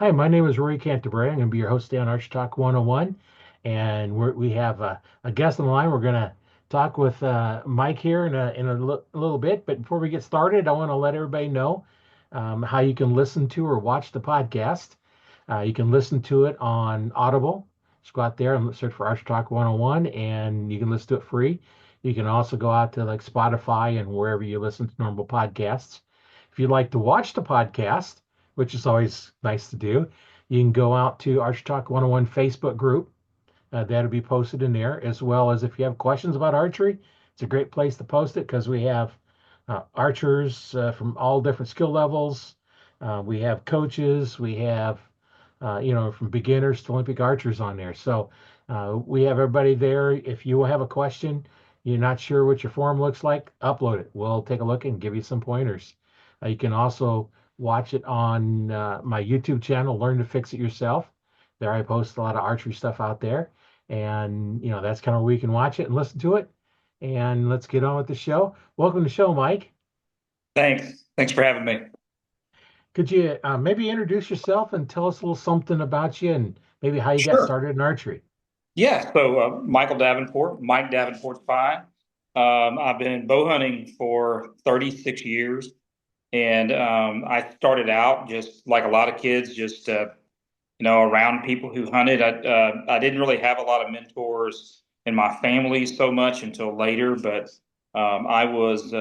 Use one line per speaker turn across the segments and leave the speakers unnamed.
Hi, my name is Rory Canterbury. I'm going to be your host today on Arch Talk 101. And we have a guest on the line. We're going to talk with Mike here in a little bit. But before we get started, I want to let everybody know how you can listen to or watch the podcast. You can listen to it on Audible. Just go out there and search for Arch Talk 101, and you can listen to it free. You can also go out to like Spotify and wherever you listen to normal podcasts. If you'd like to watch the podcast, which is always nice to do, you can go out to Arch Talk 101 Facebook group. That'll be posted in there, as well as if you have questions about archery, it's a great place to post it because we have archers from all different skill levels. We have coaches, we have, from beginners to Olympic archers on there. So we have everybody there. If you have a question, you're not sure what your form looks like, upload it. We'll take a look and give you some pointers. You can also watch it on my YouTube channel, Learn to Fix It Yourself. There I post a lot of archery stuff out there. And, that's kind of where you can watch it and listen to it. And let's get on with the show. Welcome to the show, Mike.
Thanks. Thanks for having me.
Could you maybe introduce yourself and tell us a little something about you and maybe how you got
Sure.
started in archery?
Yeah. Michael Davenport, Mike Davenport's fine. I've been bow hunting for 36 years. And I started out just like a lot of kids, just, around people who hunted. I didn't really have a lot of mentors in my family so much until later, but I was,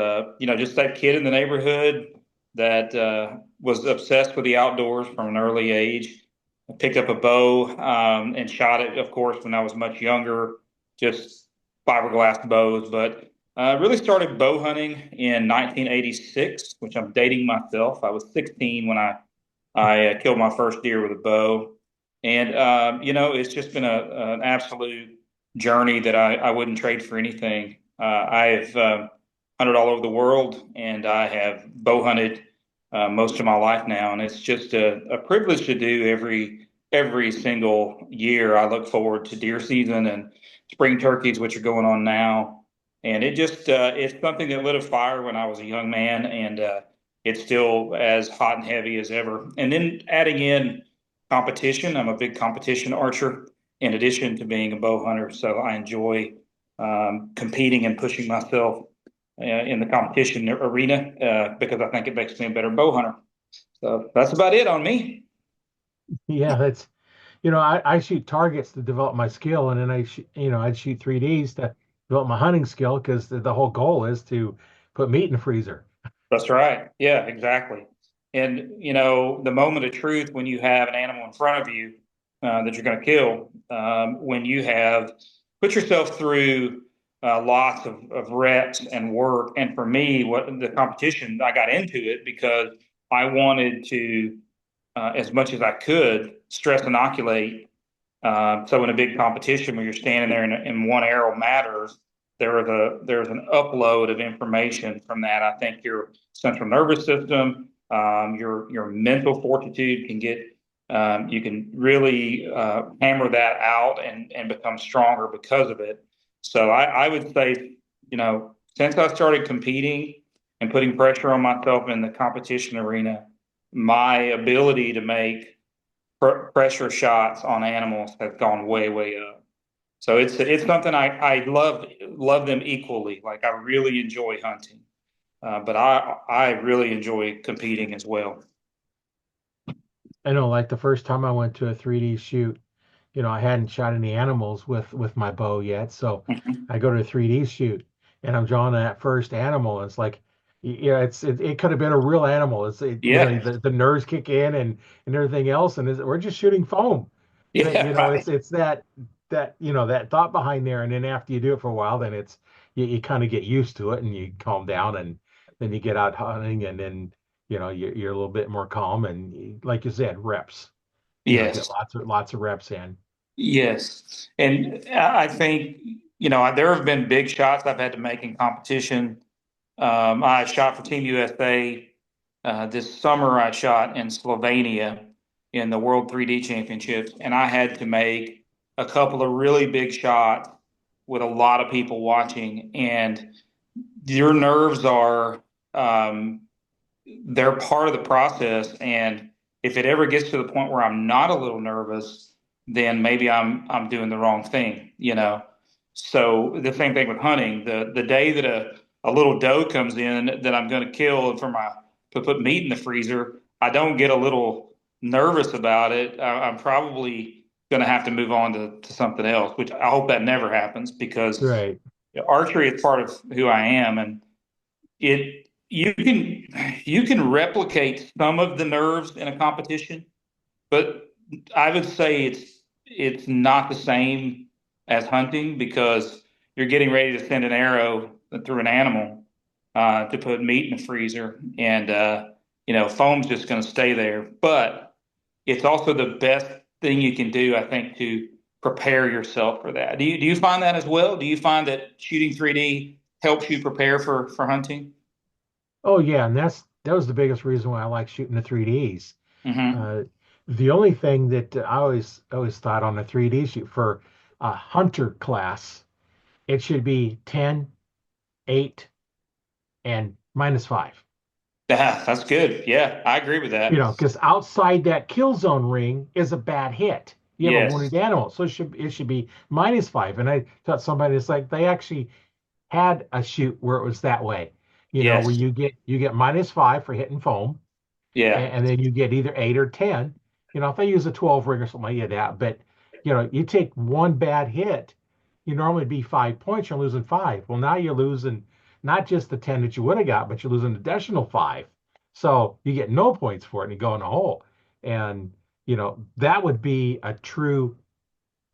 just that kid in the neighborhood that was obsessed with the outdoors from an early age. I picked up a bow and shot it, of course, when I was much younger, just fiberglass bows. But really started bow hunting in 1986, which I'm dating myself. I was 16 when I killed my first deer with a bow. And, it's just been an absolute journey that I wouldn't trade for anything. I've hunted all over the world, and I have bow hunted most of my life now, and it's just a privilege to do every single year. I look forward to deer season and spring turkeys, which are going on now, and it's something that lit a fire when I was a young man, and it's still as hot and heavy as ever. And then adding in competition, I'm a big competition archer in addition to being a bow hunter, so I enjoy competing and pushing myself in the competition arena because I think it makes me a better bow hunter. So that's about it on me.
Yeah, I shoot targets to develop my skill, and then I'd shoot 3Ds to develop my hunting skill because the whole goal is to put meat in the freezer.
That's right. Yeah, exactly. And the moment of truth when you have an animal in front of you that you're going to kill, when you have put yourself through lots of reps and work. And for me, what the competition, I got into it because I wanted to, as much as I could, stress inoculate. So in a big competition where you're standing there and one arrow matters, there's an upload of information from that. I think your central nervous system, your mental fortitude can get you can really hammer that out and become stronger because of it. So I would say, since I started competing and putting pressure on myself in the competition arena, my ability to make pressure shots on animals has gone way up. So it's something I love them equally. Like I really enjoy hunting, but I really enjoy competing as well.
I know, like the first time I went to a 3D shoot, I hadn't shot any animals with my bow yet, so
Mhm.
I go to a 3D shoot and I'm drawing that first animal. And it's like, yeah, it could have been a real animal.
Yeah,
The nerves kick in and everything else, and we're just shooting foam.
yeah, right.
It's that thought behind there, and then after you do it for a while, then you kind of get used to it and you calm down, and then you get out hunting, and then you're a little bit more calm, and like you said, reps. Get
Yes,
lots of reps in.
yes. And I think there have been big shots I've had to make in competition. I shot for Team USA this summer. I shot in Slovenia in the World 3D Championships, and I had to make a couple of really big shots with a lot of people watching. And your nerves are they're part of the process, and if it ever gets to the point where I'm not a little nervous, then maybe I'm doing the wrong thing, you know. So the same thing with hunting. The day that a little doe comes in that I'm going to kill for my to put meat in the freezer, I don't get a little nervous about it. I'm probably going to have to move on to something else, which I hope that never happens because
Right.
archery is part of who I am, and it you can replicate some of the nerves in a competition, but I would say it's not the same as hunting because you're getting ready to send an arrow through an animal to put meat in the freezer, and foam's just going to stay there. But it's also the best thing you can do, I think, to prepare yourself for that. Do you find that as well? Do you find that shooting 3D helps you prepare for hunting?
Oh yeah, and that was the biggest reason why I like shooting the 3Ds.
Hmm.
Uh, the only thing that I always thought on a 3D shoot for a hunter class, it should be 10, 8, and -5.
Yeah, that's good. Yeah, I agree with
You
that.
know, because outside that kill zone ring is a bad hit. You have a
Yes,
wounded animal, so it should be -5. And I thought somebody it's like they actually had a shoot where it was that way. You know, where
yes,
you get -5 for hitting foam,
yeah,
and then you get either 8 or 10. You know, if they use a 12 ring or something like that, but you take one bad hit, you normally be 5 points, you're losing five. Well, now you're losing not just the 10 that you would have got, but you're losing an additional five. So you get no points for it and you go in a hole. And that would be a true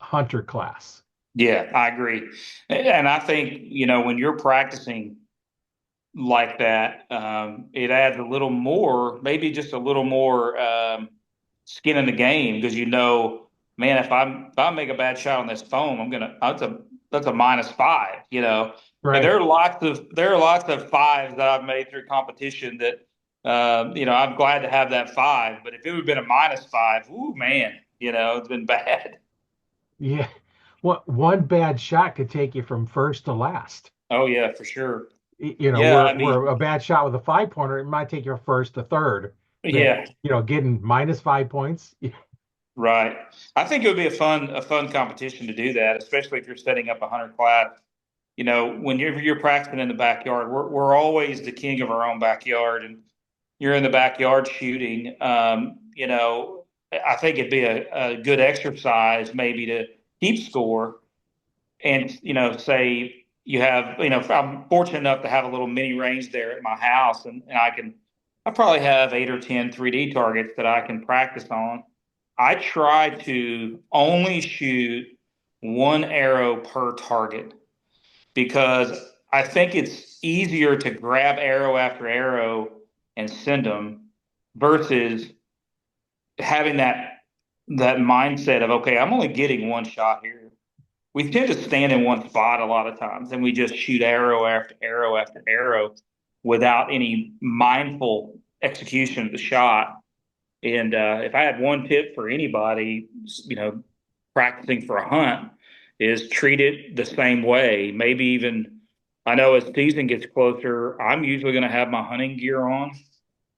hunter class.
yeah, I agree. And I think, when you're practicing like that, it adds a little more, maybe just a little more skin in the game because man, if I make a bad shot on this foam, that's a -5, And
Right.
there are lots of fives that I've made through competition that I'm glad to have that five, but if it would have been a -5, ooh man, it's been bad.
Yeah. What one bad shot could take you from first to last.
Oh yeah, for sure.
You know,
Yeah,
where
I
where
mean,
a bad shot with a 5 pointer, it might take you first to third, but
yeah.
getting -5 points.
Right. I think it would be a fun competition to do that, especially if you're setting up a hunter class. When you're practicing in the backyard, we're always the king of our own backyard, and you're in the backyard shooting. I think it'd be a good exercise maybe to keep score and say you have if I'm fortunate enough to have a little mini range there at my house, and I probably have 8 or 10 3D targets that I can practice on. I try to only shoot one arrow per target because I think it's easier to grab arrow after arrow and send them versus having that mindset of, okay, I'm only getting one shot here. We tend to stand in one spot a lot of times and we just shoot arrow after arrow after arrow without any mindful execution of the shot. And if I had one tip for anybody, practicing for a hunt, is treat it the same way. Maybe even, I know as season gets closer, I'm usually going to have my hunting gear on.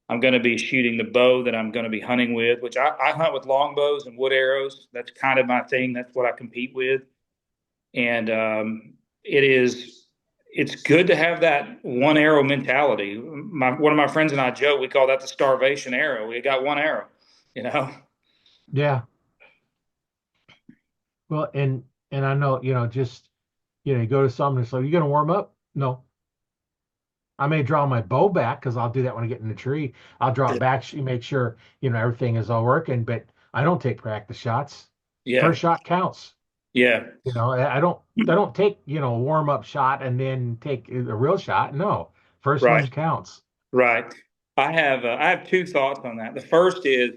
I'm going to be shooting the bow that I'm going to be hunting with, which I hunt with longbows and wood arrows. That's kind of my thing. That's what I compete with. And it's good to have that one arrow mentality. One of my friends and I joke, we call that the starvation arrow. We got one arrow, you know?
Yeah. Well, and I know, just you go to someone and say, "You gonna warm up?" No. I may draw my bow back because I'll do that when I get in the tree. I'll draw it back, make sure, everything is all working, but I don't take practice shots.
Yeah.
First shot counts.
Yeah.
I don't take, a warm up shot and then take a real shot. No. First one
Right.
counts.
Right. I have two thoughts on that. The first is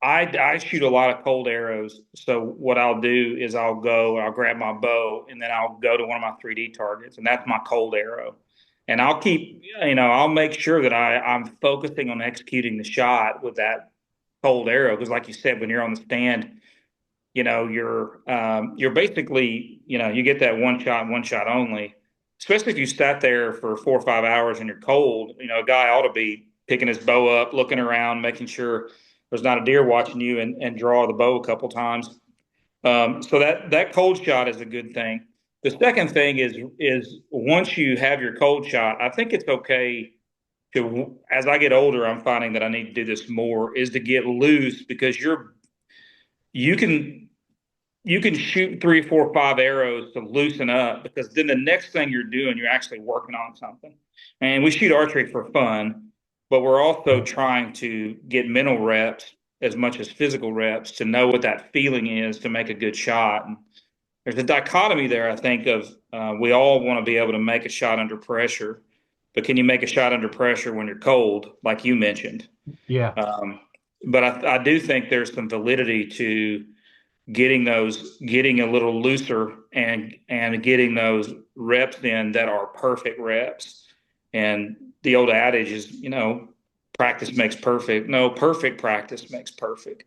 I shoot a lot of cold arrows. So what I'll do is I'll grab my bow and then I'll go to one of my 3D targets, and that's my cold arrow. And I'll make sure that I'm focusing on executing the shot with that cold arrow. Because like you said, when you're on the stand, you're basically, you get that one shot only. Especially if you sat there for 4 or 5 hours and you're cold, a guy ought to be picking his bow up, looking around, making sure, there's not a deer watching you and draw the bow a couple times. So that cold shot is a good thing. The second thing is once you have your cold shot, I think it's okay to, as I get older, I'm finding that I need to do this more, is to get loose, because you can you can shoot three, four, five arrows to loosen up, because then the next thing you're doing, you're actually working on something. And we shoot archery for fun, but we're also
Right.
trying to get mental reps as much as physical reps to know what that feeling is to make a good shot. And there's a dichotomy there, I think, of we all want to be able to make a shot under pressure, but can you make a shot under pressure when you're cold, like you mentioned?
Yeah.
Um, but I do think there's some validity to getting a little looser and getting those reps in that are perfect reps. And the old adage is, practice makes perfect. No, perfect practice makes perfect.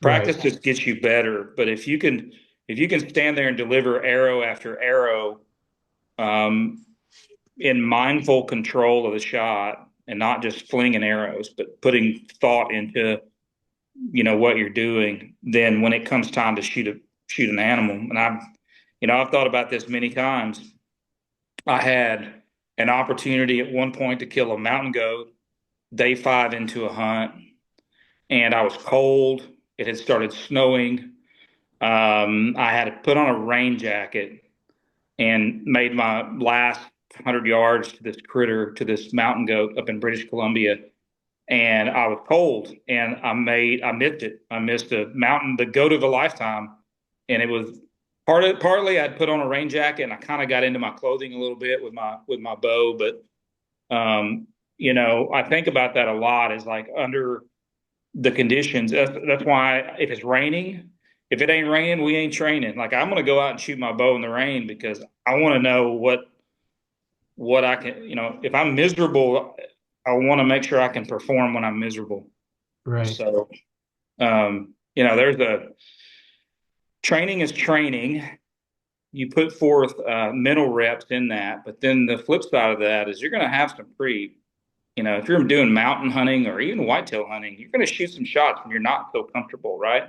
Practice
Right.
just gets you better. But if you can stand there and deliver arrow after arrow, um, in mindful control of the shot, and not just flinging arrows, but putting thought into what you're doing, then when it comes time to shoot an animal, and I've thought about this many times. I had an opportunity at one point to kill a mountain goat day 5 into a hunt, and I was cold. It had started snowing. I had to put on a rain jacket and made my last 100 yards to this critter, to this mountain goat up in British Columbia, and I was cold, and I missed it. I missed the goat of a lifetime, and it was partly I'd put on a rain jacket, and I kind of got into my clothing a little bit with my bow, but I think about that a lot. Is like under the conditions. That's why if it's raining, if it ain't raining, we ain't training. Like I'm gonna go out and shoot my bow in the rain because I want to know what I can. If I'm miserable, I want to make sure I can perform when I'm miserable.
Right.
So, there's a training is training. You put forth mental reps in that, but then the flip side of that is you're going to have some if you're doing mountain hunting or even whitetail hunting, you're going to shoot some shots when you're not so comfortable, right?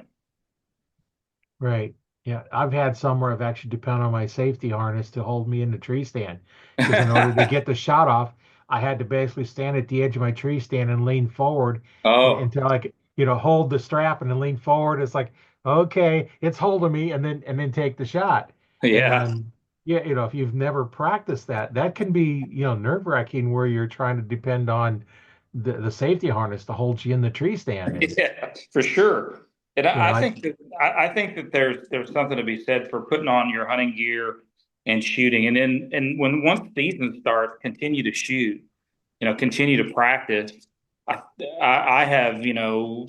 Right. Yeah. I've had some where I've actually depended on my safety harness to hold me in the tree stand because in order to get the shot off, I had to basically stand at the edge of my tree stand and lean forward
Oh,
until I could, hold the strap and then lean forward. It's like, okay, it's holding me and then take the shot.
yeah.
And yeah, if you've never practiced that, that can be, nerve-wracking where you're trying to depend on the safety harness to hold you in the tree stand. And,
Yeah, for sure. And
you know,
I
I
think that I think that there's something to be said for putting on your hunting gear and shooting, and then when once the season starts, continue to shoot. Continue to practice. I I have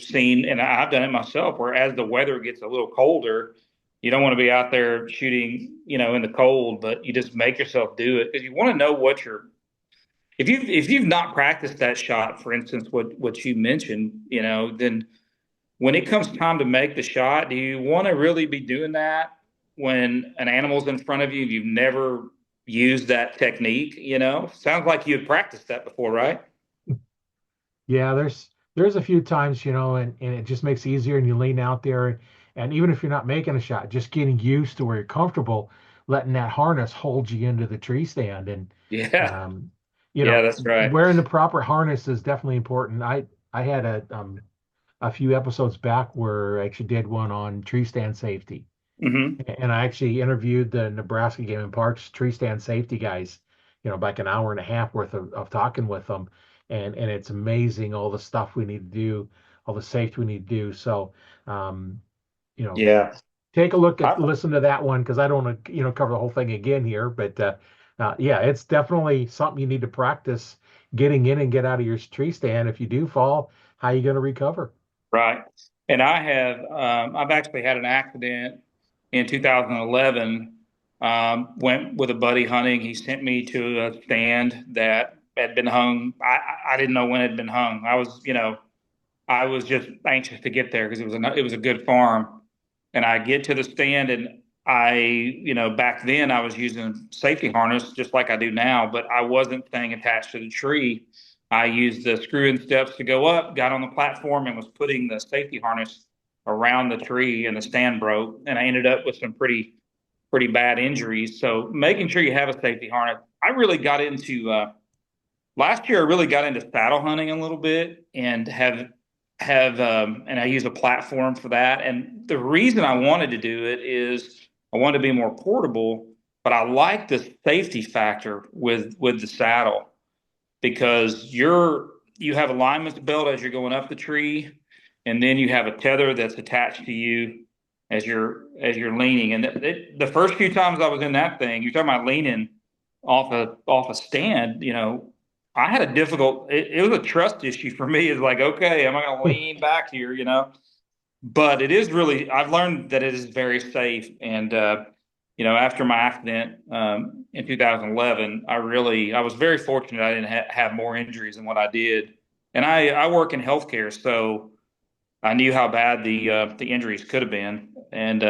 seen, and I've done it myself, where as the weather gets a little colder, you don't want to be out there shooting in the cold, but you just make yourself do it because you want to know what you're. If you've not practiced that shot, for instance, what you mentioned, then when it comes time to make the shot, do you want to really be doing that when an animal's in front of you and you've never used that technique? Sounds like you had practiced that before, right?
Yeah, there's a few times, and it just makes it easier and you lean out there and even if you're not making a shot, just getting used to where you're comfortable, letting that harness hold you into the tree stand. And
Yeah,
um,
yeah, that's right.
wearing the proper harness is definitely important. I had a few episodes back where I actually did one on tree stand safety.
Hmm.
And I actually interviewed the Nebraska Game and Parks tree stand safety guys, like an hour and a half worth of talking with them. And it's amazing all the stuff we need to do, all the safety we need to do. So, um, you know,
Yeah.
take a look
I,
listen to that one because I don't want to, cover the whole thing again here. But yeah, it's definitely something you need to practice getting in and get out of your tree stand. If you do fall, how are you going to recover?
right. And I've actually had an accident in 2011. Went with a buddy hunting. He sent me to a stand that had been hung. I didn't know when it had been hung. I was just anxious to get there because it was a good farm. And I get to the stand, and back then I was using safety harness just like I do now, but I wasn't staying attached to the tree. I used the screw-in steps to go up, got on the platform, and was putting the safety harness around the tree, and the stand broke, and I ended up with some pretty bad injuries. So making sure you have a safety harness. I really got into last year. I really got into saddle hunting a little bit, and and I use a platform for that. And the reason I wanted to do it is I wanted to be more portable, but I like the safety factor with the saddle because you have alignment belt as you're going up the tree, and then you have a tether that's attached to you as you're leaning. And the first few times I was in that thing, you're talking about leaning off a stand. I had a difficult. It was a trust issue for me. It's like, okay, am I going to lean back here? But it is really. I've learned that it is very safe, and after my accident in 2011, I was very fortunate. I didn't have more injuries than what I did, and I work in healthcare, so I knew how bad the injuries could have been, and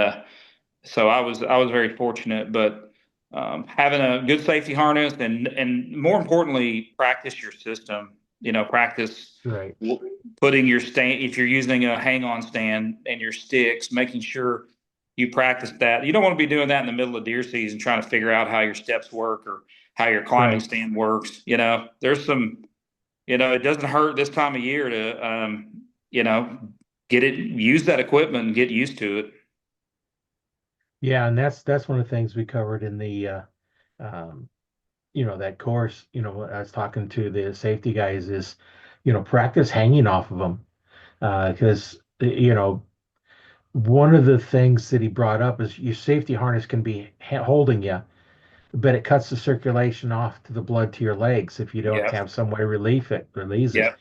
so I was very fortunate. But having a good safety harness and more importantly, practice your system. Practice
Right.
putting your stand if you're using a hang-on stand and your sticks, making sure you practice that. You don't want to be doing that in the middle of deer season, trying to figure out how your steps work or how your climbing
Right.
stand works. There's some. It doesn't hurt this time of year to you know use that equipment and get used to it.
Yeah, and that's one of the things we covered in the um, that course. I was talking to the safety guys is, practice hanging off of them because one of the things that he brought up is your safety harness can be holding you, but it cuts the circulation off to the blood to your legs if you don't
Yeah,
have some way to relieve it, release it.
yeah,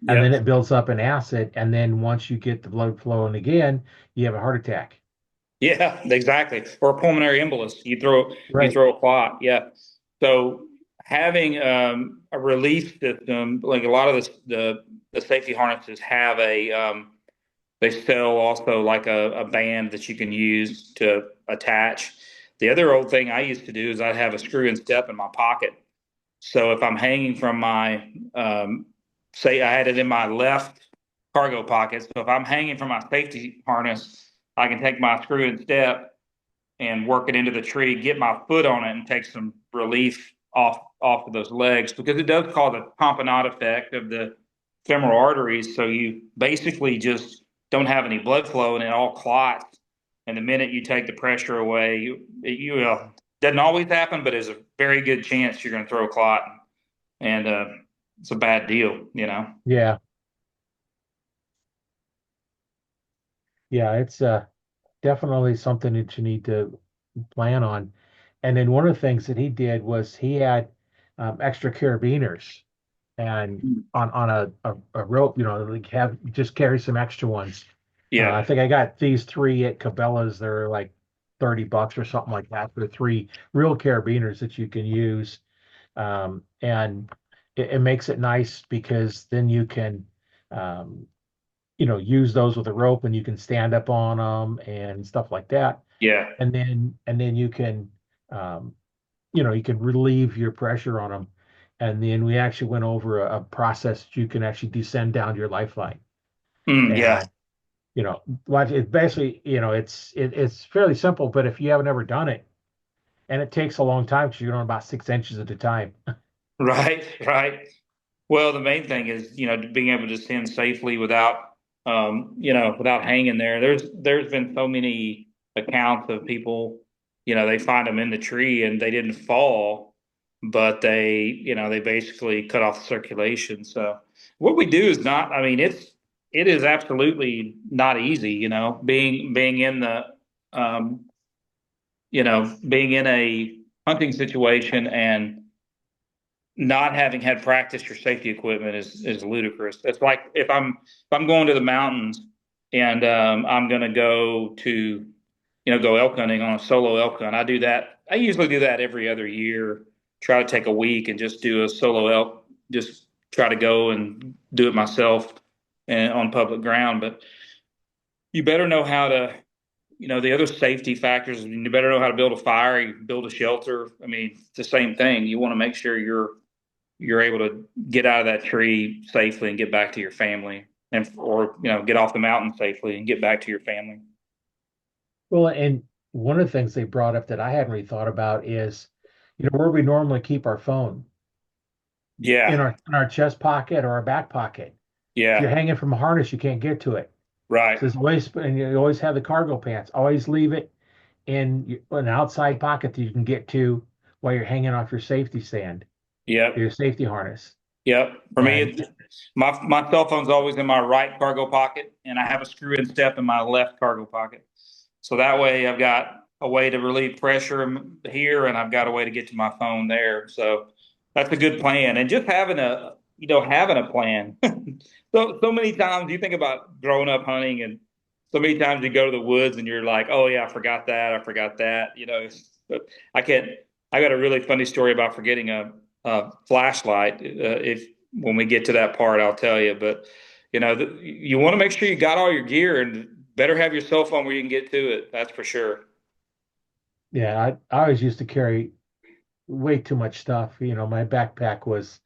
And
yeah,
then it builds up an acid, and then once you get the blood flowing again, you have a heart attack.
yeah, exactly. Or a pulmonary embolus. You
Right.
throw a clot. Yeah. So having a relief system, like a lot of the safety harnesses have they sell also like a band that you can use to attach. The other old thing I used to do is I'd have a screw and step in my pocket. So if I'm hanging from say I had it in my left cargo pocket. So if I'm hanging from my safety harness, I can take my screw and step and work it into the tree, get my foot on it, and take some relief off of those legs because it does cause a tamponade effect of the femoral arteries. So you basically just don't have any blood flow and it all clots. And the minute you take the pressure away, doesn't always happen, but there's a very good chance you're going to throw a clot, and it's a bad deal.
Yeah. Yeah. It's definitely something that you need to plan on. And then one of the things that he did was he had extra carabiners and on a rope, like have just carry some extra ones. I
Yeah,
think I got these three at Cabela's. They're like $30 or something like that for three real carabiners that you can use. And it makes it nice because then you can, um, use those with a rope and you can stand up on them and stuff like that.
yeah.
And then um, you can relieve your pressure on them. And then we actually went over a process that you can actually descend down your lifeline.
Yeah.
And what it basically, it's fairly simple, but if you haven't ever done it, and it takes a long time because you're on about 6 inches at a time.
Right, right. Well, the main thing is, being able to descend safely without hanging there. There's been so many accounts of people, they find them in the tree and they didn't fall, but they basically cut off the circulation. So what we do is not, I mean, it is absolutely not easy, being in being in a hunting situation and not having had practice your safety equipment is ludicrous. It's like if I'm going to the mountains and I'm going to go elk hunting on a solo elk hunt. I do that. I usually do that every other year. Try to take a week and just do a solo elk. Just try to go and do it myself and on public ground. But you better know how to. The other safety factors. You better know how to build a fire. You build a shelter. I mean, it's the same thing. You want to make sure you're able to get out of that tree safely and get back to your family, and or get off the mountain safely and get back to your family.
Well, and one of the things they brought up that I hadn't really thought about is, where we normally keep our phone in
Yeah,
our chest pocket or our back pocket. If you're
yeah,
hanging from a harness, you can't get to it.
right.
So it's always, and you always have the cargo pants. Always leave it in an outside pocket that you can get to while you're hanging off your safety stand,
Yep.
your safety harness.
Yep. For me,
And
my cell phone's always in my right cargo pocket, and I have a screw-in step in my left cargo pocket. So that way, I've got a way to relieve pressure here, and I've got a way to get to my phone there. So that's a good plan. And just having a plan. So many times you think about growing up hunting, and so many times you go to the woods and you're like, oh yeah, I forgot that. I forgot that. But I can't. I got a really funny story about forgetting a flashlight. If when we get to that part, I'll tell you. But you want to make sure you got all your gear, and better have your cell phone where you can get to it. That's for sure.
yeah, I always used to carry way too much stuff. My backpack was,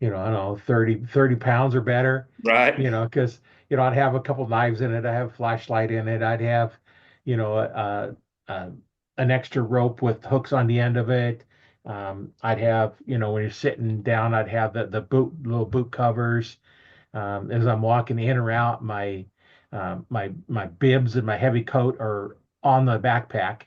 I don't know, 30 pounds or better,
Right.
because, I'd have a couple knives in it. I have a flashlight in it. I'd have, uh, an extra rope with hooks on the end of it. I'd have, when you're sitting down, I'd have the little boot covers. As I'm walking in or out, my bibs and my heavy coat are on the backpack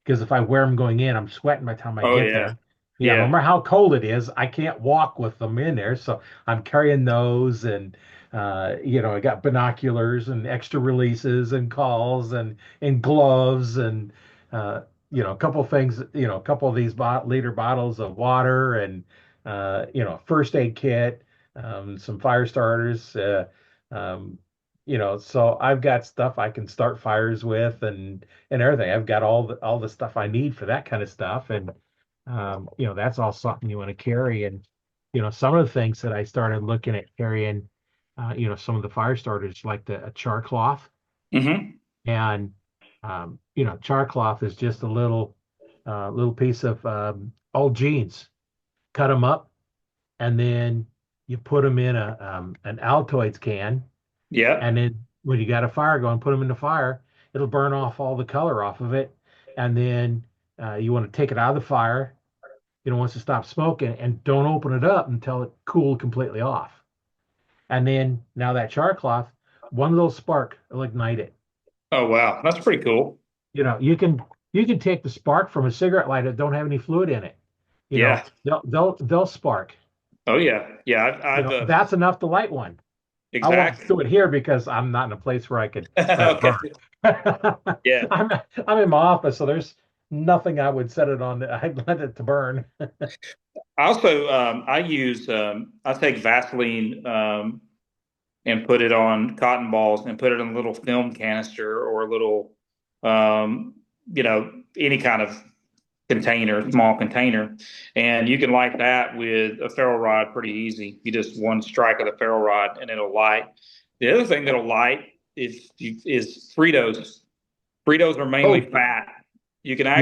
because if I wear them going in, I'm sweating by the time I
Oh
get
yeah.
there. No
Yeah.
matter how cold it is, I can't walk with them in there. So I'm carrying those and I got binoculars and extra releases and calls and gloves and a couple of things, a couple of these liter bottles of water and first aid kit, some fire starters, um, so I've got stuff I can start fires with and everything. I've got all the stuff I need for that kind of stuff, and that's all something you want to carry. And some of the things that I started looking at carrying, some of the fire starters like the a char cloth,
Hmm.
and char cloth is just a little piece of old jeans. Cut them up, and then you put them in an Altoids can,
Yeah.
and then when you got a fire going, put them in the fire. It'll burn off all the color off of it, and then you want to take it out of the fire. Once it stops smoking, and don't open it up until it cooled completely off. And then now that char cloth, one little spark will ignite it.
Oh wow. That's pretty cool.
You can take the spark from a cigarette lighter that don't have any fluid in it.
Yeah.
They'll spark.
Oh yeah. Yeah. I've
That's enough to light one. I won't
exactly.
do it here because I'm not in a place where I could let it burn.
Okay. Yeah.
I'm I'm in my office, so there's nothing I would set it on. I'd let it to burn.
I also I take Vaseline and put it on cotton balls and put it in a little film canister or a little um, any kind of container, small container, and you can light that with a ferro rod pretty easy. You just one strike of the ferro rod and it'll light. The other thing that'll light is Fritos. Fritos are mainly
Oh,
fat. You can
yeah,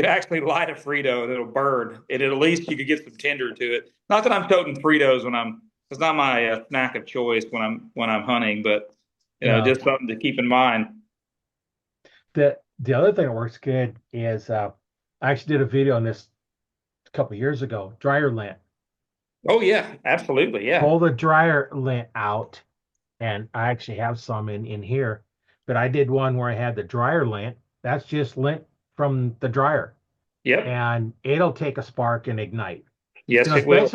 actually light a Frito and it'll burn. And at least you could get some tender to it. Not that I'm toting Fritos when I'm. It's not my snack of choice when I'm hunting, but
no.
just something to keep in mind.
The other thing that works good is I actually did a video on this a couple of years ago. Dryer lint.
Oh yeah, absolutely, yeah,
Pull the dryer lint out, and I actually have some in here. But I did one where I had the dryer lint. That's just lint from the dryer,
yep,
and it'll take a spark and ignite.
yes,
It's
it will.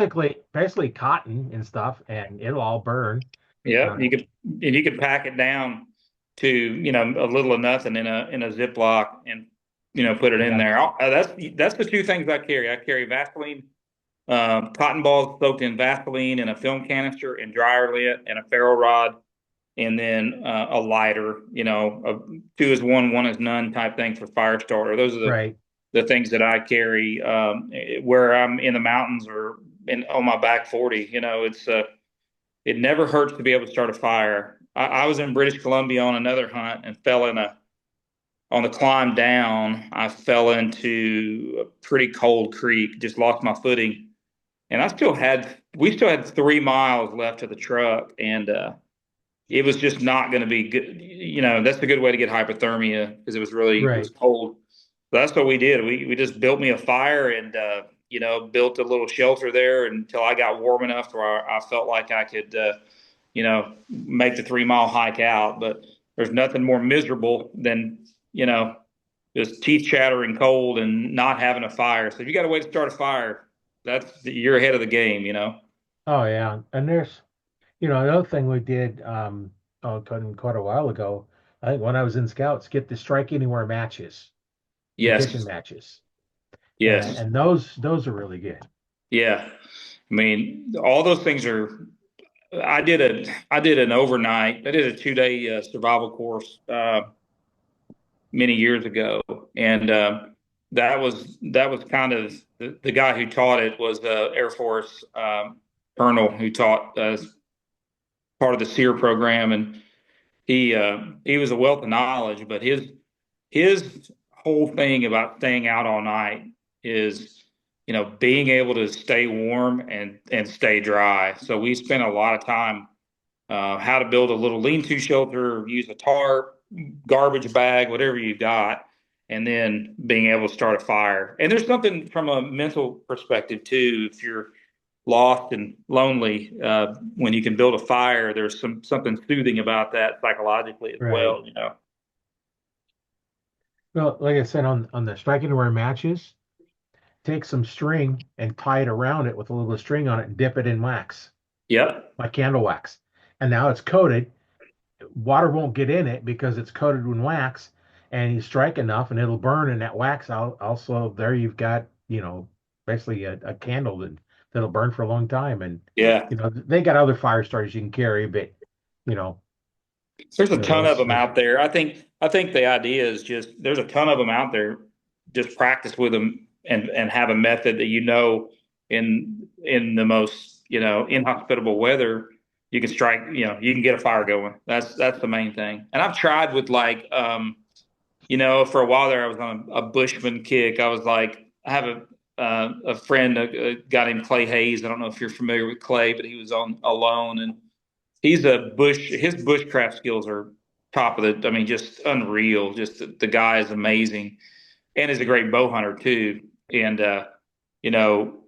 basically cotton and stuff, and it'll all burn.
Yep,
Uh,
you could pack it down to a little of nothing in a Ziploc and put it in
yeah,
there. That's the two things I carry. I carry Vaseline, cotton balls soaked in Vaseline in a film canister and dryer lint and a ferro rod, and then a lighter. Two is one, one is none type thing for fire starter. Those are
right.
the things that I carry where I'm in the mountains or on my back 40. It never hurts to be able to start a fire. I was in British Columbia on another hunt and fell in a on the climb down. I fell into a pretty cold creek, just lost my footing, and we still had 3 miles left to the truck, and it was just not going to be good. That's a good way to get hypothermia because it was
Right.
cold. So that's what we did. We just built me a fire and built a little shelter there until I got warm enough where I felt like I could make the 3 mile hike out. But there's nothing more miserable than just teeth chattering cold and not having a fire. So if you got a way to start a fire, you're ahead of the game.
Oh yeah. And there's, another thing we did, quite a while ago, I think when I was in Scouts, get the strike anywhere matches, the fishing
Yes,
matches. And,
yes,
and those are really good.
yeah. I mean, all those things are. I did an overnight. I did a 2 day survival course many years ago, and that was kind of the guy who taught it was the Air Force colonel who taught part of the SEER program, and he was a wealth of knowledge. But his whole thing about staying out all night is being able to stay warm and stay dry. So we spent a lot of time how to build a little lean-to shelter, use a tarp, garbage bag, whatever you've got, and then being able to start a fire. And there's something from a mental perspective too. If you're lost and lonely, when you can build a fire, there's something soothing about that psychologically as
Right.
well.
Well, like I said, on the strike anywhere matches, take some string and tie it around it with a little bit of string on it and dip it in wax,
Yep.
like candle wax. And now it's coated. Water won't get in it because it's coated in wax, and you strike enough and it'll burn. And that wax, also there you've got, basically a candle that'll burn for a long time. And
Yeah.
they got other fire starters you can carry, but you know,
There's a ton of them
those
out there. I think the idea is just there's a ton of them out there. Just practice with them and have a method that in the most inhospitable weather you can strike. You can get a fire going. That's the main thing. And I've tried with like for a while there I was on a Bushman kick. I was like I have a friend, a guy named Clay Hayes. I don't know if you're familiar with Clay, but he was on alone and his bushcraft skills are top of I mean, just unreal. Just the guy is amazing and is a great bow hunter too. And, you know,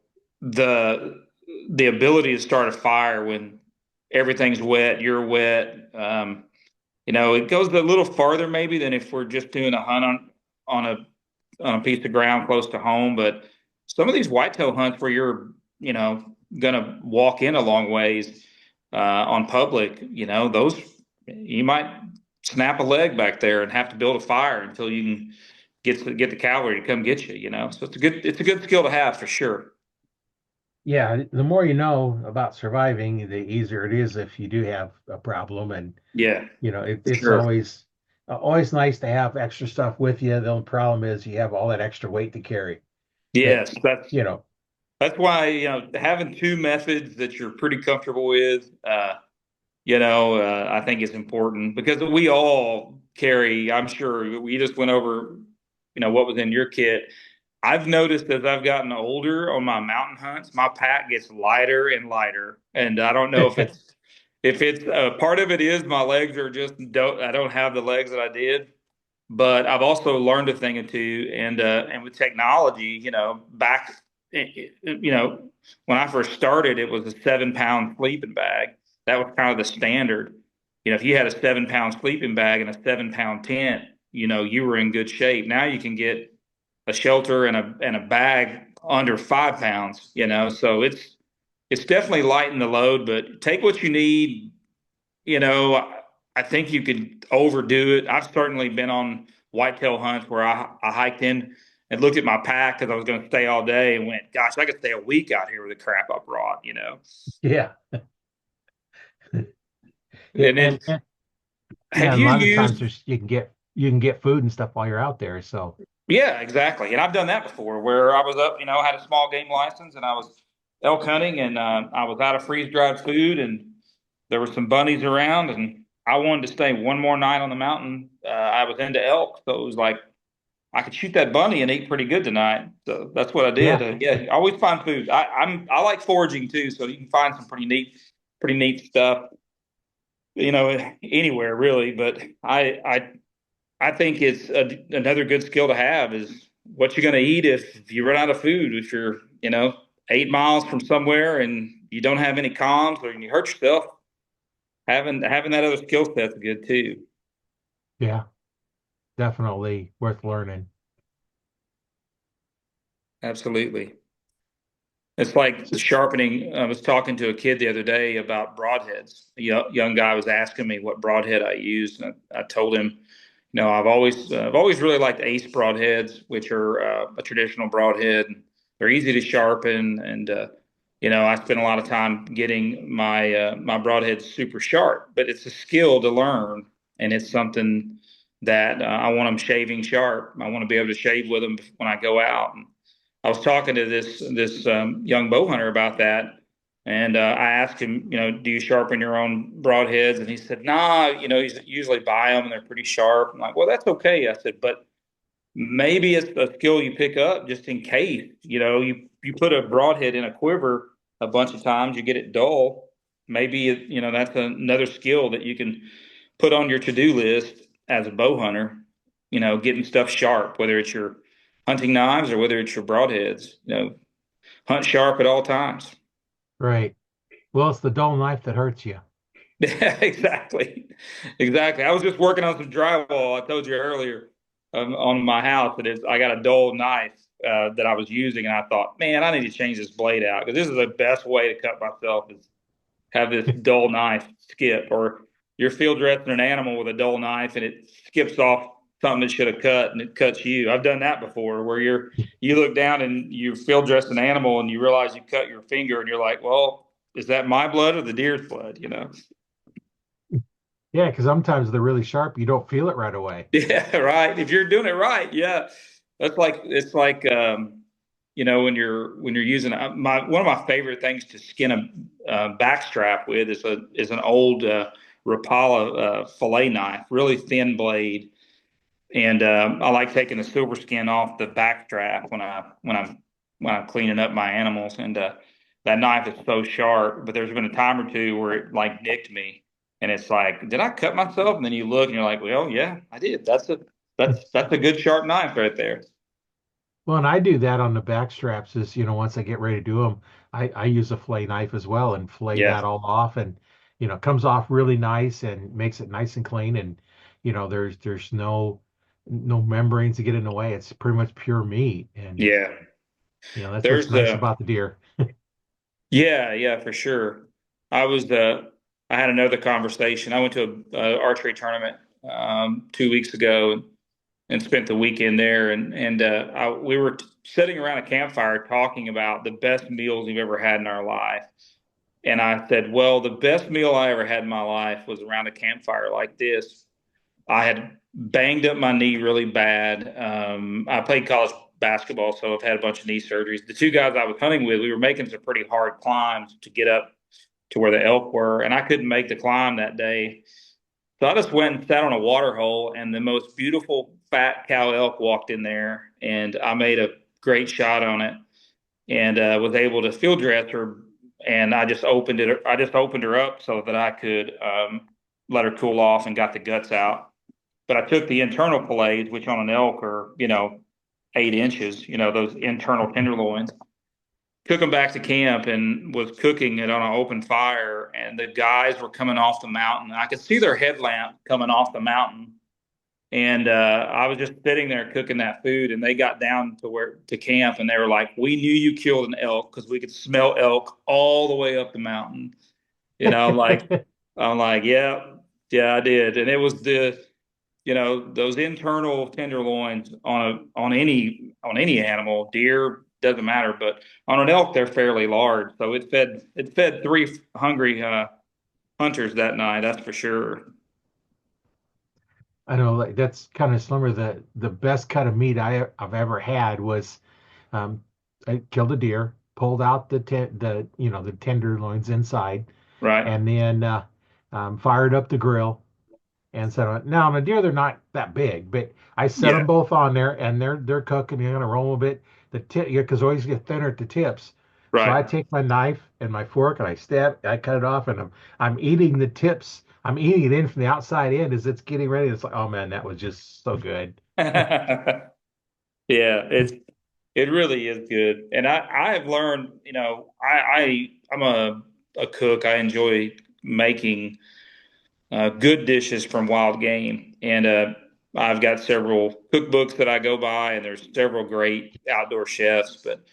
the, the ability to start a fire when everything's wet, you're wet. It goes a little farther maybe than if we're just doing a hunt on a piece of ground close to home. But some of these whitetail hunts where you're, going to walk in a long ways on public, those you might snap a leg back there and have to build a fire until you can get the cavalry to come get you. So it's a good skill to have for sure.
yeah, the more you know about surviving, the easier it is if you do have a problem. And
Yeah, for
it's
sure.
always nice to have extra stuff with you. The only problem is you have all that extra weight to carry. But
Yes,
you know,
that's why having two methods that you're pretty comfortable with, I think is important because we all carry. I'm sure we just went over, what was in your kit. I've noticed as I've gotten older on my mountain hunts, my pack gets lighter and lighter, and I don't know if it's part of it is my legs are just don't I don't have the legs that I did, but I've also learned a thing or two, and with technology, back, when I first started, it was a 7 pound sleeping bag. That was kind of the standard. If you had a 7 pound sleeping bag and a 7 pound tent, you were in good shape. Now you can get a shelter and a bag under 5 pounds. So it's definitely lighten the load, but take what you need. You know, I think you could overdo it. I've certainly been on whitetail hunts where I hiked in and looked at my pack because I was going to stay all day and went, gosh, I could stay a week out here with the crap I brought.
yeah, yeah,
And it,
yeah,
have
and a
you
lot of times
used,
you can get food and stuff while you're out there. So
yeah, exactly. And I've done that before where I was up, had a small game license and I was elk hunting and I was out of freeze dried food and there were some bunnies around and I wanted to stay one more night on the mountain. I was into elk. So it was like, I could shoot that bunny and eat pretty good tonight. So that's what I did.
Yeah,
Yeah, I always find food. I like foraging too, so you can find some pretty neat stuff, anywhere really. But I think it's another good skill to have is what you're going to eat if you run out of food. If you're 8 miles from somewhere and you don't have any comms or you hurt yourself, having that other skill set's good too.
yeah, definitely worth learning.
Absolutely. It's like
So,
sharpening. I was talking to a kid the other day about broadheads. A young guy was asking me what broadhead I used, and I told him, I've always really liked ace broadheads, which are a traditional broadhead. They're easy to sharpen, and I spend a lot of time getting my broadheads super sharp. But it's a skill to learn, and it's something that I want them shaving sharp. I want to be able to shave with them when I go out. I was talking to this young bow hunter about that, and I asked him, do you sharpen your own broadheads? And he said, nah, he's usually buy them and they're pretty sharp. I'm like, well, that's okay. I said, but maybe it's a skill you pick up just in case. You put a broadhead in a quiver a bunch of times, you get it dull. Maybe that's another skill that you can put on your to-do list as a bow hunter. Getting stuff sharp, whether it's your hunting knives or whether it's your broadheads. Hunt sharp at all times.
right. Well, it's the dull knife that hurts you.
Yeah, exactly. Exactly. I was just working on some drywall. I told you earlier on my house that I got a dull knife that I was using, and I thought, man, I need to change this blade out because this is the best way to cut myself is have this dull knife skip, or you're field dressing an animal with a dull knife and it skips off something that should have cut and it cuts you. I've done that before where you look down and you field dress an animal and you realize you cut your finger and you're like, well, is that my blood or the deer's blood?
Yeah, because sometimes they're really sharp. You don't feel it right away.
Yeah, right. If you're doing it right, yeah. It's like when you're using my one of my favorite things to skin a backstrap with is an old Rapala fillet knife, really thin blade, and I like taking the silver skin off the backstrap when I'm cleaning up my animals, and that knife is so sharp. But there's been a time or two where it like nicked me, and it's like, did I cut myself? And then you look and you're like, well, yeah, I did. That's a good sharp knife right there.
Well, and I do that on the back straps is, once I get ready to do them, I use a fillet knife as well and fillet
Yeah,
that all off and, comes off really nice and makes it nice and clean. And, there's no membranes to get in the way. It's pretty much pure meat. And,
yeah.
that's what's
There's
nice about the deer.
yeah, for sure. I was I had another conversation. I went to a archery tournament 2 weeks ago and spent the weekend there, and we were sitting around a campfire talking about the best meals we've ever had in our life. And I said, well, the best meal I ever had in my life was around a campfire like this. I had banged up my knee really bad. I played college basketball, so I've had a bunch of knee surgeries. The two guys I was hunting with, we were making some pretty hard climbs to get up to where the elk were, and I couldn't make the climb that day. So I just went and sat on a water hole, and the most beautiful fat cow elk walked in there, and I made a great shot on it, and was able to field dress her. And I just opened it. I just opened her up so that I could let her cool off and got the guts out. But I took the internal fillets, which on an elk are 8 inches. Those internal tenderloins, took them back to camp and was cooking it on an open fire. And the guys were coming off the mountain. I could see their headlamp coming off the mountain. And I was just sitting there cooking that food, and they got down to camp, and they were like, "We knew you killed an elk because we could smell elk all the way up the mountain." You know, I'm like, I'm like, yeah, yeah, I did, and it was those internal tenderloins on any animal, deer doesn't matter, but on an elk they're fairly large, so it fed three hungry hunters that night, that's for sure.
I know like that's kind of slimmer. The best cut of meat I've ever had was um, I killed a deer, pulled out the tenderloins inside,
Right.
and then fired up the grill and set on. Now on a deer, they're not that big, but I set
Yeah.
them both on there, and they're cooking. You're gonna roll a bit. The tip, yeah, because always get thinner at the tips. So I
Right.
take my knife and my fork and I cut it off, and I'm eating the tips. I'm eating it in from the outside in as it's getting ready. It's like, oh man, that was just so good.
Yeah, it really is good. And I have learned, I'm a cook. I enjoy making good dishes from wild game. And I've got several cookbooks that I go by, and there's several great outdoor chefs. But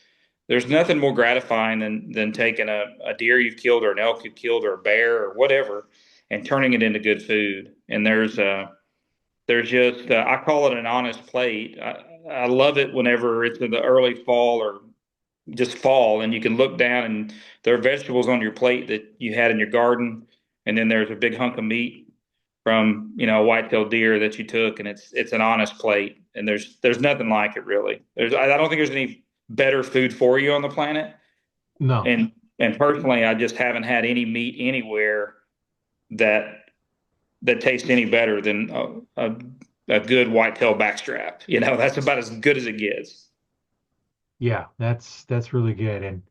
there's nothing more gratifying than taking a deer you've killed or an elk you've killed or a bear or whatever and turning it into good food. And there's just I call it an honest plate. I love it whenever it's in the early fall or just fall, and you can look down and there are vegetables on your plate that you had in your garden, and then there's a big hunk of meat from a white-tailed deer that you took, and it's an honest plate, and there's nothing like it really. I don't think there's any better food for you on the planet,
No.
and personally, I just haven't had any meat anywhere that tastes any better than a good whitetail backstrap. That's about as good as it gets.
Yeah, that's really good. And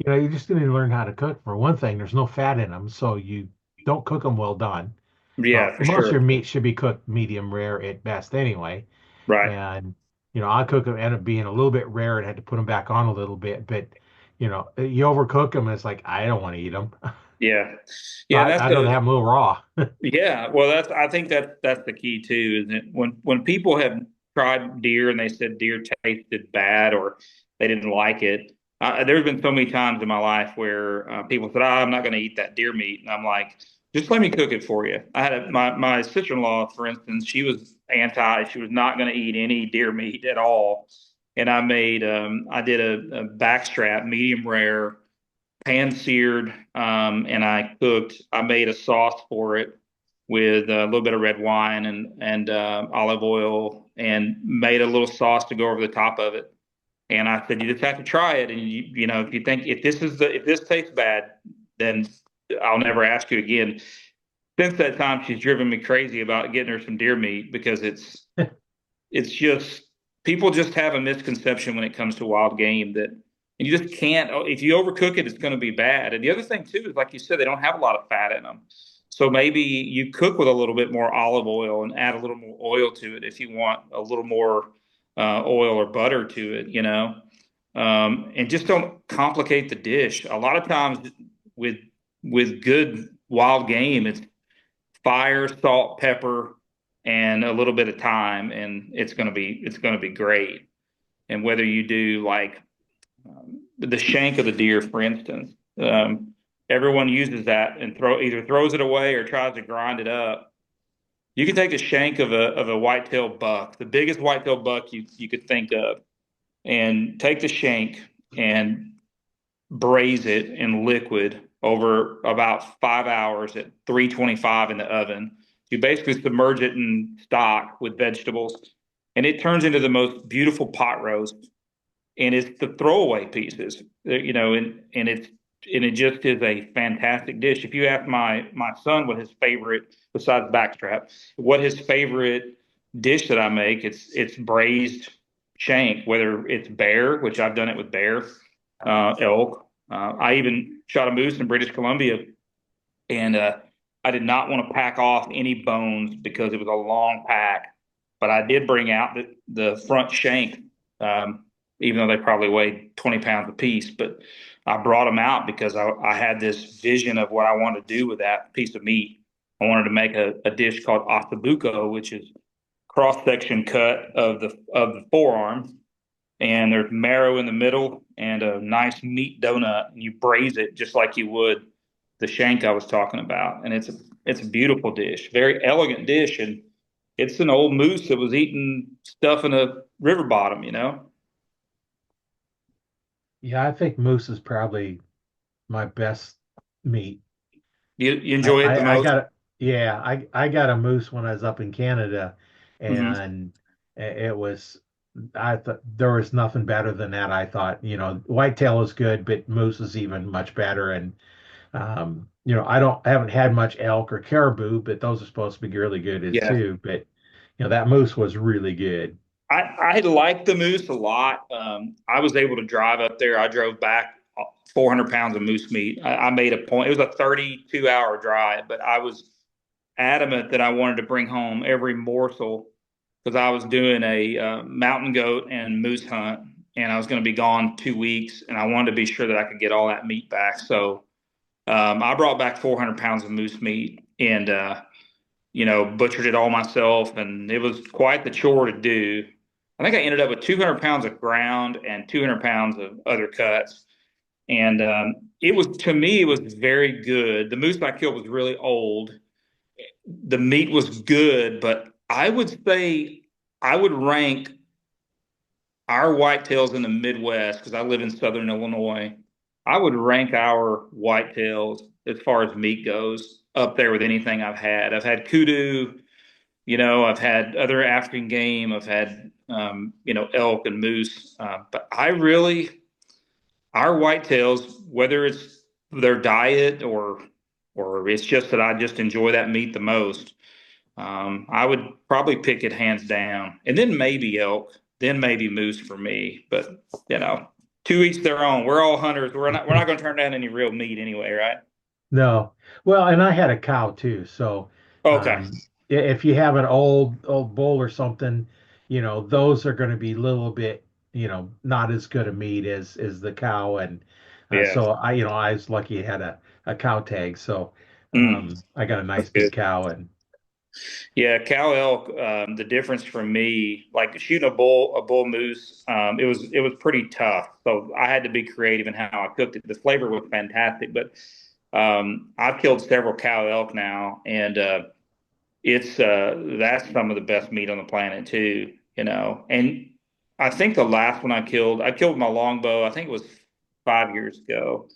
you just need to learn how to cook. For one thing, there's no fat in them, so you don't cook them well done.
Yeah, for
Most of your
sure.
meat should be cooked medium rare at best anyway.
Right.
And I cook them end up being a little bit rare and had to put them back on a little bit. But you overcook them, and it's like I don't want to eat them.
Yeah.
So
Yeah, and that's
I'd rather have them a little raw.
yeah, well I think that's the key too, is that when people have tried deer and they said deer tasted bad or they didn't like it, there's been so many times in my life where people said, I'm not going to eat that deer meat. And I'm like, just let me cook it for you. I had my sister-in-law, for instance, she was not going to eat any deer meat at all. And I did a backstrap, medium rare, pan seared, and I made a sauce for it with a little bit of red wine and olive oil, and made a little sauce to go over the top of it. And I said, you just have to try it. And if you think if this tastes bad, then I'll never ask you again. Since that time, she's driven me crazy about getting her some deer meat because it's just people just have a misconception when it comes to wild game that and you just can't. If you overcook it, it's going to be bad. And the other thing too is, like you said, they don't have a lot of fat in them. So maybe you cook with a little bit more olive oil and add a little more oil to it if you want a little more oil or butter to it, and just don't complicate the dish. A lot of times with good wild game, it's fire, salt, pepper, and a little bit of thyme, and it's going to be great. And whether you do like the shank of the deer, for instance, everyone uses that and either throws it away or tries to grind it up. You can take the shank of a whitetail buck, the biggest whitetail buck you could think of, and take the shank and braise it in liquid over about 5 hours at 325 in the oven. You basically submerge it in stock with vegetables, and it turns into the most beautiful pot roast. And it's the throwaway pieces, and it just is a fantastic dish. If you ask my son what his favorite, besides backstrap, what his favorite dish that I make, it's braised shank, whether it's bear, which I've done it with bear, elk. I even shot a moose in British Columbia, and I did not want to pack off any bones because it was a long pack, but I did bring out the front shank, even though they probably weighed 20 pounds a piece. But I brought them out because I had this vision of what I wanted to do with that piece of meat. I wanted to make a dish called ossobuco, which is cross section cut of the forearm, and there's marrow in the middle and a nice meat donut, and you braise it just like you would the shank I was talking about, and it's a beautiful dish, very elegant dish, and it's an old moose that was eating stuff in a river bottom.
Yeah, I think moose is probably my best meat.
You
I,
enjoy it the
I, I
most?
got a, yeah, I got a moose when I was up in Canada,
Mm-hmm.
and it was, I thought there was nothing better than that. I thought, whitetail is good, but moose is even much better. And I haven't had much elk or caribou, but those are supposed to be really good as
Yeah.
too. But that moose was really good.
I liked the moose a lot. I was able to drive up there. I drove back 400 pounds of moose meat. I made a point. It was a 32-hour drive, but I was adamant that I wanted to bring home every morsel because I was doing a mountain goat and moose hunt, and I was going to be gone 2 weeks, and I wanted to be sure that I could get all that meat back. So I brought back 400 pounds of moose meat and butchered it all myself, and it was quite the chore to do. I think I ended up with 200 pounds of ground and 200 pounds of other cuts. And it was, to me, it was very good. The moose I killed was really old. The meat was good, but I would say I would rank our whitetails in the Midwest, because I live in Southern Illinois. I would rank our whitetails as far as meat goes up there with anything I've had. I've had kudu, I've had other African game. I've had, elk and moose. But our whitetails, whether it's their diet or it's just that I just enjoy that meat the most, I would probably pick it hands down. And then maybe elk, then maybe moose for me. But, to each their own. We're all hunters. We're not going to turn down any real meat anyway, right?
No. Well, and I had a cow too. So
Okay.
if you have an old bull or something, those are going to be a little bit, not as good a meat as the cow. And
Yeah.
so I was lucky I had a cow tag. So I got a
That's
nice
good.
big cow. And
Yeah, cow elk. The difference for me, like shooting a bull moose, it was pretty tough. So I had to be creative in how I cooked it. The flavor was fantastic, but I've killed several cow elk now, and it's that's some of the best meat on the planet too. And I think the last one I killed my longbow. I think it was 5 years ago,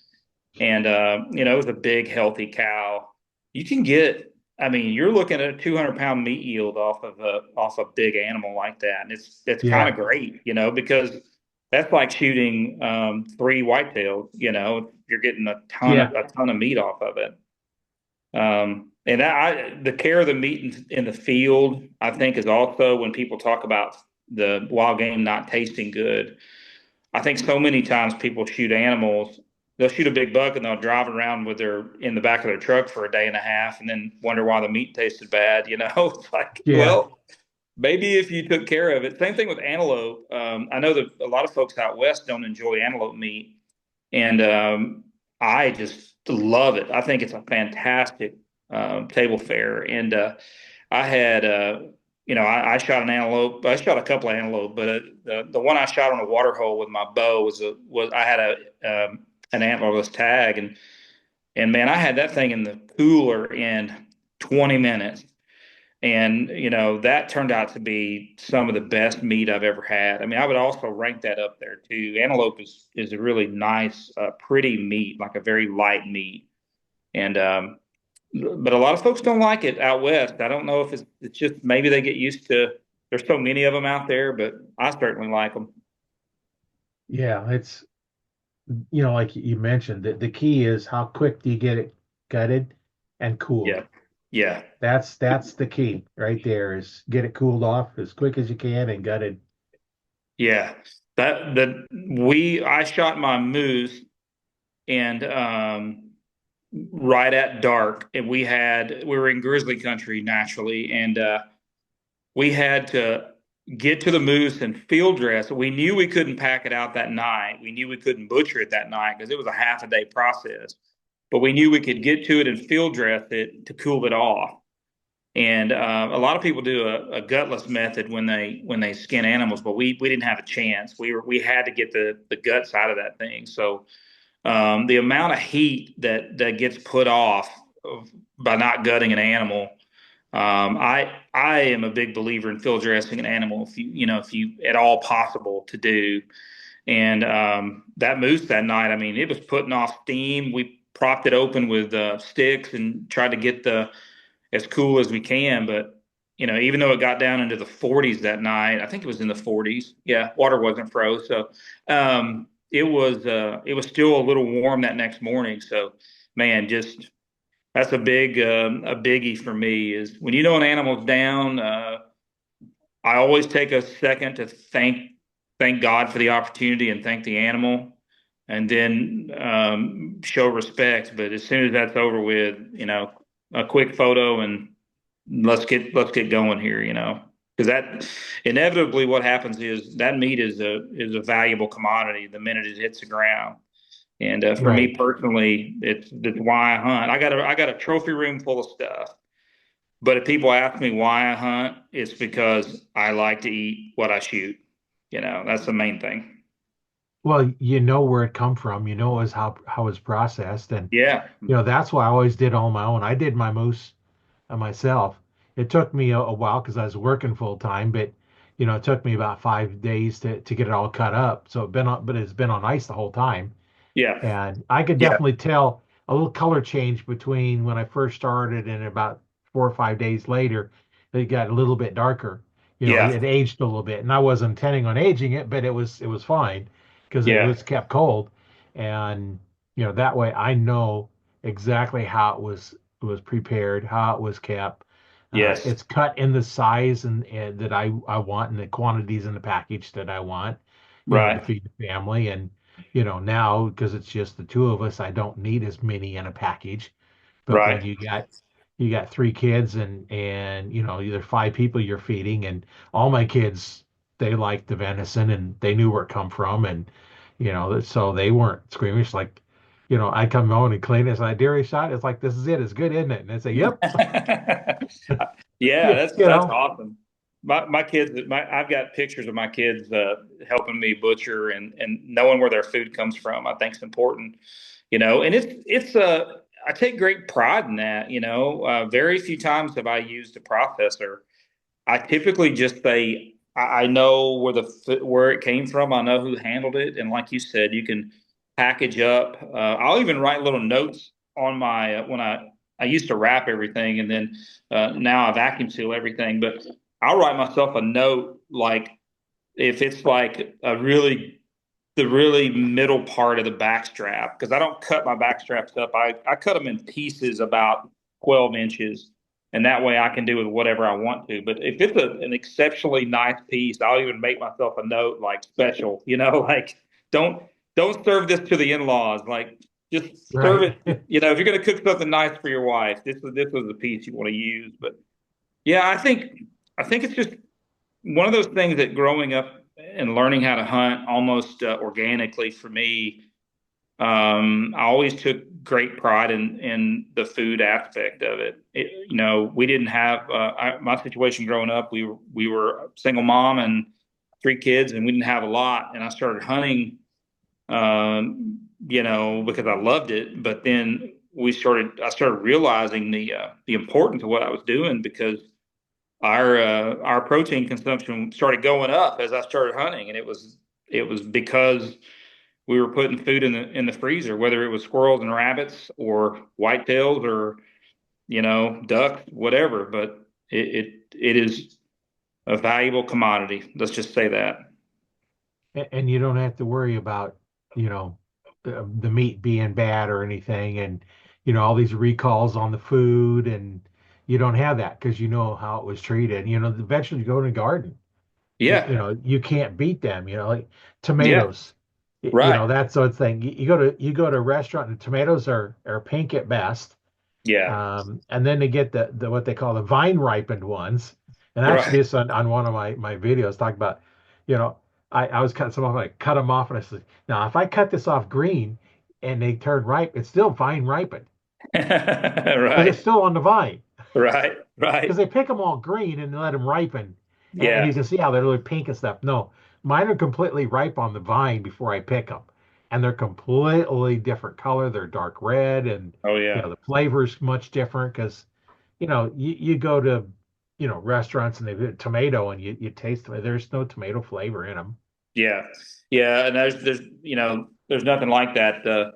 and it was a big, healthy cow. You can get, I mean, you're looking at a 200-pound meat yield off a big animal like that, and it's kind of
yeah,
great, because that's like shooting three whitetails. You're getting
yeah,
a ton of meat off of it. And the care of the meat in the field, I think, is also when people talk about the wild game not tasting good. I think so many times people shoot animals, they'll shoot a big buck and they'll drive around with their in the back of their truck for a day and a half and then wonder why the meat tasted bad. It's like,
yeah,
well, maybe if you took care of it. Same thing with antelope. I know that a lot of folks out west don't enjoy antelope meat, and I just love it. I think it's a fantastic table fare. And I had, I shot an antelope. I shot a couple of antelope, but the one I shot on a water hole with my bow was I had an antlerless tag, and man, I had that thing in the cooler in 20 minutes. And that turned out to be some of the best meat I've ever had. I mean, I would also rank that up there too. Antelope is a really nice, pretty meat, like a very light meat. And but a lot of folks don't like it out west. I don't know if it's just maybe they get used to there's so many of them out there, but I certainly like them.
yeah. It's like you mentioned, the key is how quick do you get it gutted and cooled.
Yeah, yeah,
That's the key right there is get it cooled off as quick as you can and gutted.
yeah. I shot my moose and right at dark, and we were in grizzly country naturally, and we had to get to the moose and field dress. We knew we couldn't pack it out that night. We knew we couldn't butcher it that night because it was a half a day process. But we knew we could get to it and field dress it to cool it off. And a lot of people do a gutless method when they skin animals, but we didn't have a chance. We had to get the gut side of that thing. So the amount of heat that gets put off by not gutting an animal, I am a big believer in field dressing an animal if you at all possible to do. And that moose that night, I mean, it was putting off steam. We propped it open with sticks and tried to get the as cool as we can. But even though it got down into the 40s that night, I think it was in the 40s. Yeah, water wasn't froze, so it was still a little warm that next morning. So man, just that's a biggie for me is when you know an animal's down. I always take a second to thank God for the opportunity and thank the animal, and then show respect. But as soon as that's over with, a quick photo and let's get going here. Because that inevitably what happens is that meat is a valuable commodity the minute it hits the ground. And for me
Right.
personally, it's why I hunt. I got a trophy room full of stuff. But if people ask me why I hunt, it's because I like to eat what I shoot. That's the main thing.
Well, you know where it come from. You know as how it's processed, and
Yeah.
that's why I always did all my own. I did my moose myself. It took me a while because I was working full time, but it took me about 5 days to get it all cut up. So but it's been on ice the whole time.
Yeah.
And I could
Yeah.
definitely tell a little color change between when I first started and about 4 or 5 days later, it got a little bit darker.
Yeah.
It aged a little bit, and I wasn't intending on aging it, but it was fine because it
Yeah.
was kept cold, and that way I know exactly how it was prepared, how it was kept.
Yes.
It's cut in the size and that I want, and the quantities in the package that I want, to
Right.
feed the family. And now because it's just the two of us, I don't need as many in a package. But when
Right.
you got three kids and either five people you're feeding, and all my kids, they liked the venison and they knew where it come from, and so they weren't squeamish. Like, I'd come home and clean it. It's like, dairy shot. It's like, this is it. It's good, isn't it? And they say, yep.
Yeah,
Yeah,
that's awesome. My kids, I've got pictures of my kids helping me butcher and knowing where their food comes from. I think it's important, and it's I take great pride in that. Very few times have I used a processor. I typically just say I know where it came from. I know who handled it, and like you said, you can package up. I'll even write little notes on my when I used to wrap everything, and then now I vacuum seal everything. But I'll write myself a note like if it's like the really middle part of the back strap because I don't cut my back straps up. I cut them in pieces about 12 inches, and that way I can do with whatever I want to. But if it's an exceptionally nice piece, I'll even make myself a note like special, like don't don't serve this to the in-laws. Like just serve
right.
it. If you're going to cook something nice for your wife, this was the piece you want to use. But yeah, I think it's just one of those things that growing up and learning how to hunt almost organically for me, I always took great pride in the food aspect of it. We didn't have my situation growing up. We were a single mom and three kids, and we didn't have a lot. And I started hunting, because I loved it. But then I started realizing the importance of what I was doing because our protein consumption started going up as I started hunting, and it was because we were putting food in the freezer, whether it was squirrels and rabbits or whitetails or ducks, whatever. But it is a valuable commodity. Let's just say that.
And you don't have to worry about, the meat being bad or anything, and all these recalls on the food, and you don't have that because you know how it was treated. The vegetables you go in the garden,
Yeah,
you can't beat them. Like
yeah,
tomatoes,
right.
that sort of thing. You go to a restaurant and tomatoes are pink at best.
Yeah,
And then they get the what they call the vine ripened ones. And actually,
right.
this on one of my videos talk about, you know, I was cutting some off, I cut them off, and I said, now if I cut this off green and they turn ripe, it's still vine ripened because it's
Right,
still on the vine.
right,
Because
right.
they pick them all green and let them ripen, and
Yeah.
you can see how they're really pink and stuff. No, mine are completely ripe on the vine before I pick them, and they're completely different color. They're dark red, and
Oh yeah.
the flavor's much different because you go to restaurants and they put tomato and you taste it. There's no tomato flavor in them.
Yeah. Yeah. And there's nothing like that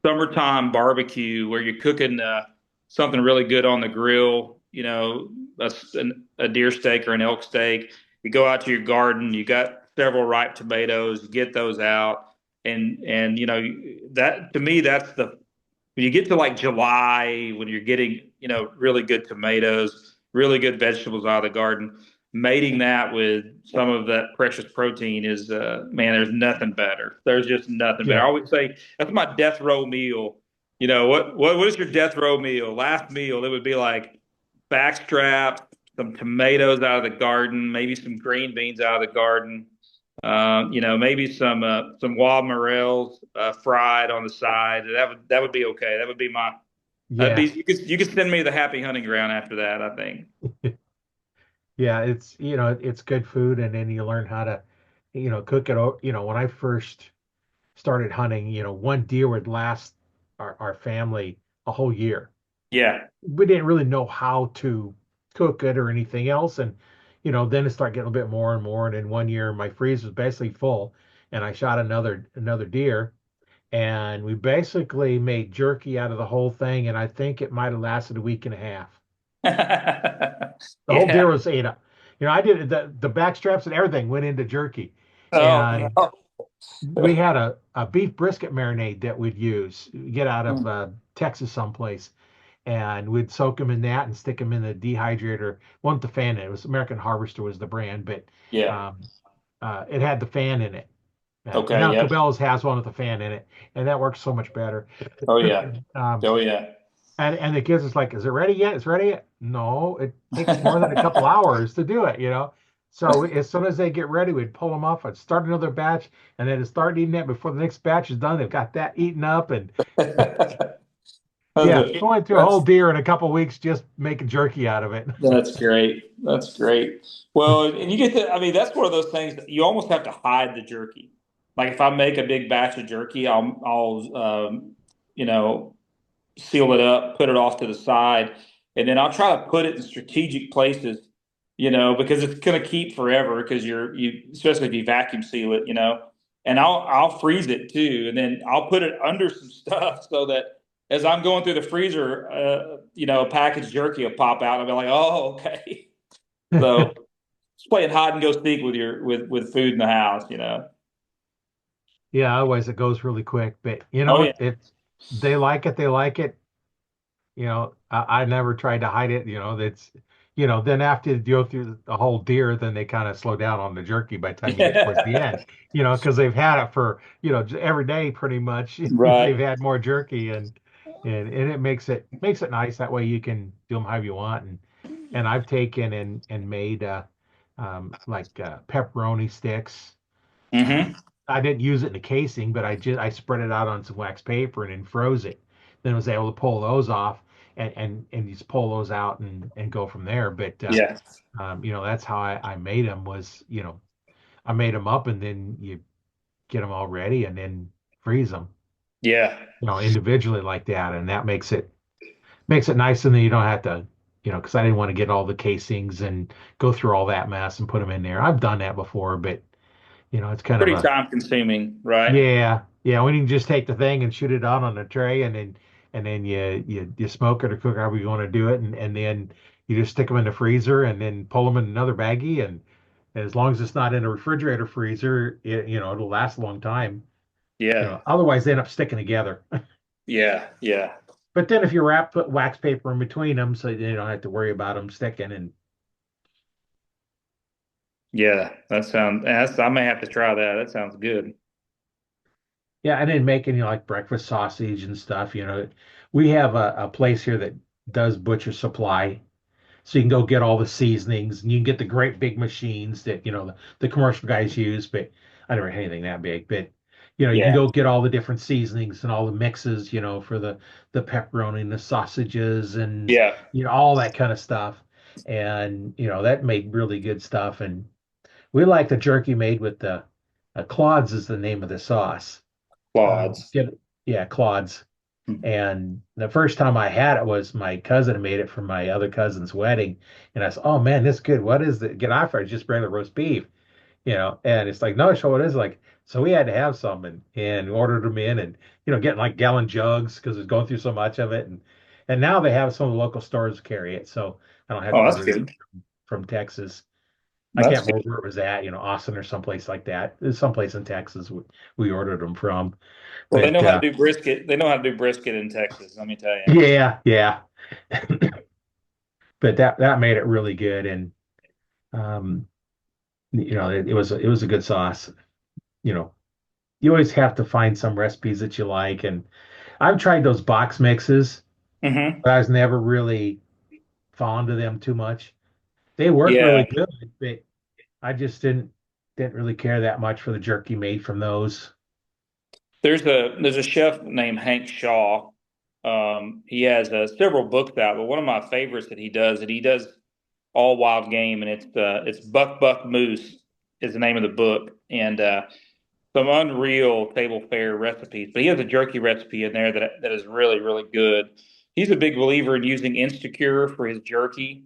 summertime barbecue where you're cooking something really good on the grill, a deer steak or an elk steak. You go out to your garden, you got several ripe tomatoes, you get those out, and that to me when you get to like July, when you're getting, really good tomatoes, really good vegetables out of the garden, mating that with some of that precious protein is, man, there's nothing better. There's just nothing better. I
Yeah,
always say that's my death row meal. What is your death row meal? Last meal, it would be like backstrap, some tomatoes out of the garden, maybe some green beans out of the garden. Maybe some wild morels fried on the side. That would be okay. That would be my that'd be
yeah,
you could send me to the happy hunting ground after that, I think.
yeah. It's it's good food, and then you learn how to cook it. When I first started hunting, one deer would last our family a whole year.
Yeah.
We didn't really know how to cook it or anything else. And, then it started getting a bit more and more. And then one year my freezer was basically full and I shot another deer and we basically made jerky out of the whole thing. And I think it might have lasted a week and a half. The whole deer
Yeah.
was ate up. I did the back straps and everything went into jerky.
Oh
And
no.
we had a beef brisket marinade that we'd use, get out of Texas someplace and we'd soak them in that and stick them in the dehydrator. Wasn't the fan in it. It was American Harvester was the brand, but
Yeah.
um, it had the fan in it.
Okay.
Now
Yep.
Cabela's has one with the fan in it, and that works so much better.
Oh yeah.
um,
Oh yeah.
and the kids is like, "Is it ready yet? It's ready yet?" No, it takes more than a couple hours to do it. So as soon as they get ready, we'd pull them off. I'd start another batch, and then start eating that before the next batch is done. They've got that eaten up, and yeah, going through a whole
That's
deer in a couple weeks just making jerky out of it.
That's great. That's great. Well, and you get to, I mean, that's one of those things that you almost have to hide the jerky. Like if I make a big batch of jerky, I'll you know, seal it up, put it off to the side, and then I'll try to put it in strategic places, because it's going to keep forever because especially if you vacuum seal it, and I'll freeze it too, and then I'll put it under some stuff so that as I'm going through the freezer, a packaged jerky will pop out. And I'll be like, oh, okay. So it's playing hide and go seek with with food in the house.
Yeah, otherwise it goes really quick. But
Oh yeah,
if they like it, they like it. I never tried to hide it. Then after you go through the whole deer, then they kind of slow down on the jerky by the time you get towards the
yeah,
end. Because they've had it for every day pretty much. They've
right.
had more jerky, and it makes it nice. That way you can do them however you want. And I've taken and made like pepperoni sticks. Um,
Hmm.
I didn't use it in the casing, but I spread it out on some wax paper and then froze it. Then was able to pull those off and just pull those out and go from there. But
Yeah,
that's how I made them was I made them up and then you get them all ready and then freeze them
yeah.
individually like that, and that makes it nice, and then you don't have to because I didn't want to get all the casings and go through all that mess and put them in there. I've done that before, but it's kind of
Pretty
a
time consuming, right?
yeah. When you can just take the thing and shoot it out on a tray, and then you smoke it or cook however you want to do it, and then you just stick them in the freezer and then pull them in another baggie, and as long as it's not in a refrigerator freezer, it'll last a long time.
Yeah,
Otherwise they end up sticking together.
yeah, yeah,
But then if put wax paper in between them, so you don't have to worry about them sticking. And
yeah. I may have to try that. That sounds good.
yeah, and then making like breakfast sausage and stuff. We have a place here that does butcher supply. So you can go get all the seasonings and you can get the great big machines that, the commercial guys use, but I never had anything that big. But, you can
Yeah,
go get all the different seasonings and all the mixes, for the pepperoni and the sausages and,
yeah.
all that kind of stuff. And, that made really good stuff. And we like the jerky made with the Claude's is the name of the sauce.
Claudes.
Yeah, Claude's. And the first time I had it was my cousin made it for my other cousin's wedding. And I said, "Oh man, this is good. What is it? Get off It's just regular roast beef, And it's like, no, show what it is like. So we had to have some and ordered them in and, getting like gallon jugs because it's going through so much of it. And now they have some of the local stores carry it. So I don't have to
Oh, that's
order it
good.
from Texas. I
That's
can't
good.
remember where it was at, Austin or someplace like that. It's someplace in Texas we ordered them from.
Well, they
But
know how to do brisket. They know how to do brisket in Texas. Let me tell you.
yeah, yeah. But that made it really good, and um, it was a good sauce. You know, you always have to find some recipes that you like, and I've tried those box mixes,
Hmm.
but I was never really fond of them too much. They work
Yeah.
really good, but I just didn't really care that much for the jerky made from those.
There's a chef named Hank Shaw. He has several books out, but one of my favorites that he does all wild game, and it's Buck Buck Moose is the name of the book, and some unreal table fare recipes. But he has a jerky recipe in there that is really really good. He's a big believer in using Instacure for his jerky,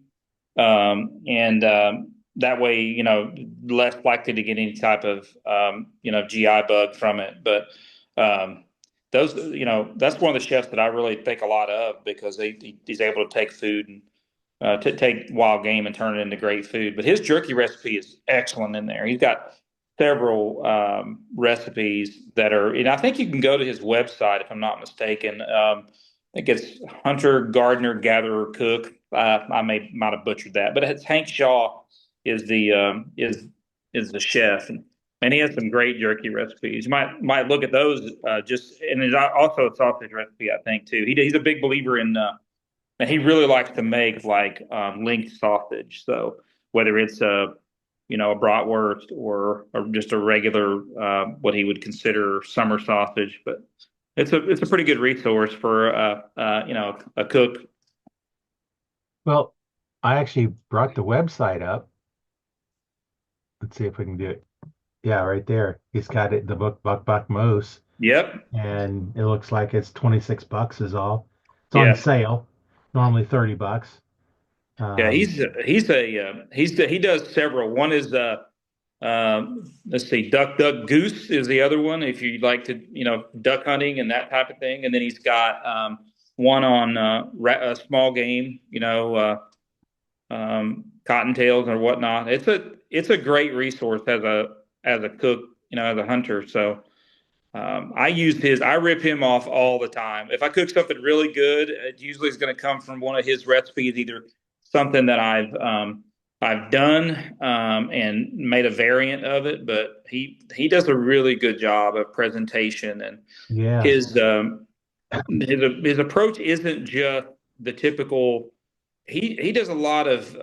and that way less likely to get any type of GI bug from it. But um, those that's one of the chefs that I really think a lot of because he's able to take food and to take wild game and turn it into great food. But his jerky recipe is excellent in there. He's got several recipes that are, and I think you can go to his website if I'm not mistaken. I think it's Hunter Gardener Gatherer Cook. I might have butchered that, but it's Hank Shaw is the is the chef, and he has some great jerky recipes. You might look at those just, and there's also a sausage recipe I think too. He's a big believer in and he really likes to make like linked sausage. So whether it's a bratwurst or just a regular what he would consider summer sausage, but it's a pretty good resource for a cook.
Well, I actually brought the website up. Let's see if we can do it. Yeah, right there. He's got it, the book Buck Buck Moose,
Yep.
and it looks like it's 26 bucks is all. It's on
Yeah.
sale, normally 30 bucks.
Yeah.
Um,
He does several. One is let's see, Duck Goose is the other one. If you like to duck hunting and that type of thing, and then he's got one on small game. Cottontails or whatnot. It's a great resource as a cook, as a hunter. So I rip him off all the time. If I cook something really good, it usually is going to come from one of his recipes, either something that I've done and made a variant of it, but he does a really good job of presentation and
yeah,
his his approach isn't just the typical. He does a lot of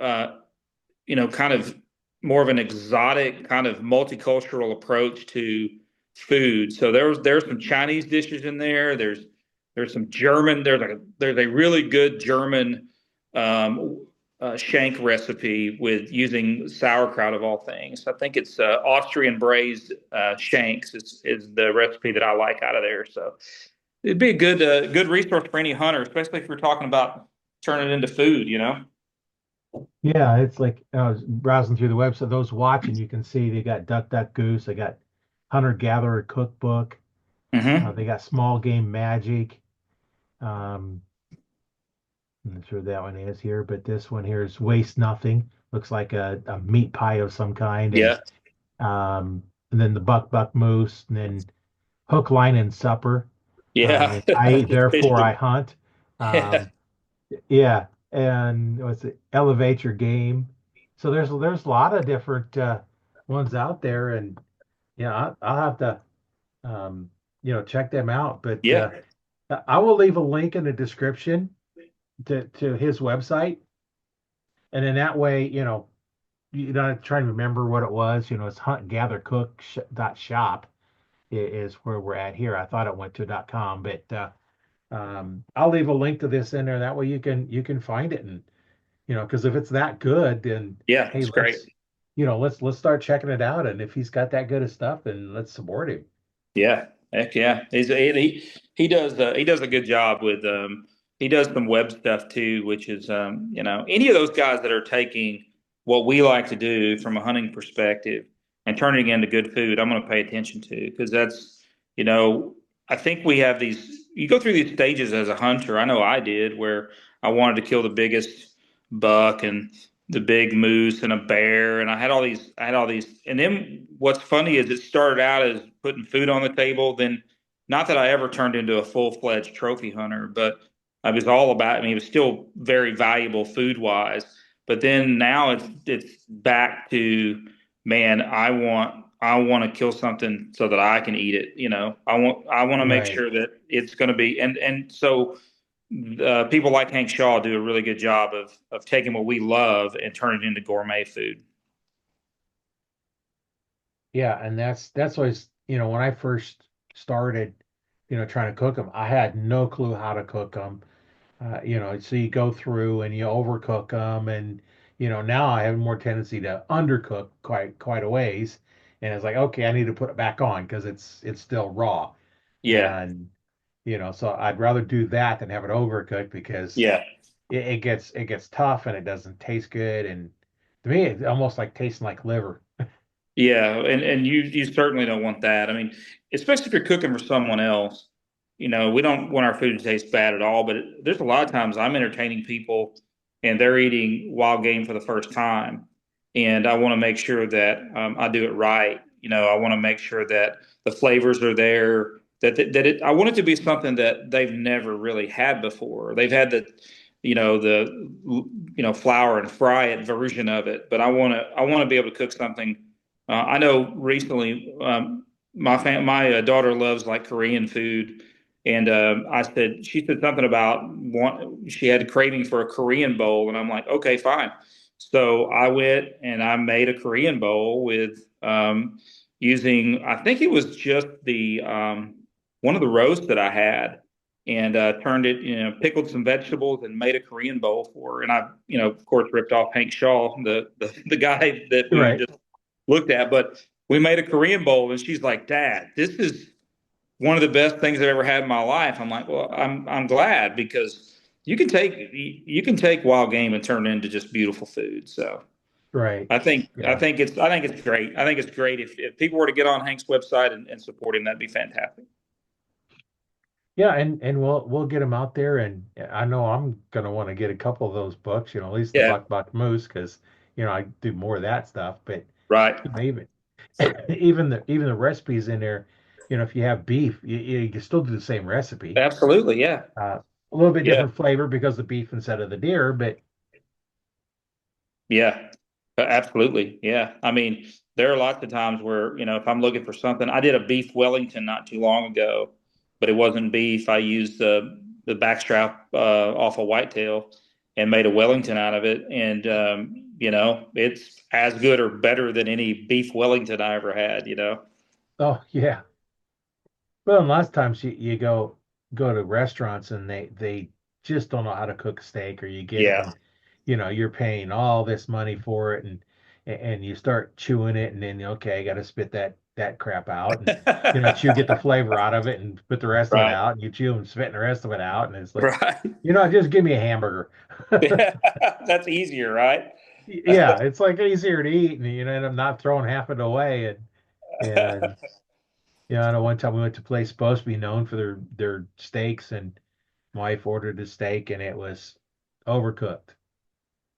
kind of more of an exotic kind of multicultural approach to food. So there's some Chinese dishes in there. There's some German. There's a really good German shank recipe with using sauerkraut of all things. I think it's Austrian braised shanks is the recipe that I like out of there. So it'd be a good resource for any hunter, especially if you're talking about turning it into food.
yeah. It's like I was browsing through the website. Those watching, you can see they got Duck Duck Goose. They got Hunter Gatherer Cookbook.
Hmm.
They got Small Game Magic. Um, I'm not sure that one is here, but this one here is Waste Nothing. Looks like a meat pie of some kind,
Yeah.
and then the Buck Buck Moose, and then Hook, Line, and Supper.
Yeah.
And I eat, therefore I
Fishing.
hunt.
Yeah.
Um, yeah, and what's it? Elevate your game. So there's a lot of different ones out there, and yeah, I'll have to check them out. But
Yeah.
I will leave a link in the description to his website, and in that way, you don't have to try to remember what it was. It's Hunt Gather Cook dot shop is where we're at here. I thought it went to .com, but I'll leave a link to this in there. That way you can find it, and because if it's that good, then
Yeah.
hey,
It's great.
let's start checking it out. And if he's got that good of stuff, then let's support him.
Yeah. Heck yeah. He does a good job with he does some web stuff too, which is any of those guys that are taking what we like to do from a hunting perspective and turning it into good food, I'm going to pay attention to because that's you know I think we have these. You go through these stages as a hunter. I know I did where I wanted to kill the biggest buck and the big moose and a bear, and I had all these. And then what's funny is it started out as putting food on the table. Then, not that I ever turned into a full-fledged trophy hunter, but I was all about. I mean, it was still very valuable food-wise. But then now it's back to, man, I want to kill something so that I can eat it. I want to make
Right.
sure that it's going to be, and so people like Hank Shaw do a really good job of taking what we love and turning it into gourmet food.
Yeah, and that's always, when I first started, trying to cook them, I had no clue how to cook them. So you go through and you overcook them, and now I have more tendency to undercook quite a ways, and it's like, okay, I need to put it back on because it's still raw,
Yeah,
and so I'd rather do that than have it overcooked because
yeah,
it gets tough and it doesn't taste good, and to me it's almost like tasting like liver.
yeah, and you certainly don't want that. I mean, especially if you're cooking for someone else. We don't want our food to taste bad at all. But there's a lot of times I'm entertaining people, and they're eating wild game for the first time, and I want to make sure that I do it right. I want to make sure that the flavors are there. I want it to be something that they've never really had before. They've had the flour and fry it version of it, but I want to be able to cook something. I know recently, my daughter loves like Korean food, and she said something about she had a craving for a Korean bowl, and I'm like, okay, fine. So I went and I made a Korean bowl with using, I think it was just the one of the roasts that I had, and turned it, pickled some vegetables and made a Korean bowl for her. And I, of course, ripped off Hank Shaw, the guy that we
Right.
just looked at. But we made a Korean bowl, and she's like, "Dad, this is one of the best things I've ever had in my life." I'm like, "Well, I'm glad because you can take wild game and turn it into just beautiful food." So
Right.
I think I
Yeah.
think it's I think it's great. I think it's great if people were to get on Hank's website and support him, that'd be fantastic.
Yeah, and we'll get them out there, and I know I'm gonna want to get a couple of those books, at least the
Yeah,
Buck Moose, because I do more of that stuff. But
right.
even even the recipes in there, if you have beef, you can still do the same recipe.
Absolutely. Yeah.
A little bit
Yeah.
different flavor because the beef instead of the deer, but
Yeah, absolutely. Yeah. I mean, there are lots of times where, if I'm looking for something, I did a beef Wellington not too long ago, but it wasn't beef. I used the backstrap off a whitetail and made a Wellington out of it. And, it's as good or better than any beef Wellington I ever had.
oh yeah. Well, and lots of times you go to restaurants and they just don't know how to cook a steak, or you get it
Yeah.
and you're paying all this money for it, and you start chewing it, and then okay, I got to spit that crap out, and get the flavor out of it and spit the rest of it
Right.
out, and you chew and spit the rest of it out, and it's like,
Right.
just give me a hamburger.
That's easier, right?
Yeah, it's like easier to eat, and end up not throwing half of it away, and I know one time we went to a place supposed to be known for their steaks, and my wife ordered a steak and it was overcooked.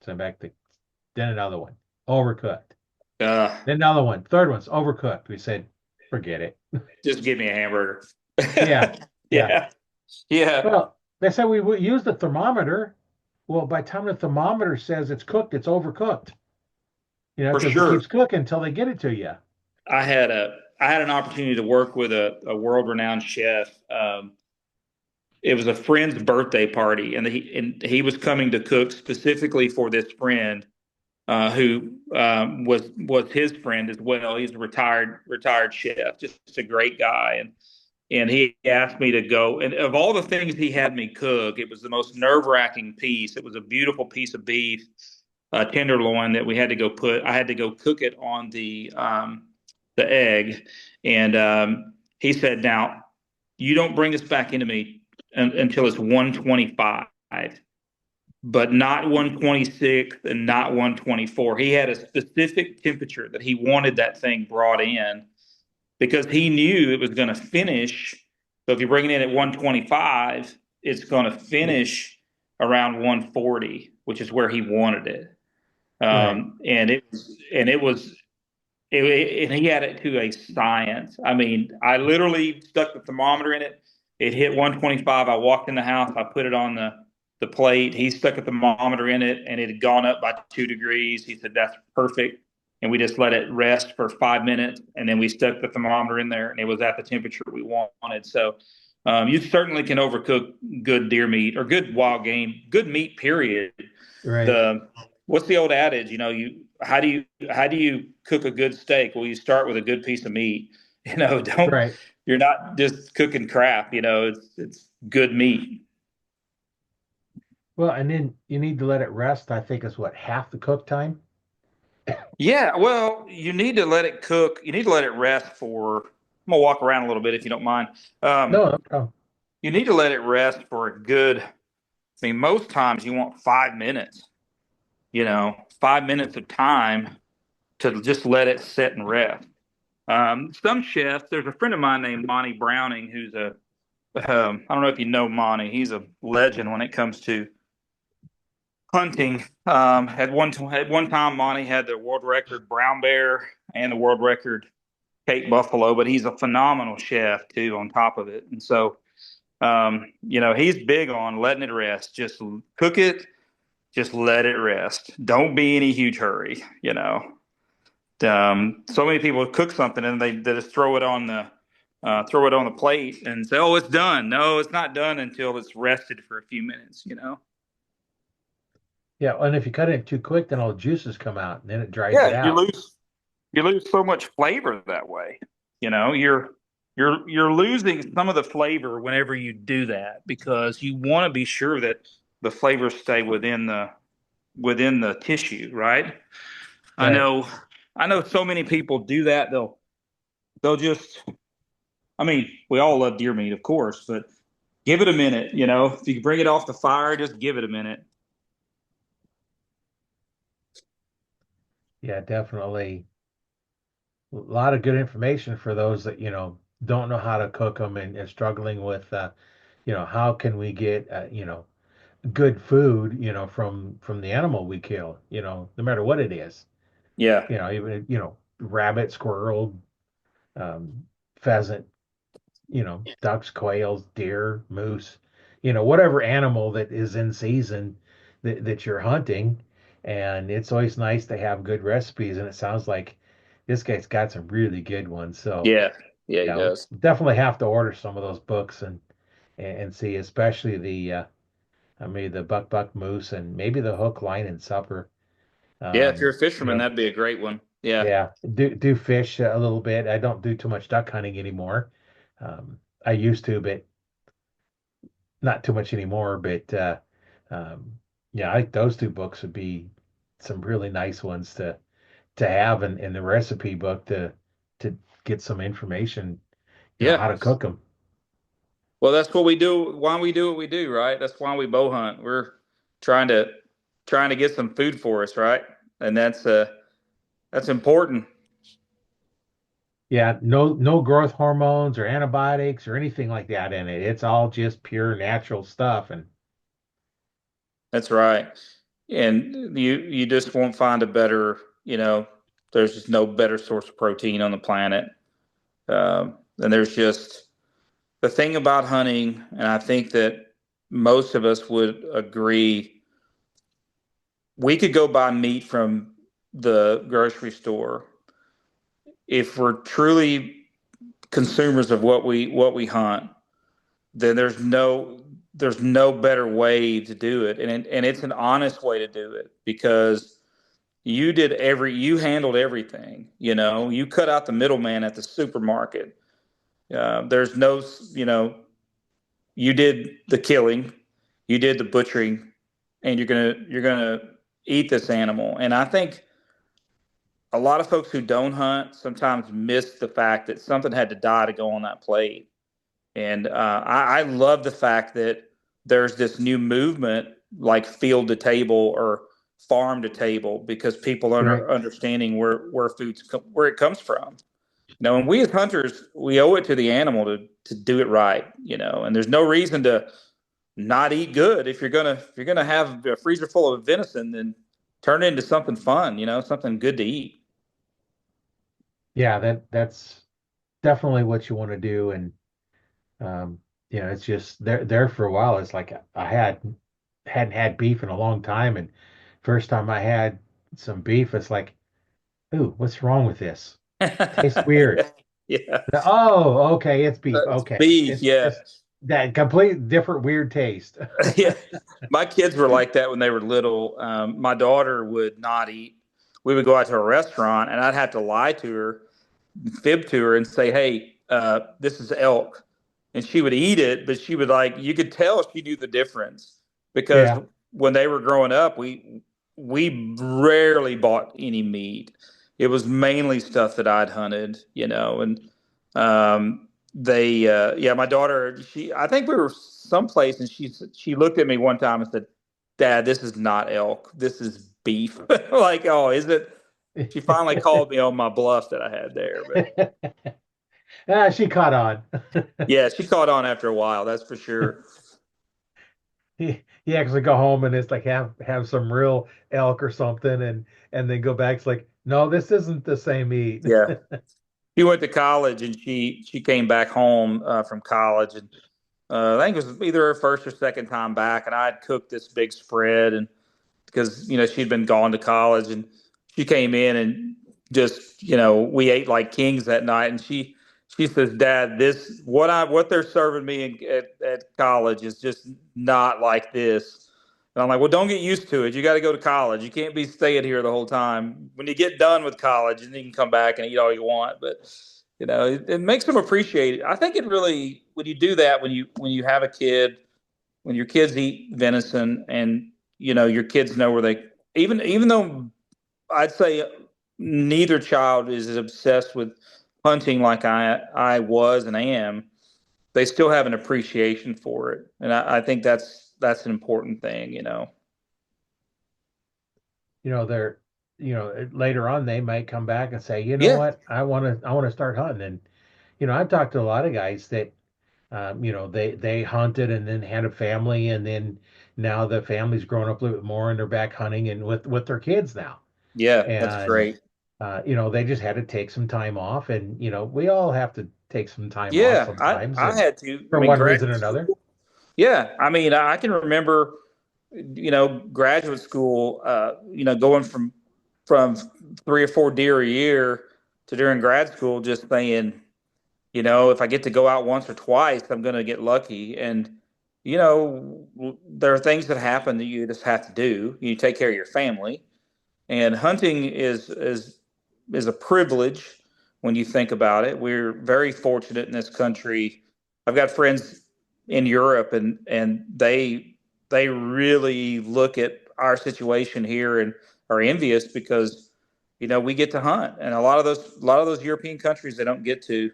So back to then another one, overcooked.
Uh,
Then another one, third one's overcooked. We said, forget it.
just give me a hamburger.
Yeah, yeah.
Yeah. Yeah.
Well, they said we would use the thermometer. Well, by the time the thermometer says it's cooked, it's overcooked.
For
Because it
sure.
keeps cooking until they get it to you.
I had an opportunity to work with a world renowned chef. It was a friend's birthday party, and he was coming to cook specifically for this friend who was his friend as well. He's a retired chef, just a great guy, and he asked me to go. And of all the things he had me cook, it was the most nerve wracking piece. It was a beautiful piece of beef, tenderloin that we had to go put. I had to go cook it on the egg, and he said, "Now you don't bring this back into me until it's 125." But not 126 and not 124. He had a specific temperature that he wanted that thing brought in because he knew it was going to finish. So if you bring it in at 125, it's going to finish around 140, which is where he wanted it.
Right.
And he had it to a science. I mean, I literally stuck the thermometer in it. It hit 125. I walked in the house. I put it on the plate. He stuck a thermometer in it, and it had gone up by 2 degrees. He said, "That's perfect." And we just let it rest for 5 minutes, and then we stuck the thermometer in there, and it was at the temperature we wanted. So you certainly can overcook good deer meat or good wild game, good meat. Period.
Right.
The What's the old adage? How do you cook a good steak? Well, you start with a good piece of meat. Don't
Right.
You're not just cooking crap. It's good meat.
Well, and then you need to let it rest. I think is what, half the cook time.
Yeah, well, you need to let it cook. You need to let it rest for. I'm gonna walk around a little bit if you don't mind.
No,
Um,
no problem.
you need to let it rest for a good. I mean, most times you want 5 minutes. 5 minutes of time to just let it sit and rest. Some chefs, there's a friend of mine named Monty Browning, who's I don't know if you know Monty. He's a legend when it comes to hunting. At one time, Monty had the world record brown bear and the world record Cape buffalo, but he's a phenomenal chef too. On top of it, and so he's big on letting it rest. Just cook it, just let it rest. Don't be in a huge hurry. So many people cook something and they just throw it on the plate and say, "Oh, it's done." No, it's not done until it's rested for a few minutes.
Yeah, and if you cut it too quick, then all the juices come out, and then it dries it
Yeah, you
out.
lose so much flavor that way. You're losing some of the flavor whenever you do that because you want to be sure that the flavors stay within the tissue, right? I
Right.
know I know so many people do that. They'll just I mean, we all love deer meat, of course, but give it a minute. If you bring it off the fire, just give it a minute.
Yeah, definitely. A lot of good information for those that, don't know how to cook them and struggling with, how can we get, good food, from the animal we kill, no matter what it is,
Yeah,
even, rabbit, squirrel, um, pheasant, ducks, quails, deer, moose, whatever animal that is in season that you're hunting. And it's always nice to have good recipes. And it sounds like this guy's got some really good ones. So,
yeah, yeah. He does.
definitely have to order some of those books and see, especially maybe the buck moose and maybe the hook, line, and supper.
Yeah, if you're
Um,
a
you
fisherman,
know,
that'd be a great one. Yeah,
yeah, do fish a little bit. I don't do too much duck hunting anymore. I used to, but not too much anymore, but um, yeah, I think those two books would be some really nice ones to have in the recipe book to get some information,
yeah.
how to cook them.
Well, that's what we do. Why we do what we do, right? That's why we bow hunt. We're trying to trying to get some food for us, right? And that's important.
Yeah, no growth hormones or antibiotics or anything like that in it. It's all just pure natural stuff. And
That's right. And you just won't find a better. There's just no better source of protein on the planet. And there's just the thing about hunting, and I think that most of us would agree, we could go buy meat from the grocery store. If we're truly consumers of what we hunt, then there's no better way to do it, and it's an honest way to do it because you handled everything. You cut out the middleman at the supermarket. There's no, you did the killing, you did the butchering, and you're gonna eat this animal. And I think a lot of folks who don't hunt sometimes miss the fact that something had to die to go on that plate. And I love the fact that there's this new movement like field to table or farm to table because people
right,
are understanding where it comes from. And we as hunters, we owe it to the animal to do it right. And there's no reason to not eat good if you're gonna have a freezer full of venison, then turn it into something fun, something good to eat.
Yeah, that's definitely what you want to do. And um, it's just there for a while. It's like I hadn't had beef in a long time, and first time I had some beef, it's like, ooh, what's wrong with this? Tastes weird.
Yeah, yeah.
Oh, okay, it's beef. Okay,
Beef,
it's
yeah.
just that complete different weird taste.
Yeah, my kids were like that when they were little. My daughter would not eat. We would go out to a restaurant, and I'd have to lie to her, fib to her, and say, "Hey, this is elk," and she would eat it, but she would like you could tell she knew the difference because
Yeah.
when they were growing up, we rarely bought any meat. It was mainly stuff that I'd hunted, and yeah, my daughter, I think we were someplace, and she looked at me one time and said, "Dad, this is not elk. This is beef." Like, oh, is it? She finally called me on my bluff that I had there, but
She caught on.
yeah, she caught on after a while. That's for sure.
He actually go home and it's like have some real elk or something, and then go back. It's like, no, this isn't the same meat.
Yeah, she went to college, and she came back home from college, and I think it was either her first or second time back, and I had cooked this big spread, and because she'd been gone to college, and she came in and just we ate like kings that night, and she says, "Dad, this what they're serving me at college is just not like this." And I'm like, "Well, don't get used to it. You got to go to college. You can't be staying here the whole time. When you get done with college, and you can come back and eat all you want." But it makes them appreciate it. I think it really, when you do that, when you have a kid, when your kids eat venison, and your kids know where they, even though I'd say neither child is as obsessed with hunting like I was and I am, they still have an appreciation for it, and I think that's an important thing.
They're later on they might come back and say, you know
Yeah,
what, I want to start hunting. And I've talked to a lot of guys that they hunted and then had a family, and then now the family's grown up a little bit more and they're back hunting and with their kids now.
yeah, that's
And
great.
they just had to take some time off, and we all have to take some time off
Yeah,
sometimes,
I
and
had to. I
for
mean,
one reason
graduate
or another.
school. Yeah, I mean, I can remember, graduate school, going from 3 or 4 deer a year to during grad school, just saying, if I get to go out once or twice, I'm going to get lucky. And there are things that happen that you just have to do. You take care of your family, and hunting is a privilege when you think about it. We're very fortunate in this country. I've got friends in Europe, and they really look at our situation here and are envious because we get to hunt, and a lot of those European countries, they don't get to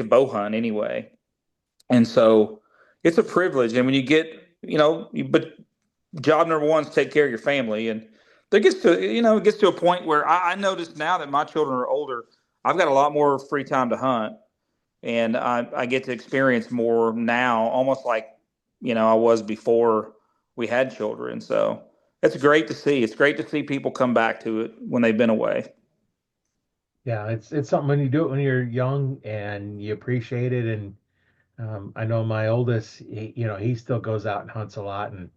bow hunt anyway. And so it's a privilege. And when you get, but job number one is take care of your family. And it gets to a point where I notice now that my children are older, I've got a lot more free time to hunt, and I get to experience more now, almost like I was before we had children. So it's great to see. It's great to see people come back to it when they've been away.
Yeah, it's something when you do it when you're young and you appreciate it. And I know my oldest, he still goes out and hunts a lot, and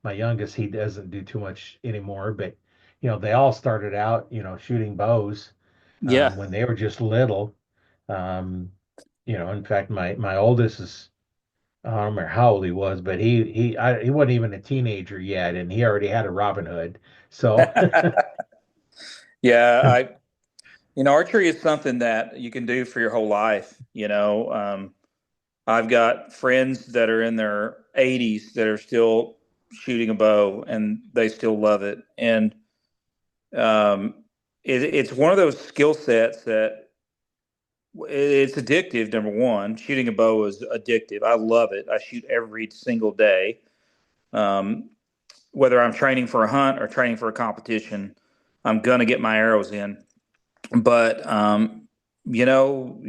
my youngest, he doesn't do too much anymore. But they all started out shooting bows
Yeah.
when they were just little. um, in fact, my oldest is, I don't remember how old he was, but he wasn't even a teenager yet, and he already had a Robin Hood. So
Yeah, archery is something that you can do for your whole life. I've got friends that are in their 80s that are still shooting a bow, and they still love it. And um, it's one of those skill sets that it's addictive. Number one, shooting a bow is addictive. I love it. I shoot every single day. Um, Whether I'm training for a hunt or training for a competition, I'm gonna get my arrows in. But you know,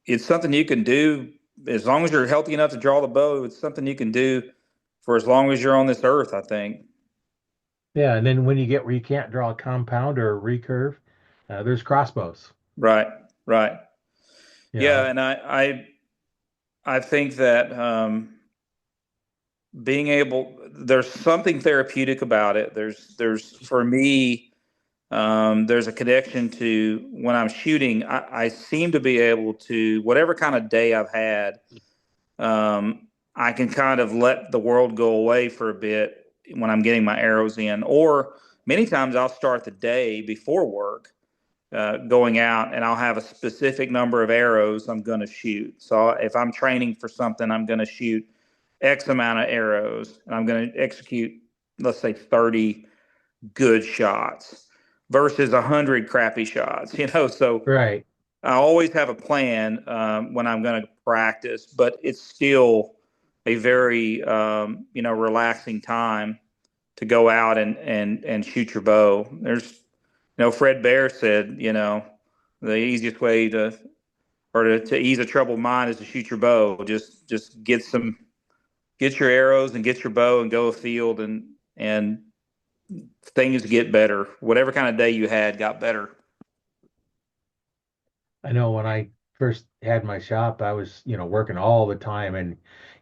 it's something you can do as long as you're healthy enough to draw the bow. It's something you can do for as long as you're on this earth, I think.
Yeah, and then when you get where you can't draw a compound or a recurve, there's crossbows.
Right, right.
You
Yeah,
know,
and I think that being able, there's something therapeutic about it. There's for me, there's a connection to when I'm shooting. I seem to be able to, whatever kind of day I've had, I can kind of let the world go away for a bit when I'm getting my arrows in. Or many times I'll start the day before work, going out, and I'll have a specific number of arrows I'm going to shoot. So if I'm training for something, I'm going to shoot X amount of arrows, and I'm going to execute, let's say, 30 good shots versus 100 crappy shots. So
right?
I always have a plan when I'm going to practice, but it's still a very relaxing time to go out and shoot your bow. Fred Bear said, the easiest way to ease a troubled mind is to shoot your bow. Just get your arrows and get your bow and go afield, and things get better. Whatever kind of day you had got better.
I know when I first had my shop, I was, working all the time. And,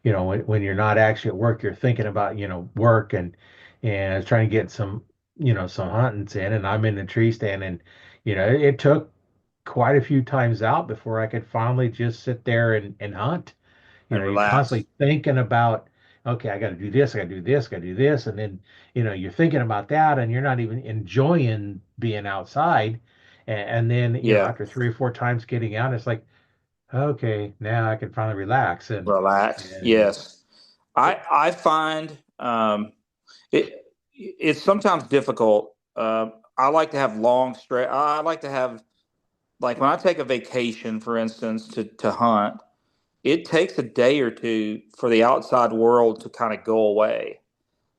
when you're not actually at work, you're thinking about, work and I was trying to get some huntings in, and I'm in the tree stand. And, it took quite a few times out before I could finally just sit there and hunt.
And
You're
relax.
constantly thinking about, okay, I got to do this, I got to do this, I got to do this. And then, you're thinking about that and you're not even enjoying being outside. And then,
Yeah,
after three or four times getting out, it's like, okay, now I can finally relax.
relax.
And
Yes, I find it it's sometimes difficult. I like to have long stretch. I like to have, like, when I take a vacation, for instance, to hunt. It takes a day or two for the outside world to kind of go away.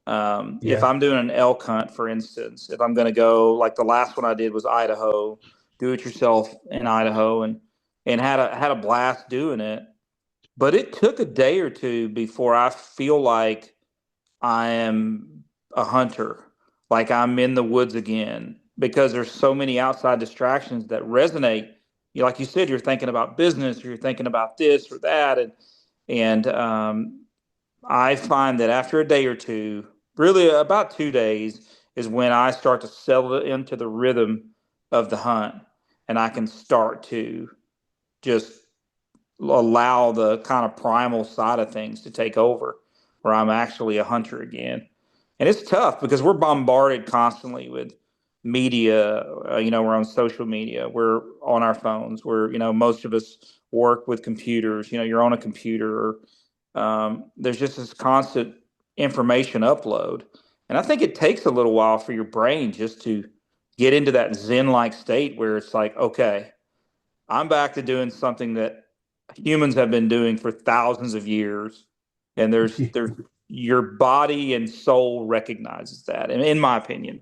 If
yeah,
I'm doing an elk hunt, for instance, if I'm going to go, like the last one I did was Idaho, do it yourself in Idaho, and had a blast doing it. But it took a day or two before I feel like I am a hunter, like I'm in the woods again, because there's so many outside distractions that resonate. Like you said, you're thinking about business, or you're thinking about this or that, and I find that after a day or two, really about 2 days, is when I start to settle into the rhythm of the hunt, and I can start to just allow the kind of primal side of things to take over, where I'm actually a hunter again. And it's tough because we're bombarded constantly with media. We're on social media, we're on our phones, most of us work with computers. You're on a computer. There's just this constant information upload. And I think it takes a little while for your brain just to get into that zen like state where it's like, okay, I'm back to doing something that humans have been doing for thousands of years. And there's your body and soul recognizes that, in my opinion.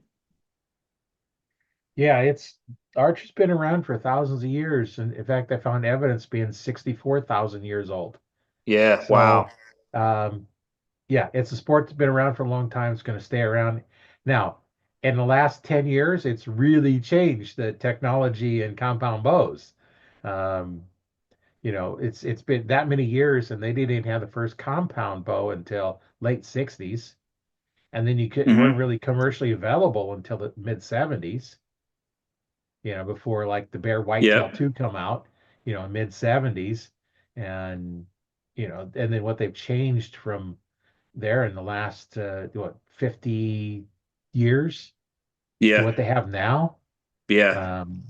yeah, it's archer's been around for thousands of years. And in fact, I found evidence being 64,000 years old.
Yeah. Wow.
So, um, yeah, it's a sport that's been around for a long time. It's going to stay around. Now, in the last 10 years, it's really changed the technology and compound bows. Um, it's been that many years, and they didn't even have the first compound bow until late 60s. And then it weren't
Hmm.
really commercially available until the mid 70s, before like the Bear Whitetail
Yep.
2 come out, mid 70s. And, and then what they've changed from there in the last 50 years to
Yeah.
what they have now.
Yeah.
um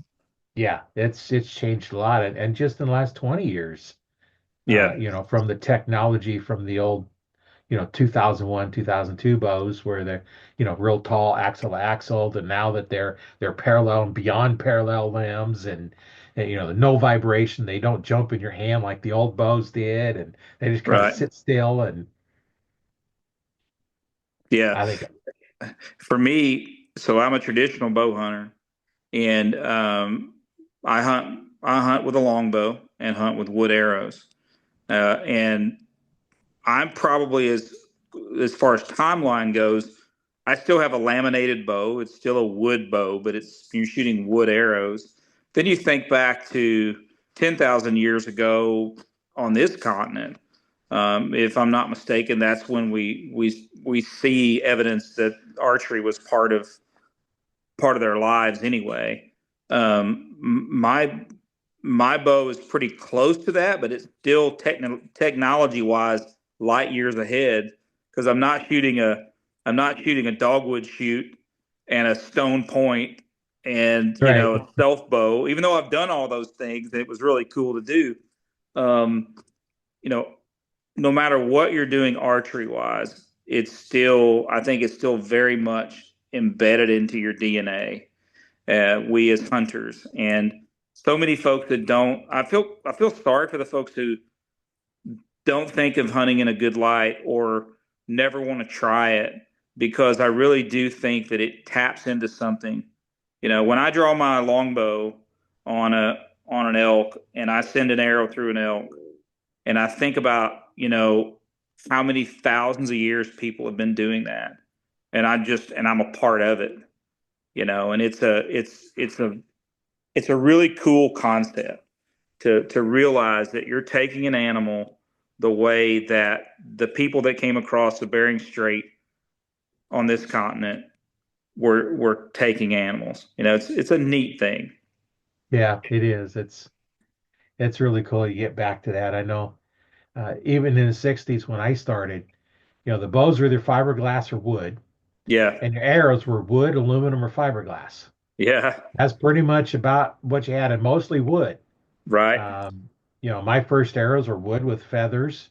yeah, it's changed a lot. And just in the last 20 years,
Yeah.
from the technology from the old 2001 2002 bows where they're real tall axle to axle, and now that they're parallel and beyond parallel limbs, and the no vibration, they don't jump in your hand like the old bows did, and they just kind of
Right.
sit still. And
Yeah.
I think,
For me, so I'm a traditional bow hunter, and I hunt with a longbow and hunt with wood arrows. And I'm probably, as far as timeline goes, I still have a laminated bow. It's still a wood bow, but you're shooting wood arrows. Then you think back to 10,000 years ago on this continent. If I'm not mistaken, that's when we see evidence that archery was part of their lives anyway. My bow is pretty close to that, but it's still technology wise light years ahead because I'm not shooting a dogwood shoot and a stone point and
Right.
a self bow. Even though I've done all those things, and it was really cool to do. Um, you know, no matter what you're doing archery wise, I think it's still very much embedded into your DNA. We as hunters, and so many folks that don't. I feel sorry for the folks who don't think of hunting in a good light or never want to try it because I really do think that it taps into something. When I draw my longbow on a on an elk and I send an arrow through an elk, and I think about, how many thousands of years people have been doing that. And I'm a part of it, and it's a really cool concept to realize that you're taking an animal the way that the people that came across the Bering Strait on this continent were taking animals. It's a neat thing.
Yeah, it is. It's really cool you get back to that. I know even in the 60s when I started, the bows were either fiberglass or wood,
Yeah.
and your arrows were wood, aluminum, or fiberglass.
Yeah.
That's pretty much about what you had, and mostly wood.
Right.
Um, my first arrows were wood with feathers,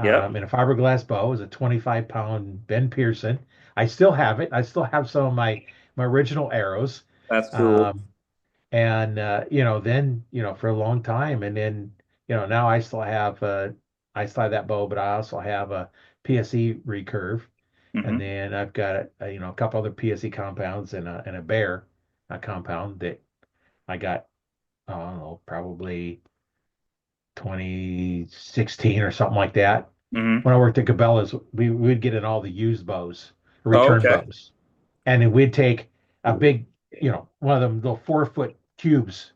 Yep.
and a fiberglass bow. It was a 25-pound Ben Pearson. I still have it. I still have some of my original arrows.
That's cool.
Um, and then for a long time, and then now I still have that bow, but I also have a PSE recurve, and
Hmm.
then I've got a couple other PSE compounds and a bear compound that I got, I don't know, probably 2016 or something like that.
Hmm.
When I worked at Cabela's, we would get in all the used bows,
Oh,
return
okay.
bows, and then we'd take a big, one of them little 4-foot cubes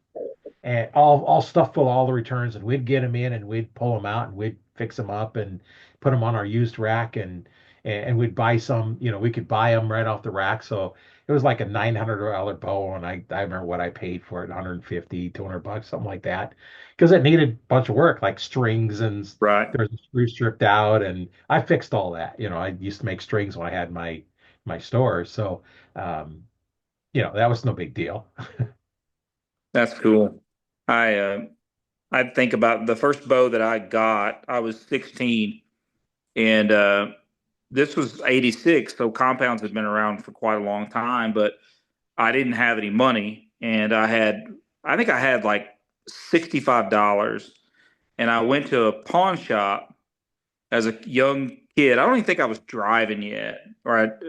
and all stuff full of all the returns, and we'd get them in and we'd pull them out and we'd fix them up and put them on our used rack, and we'd buy some, we could buy them right off the rack. So it was like a $900 bow, and I remember what I paid for it, 150, $200, something like that, because it needed a bunch of work, like strings, and
Right.
there was a screw stripped out, and I fixed all that. I used to make strings when I had my store, so um, that was no big deal.
That's cool. I uh, I think about the first bow that I got. I was 16, and this was 86, so compounds had been around for quite a long time, but I didn't have any money, and I think I had like $65, and I went to a pawn shop as a young kid. I don't even think I was driving yet,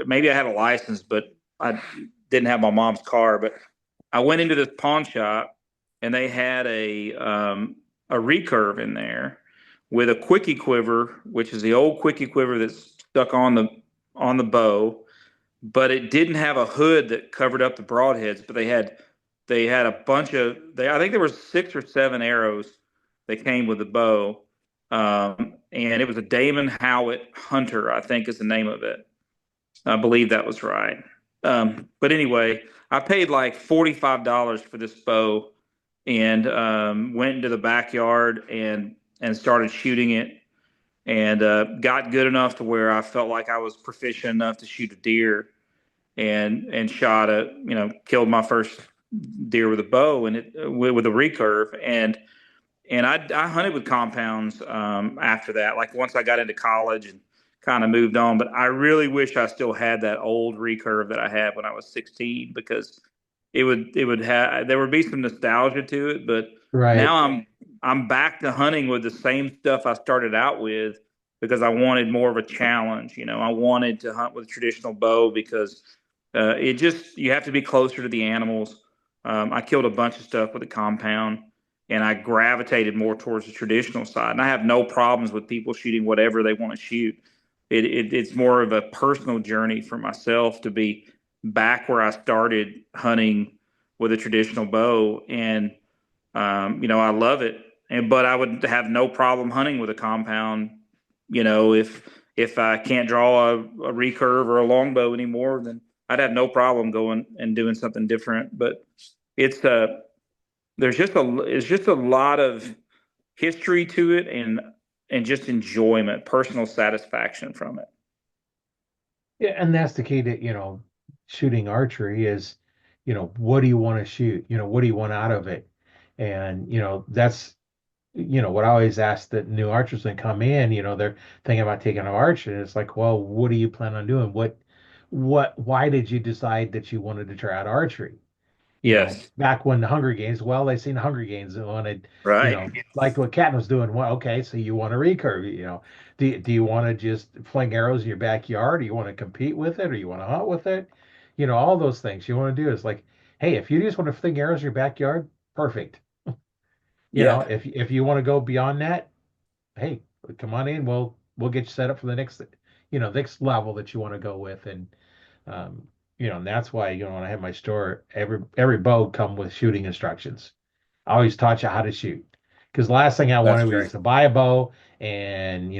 maybe I had a license, but I didn't have my mom's car. But I went into this pawn shop, and they had a recurve in there with a quickie quiver, which is the old quickie quiver that's stuck on the bow, but it didn't have a hood that covered up the broadheads. But they had a bunch of I think there was 6 or 7 arrows that came with the bow, and it was a Damon Howitt Hunter, I think is the name of it. I believe that was right. But anyway, I paid like $45 for this bow, and went into the backyard and started shooting it, and got good enough to where I felt like I was proficient enough to shoot a deer, and shot killed my first deer with a bow and with a recurve. And I hunted with compounds after that, like once I got into college and kind of moved on. But I really wish I still had that old recurve that I had when I was 16, because there would be some nostalgia to it. But
Right.
now I'm back to hunting with the same stuff I started out with, because I wanted more of a challenge. I wanted to hunt with a traditional bow because you have to be closer to the animals. I killed a bunch of stuff with a compound, and I gravitated more towards the traditional side. And I have no problems with people shooting whatever they want to shoot. it's more of a personal journey for myself to be back where I started hunting with a traditional bow, and I love it. And but I would have no problem hunting with a compound. If I can't draw a recurve or a longbow anymore, then I'd have no problem going and doing something different. But it's it's just a lot of history to it, and just enjoyment, personal satisfaction from it.
Yeah, and that's the key to, shooting archery is, what do you want to shoot? What do you want out of it? And, that's, what I always ask that new archers that come in, they're thinking about taking an arch, and it's like, well, what do you plan on doing? Why did you decide that you wanted to try out archery?
Yes,
Back when the Hunger Games, well, they seen the Hunger Games and wanted,
right.
liked what Cat was doing. Well, okay, so you want a recurve, do you want to just fling arrows in your backyard? Do you want to compete with it, or you want to hunt with it? All those things you want to do is like, hey, if you just want to fling arrows in your backyard, perfect.
Yeah,
If you want to go beyond that, hey, come on in. We'll get you set up for the next, next level that you want to go with. And um, and that's why, when I have my store, every bow come with shooting instructions. I always taught you how to shoot. Because the last thing I
that's
wanted was
great.
to buy a bow and,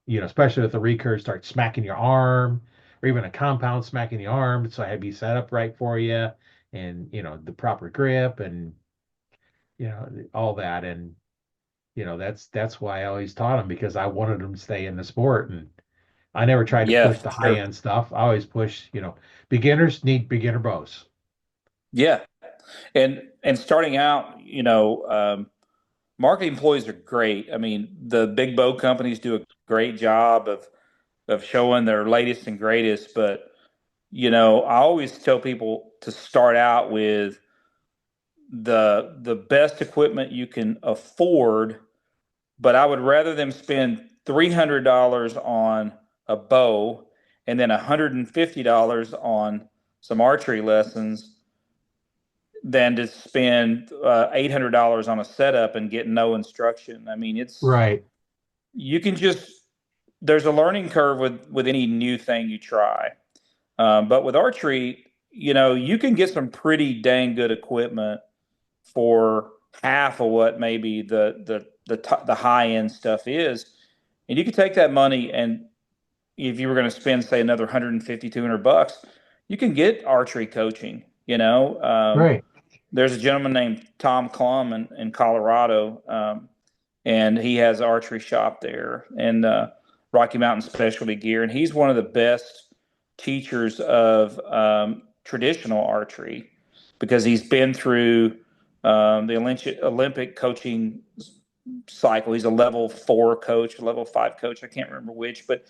especially if the recurve start smacking your arm or even a compound smacking the arm. So I had to be set up right for you and, the proper grip and, all that. And, that's why I always taught them, because I wanted them to stay in the sport. And I never tried to
Yeah,
push the
for
high
sure.
end stuff. I always push, beginners need beginner bows.
Yeah, and starting out, marketing employees are great. I mean, the big bow companies do a great job of showing their latest and greatest. But I always tell people to start out with the best equipment you can afford. But I would rather them spend $300 on a bow and then $150 on some archery lessons than to spend $800 on a setup and get no instruction. I mean,
Right.
you can just there's a learning curve with any new thing you try. But with archery, you can get some pretty dang good equipment for half of what maybe the high end stuff is, and you could take that money, and if you were going to spend, say, another 150, $200, you can get archery coaching.
Right.
There's a gentleman named Tom Klum in Colorado, and he has an archery shop there, and Rocky Mountain Specialty Gear, and he's one of the best teachers of traditional archery because he's been through the Olympic coaching cycle. He's a level 4 coach, level 5 coach. I can't remember which, but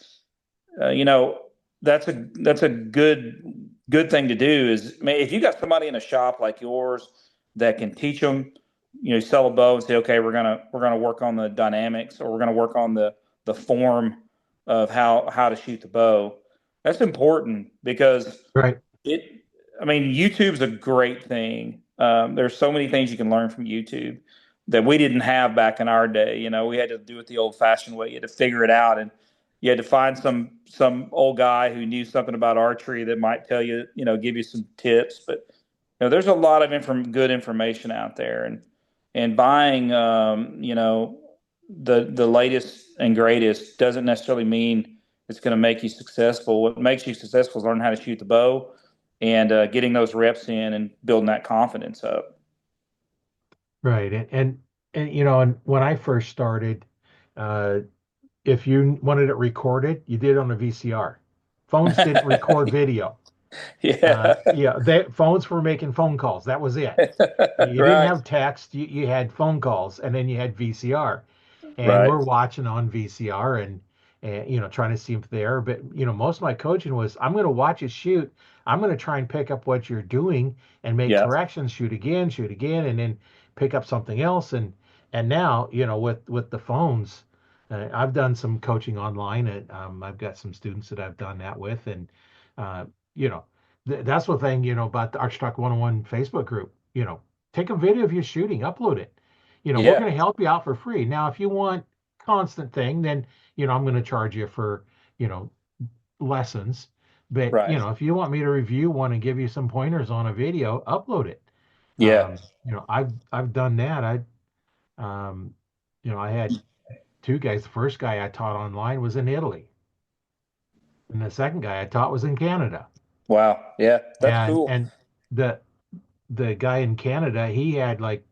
uh, you know that's a good thing to do. Is, I mean, if you got somebody in a shop like yours that can teach them, sell a bow and say, okay, we're gonna work on the dynamics, or we're gonna work on the form of how to shoot the bow. That's important because
Right.
it. I mean, YouTube's a great thing. There's so many things you can learn from YouTube that we didn't have back in our day. We had to do it the old-fashioned way. You had to figure it out, and you had to find some old guy who knew something about archery that might tell you, give you some tips. But there's a lot of good information out there, and buying, the latest and greatest doesn't necessarily mean it's going to make you successful. What makes you successful is learning how to shoot the bow and getting those reps in and building that confidence up.
Right. And when I first started, uh, if you wanted it recorded, you did it on a VCR. Phones didn't record video.
Yeah,
Yeah, phones were making phone calls. That was it. You didn't
right,
have text. You had phone calls, and then you had VCR, and
right.
we're watching on VCR and trying to see if there. But most of my coaching was, I'm going to watch you shoot. I'm going to try and pick up what you're doing and make
Yeah,
corrections. Shoot again, and then pick up something else. And now with the phones, I've done some coaching online. And I've got some students that I've done that with, and uh, you know that's the thing, about the Arch Talk 101 Facebook group. Take a video of you shooting, upload it. We're
yeah,
going to help you out for free. Now, if you want constant thing, then, I'm going to charge you for, you know, lessons. But
Right.
if you want me to review one and give you some pointers on a video, upload it.
Yeah.
I've done that. Um, I had two guys. The first guy I taught online was in Italy, and the second guy I taught was in Canada.
Wow. Yeah. That's
And
cool.
and the the guy in Canada, he had like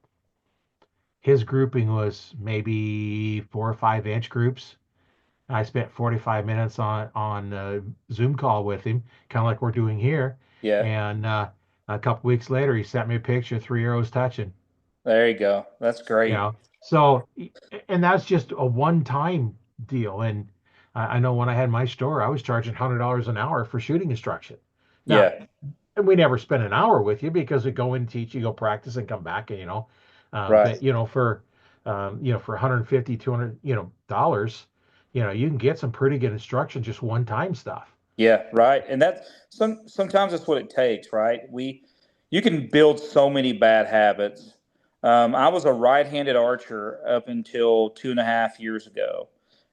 his grouping was maybe 4 or 5 inch groups. I spent 45 minutes on a Zoom call with him, kind of like we're doing here.
Yeah.
And a couple weeks later, he sent me a picture, 3 arrows touching.
There you go. That's
You
great.
know, so and that's just a one-time deal. And I know when I had my store, I was charging $100 an hour for shooting instruction. Now,
Yeah.
and we never spend an hour with you because we go and teach you, go practice, and come back. And
Right.
but for 150, 200, dollars, you can get some pretty good instruction just one-time stuff.
Yeah, right. And that's sometimes that's what it takes, right? You can build so many bad habits. I was a right-handed archer up until 2.5 years ago,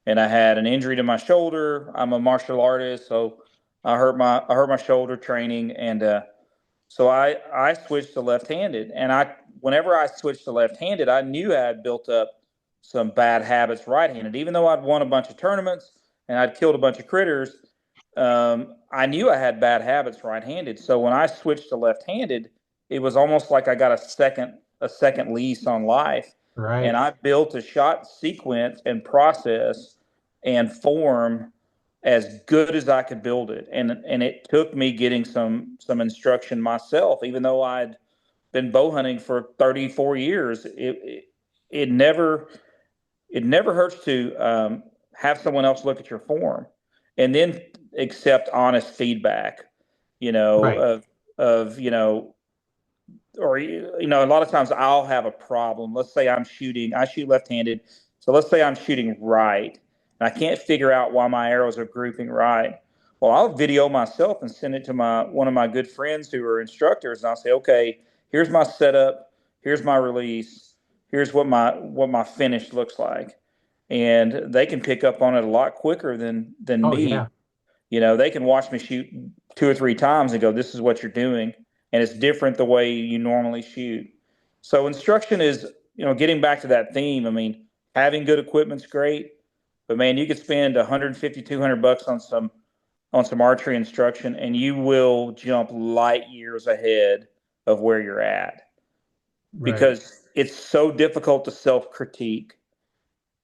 and I had an injury to my shoulder. I'm a martial artist, so I hurt my shoulder training, and so I switched to left-handed, and whenever I switched to left-handed, I knew I had built up some bad habits right-handed. Even though I'd won a bunch of tournaments and I'd killed a bunch of critters, I knew I had bad habits right-handed. So when I switched to left-handed, it was almost like I got a second lease on life, and
Right,
I built a shot sequence and process and form as good as I could build it. And it took me getting some instruction myself, even though I'd been bow hunting for 34 years. It never hurts to have someone else look at your form and then accept honest feedback,
right,
of or a lot of times I'll have a problem. Let's say I shoot left-handed. So let's say I'm shooting right and I can't figure out why my arrows are grouping right. Well, I'll video myself and send it to my one of my good friends who are instructors, and I'll say, okay, here's my setup, here's my release, here's what my finish looks like. And they can pick up on it a lot quicker than
oh
me.
yeah,
They can watch me shoot 2 or 3 times and go, this is what you're doing. And it's different the way you normally shoot. So instruction is, getting back to that theme. I mean, having good equipment's great, but man, you could spend 150, $200 on some archery instruction and you will jump light years ahead of where you're at
right,
because it's so difficult to self critique.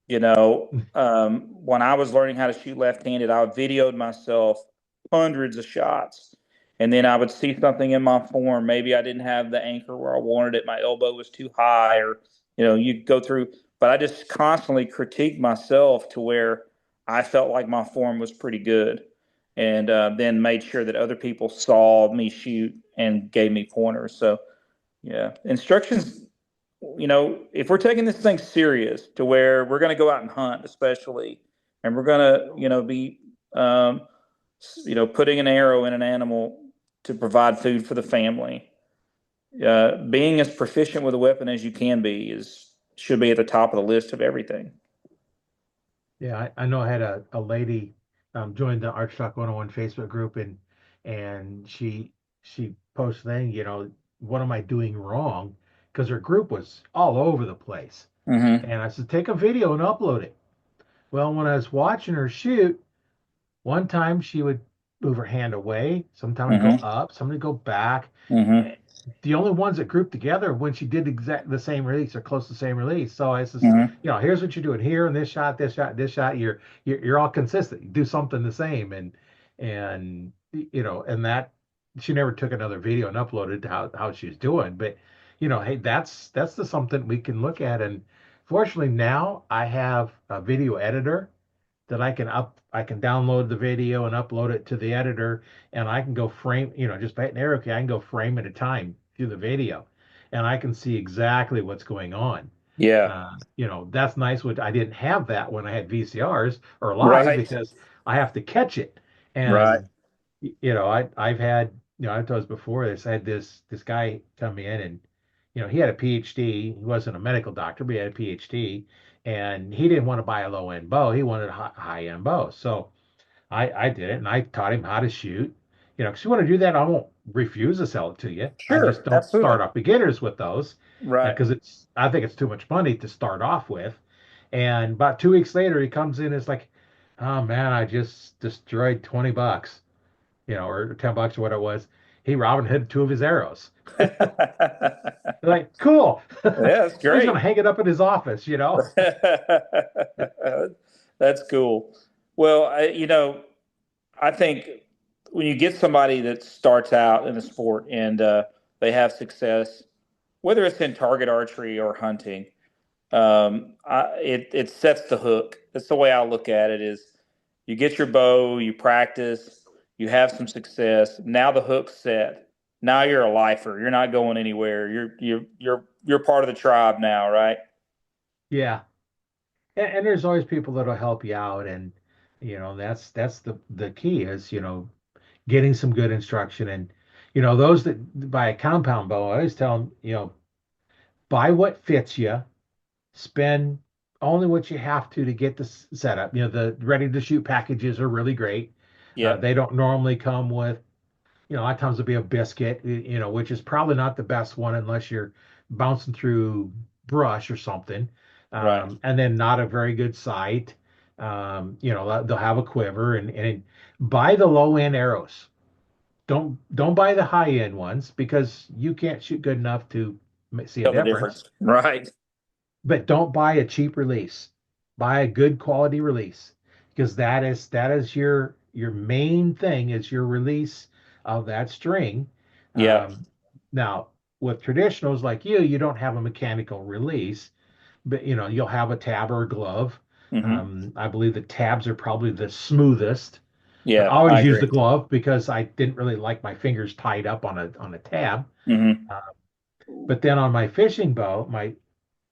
When I was learning how to shoot left-handed, I videoed myself hundreds of shots, and then I would see something in my form. Maybe I didn't have the anchor where I wanted it. My elbow was too high, or you go through. But I just constantly critiqued myself to where I felt like my form was pretty good, and then made sure that other people saw me shoot and gave me pointers. So yeah, instructions, if we're taking this thing serious to where we're going to go out and hunt, especially, and we're going to, be, putting an arrow in an animal to provide food for the family, being as proficient with a weapon as you can be should be at the top of the list of everything.
yeah. I know I had a lady join the Arch Talk 101 Facebook group, and she posted thing, what am I doing wrong? Because her group was all over the place.
Mm-hmm.
And I said, take a video and upload it. Well, when I was watching her shoot, one time she would move her hand away, sometimes go
Mm-hmm.
up, sometimes go back.
Mm-hmm.
Eh, The only ones that grouped together when she did exact the same release or close to the same release. So I says,
Mm-hmm.
here's what you're doing here, and this shot, this shot, this shot. You're all consistent. You do something the same, and that she never took another video and uploaded how she's doing. But hey, that's the something we can look at. And fortunately now I have a video editor that I can download the video and upload it to the editor, and I can go frame, just by an arrow key, I can go frame at a time through the video, and I can see exactly what's going on.
Yeah.
That's nice. What I didn't have that when I had VCRs or live
Right.
because I have to catch it.
Right.
And I've had, I've told us before this. I had this guy come in, and he had a PhD. He wasn't a medical doctor, but he had a PhD, and he didn't want to buy a low end bow. He wanted a high end bow. So I did it, and I taught him how to shoot. You know, because you want to do that, I won't refuse to sell it to you. I just
Sure,
don't
absolutely.
start off beginners with those,
Right.
because I think it's too much money to start off with. And about 2 weeks later, he comes in, it's like, oh man, I just destroyed $20, or $10 or what it was. He Robin Hood two of his arrows. Like, cool.
Yeah, that's
So he's gonna
great.
hang it up in his office.
That's cool. Well, I think when you get somebody that starts out in the sport and they have success, whether it's in target archery or hunting, it sets the hook. That's the way I look at it. Is you get your bow, you practice, you have some success. Now the hook's set. Now you're a lifer. You're not going anywhere. You're part of the tribe now, right?
Yeah. And there's always people that'll help you out, and that's the key is getting some good instruction. And those that buy a compound bow, I always tell them, buy what fits you, spend only what you have to get the setup. The ready to shoot packages are really great.
Yep.
They don't normally come with, a lot of times it'll be a biscuit, which is probably not the best one unless you're bouncing through brush or something.
Right.
And then not a very good sight. They'll have a quiver, and buy the low end arrows. Don't buy the high end ones because you can't shoot good enough to see a
Tell the
difference.
difference. Right.
But don't buy a cheap release. Buy a good quality release because that is your main thing is your release of that string.
Yep.
Um, Now with traditionals like you don't have a mechanical release, but you'll have a tab or a glove.
Hmm.
I believe the tabs are probably the smoothest. I
Yeah, I
always use the
agree.
glove because I didn't really like my fingers tied up on a tab.
Hmm.
Uh, but then on my fishing bow, my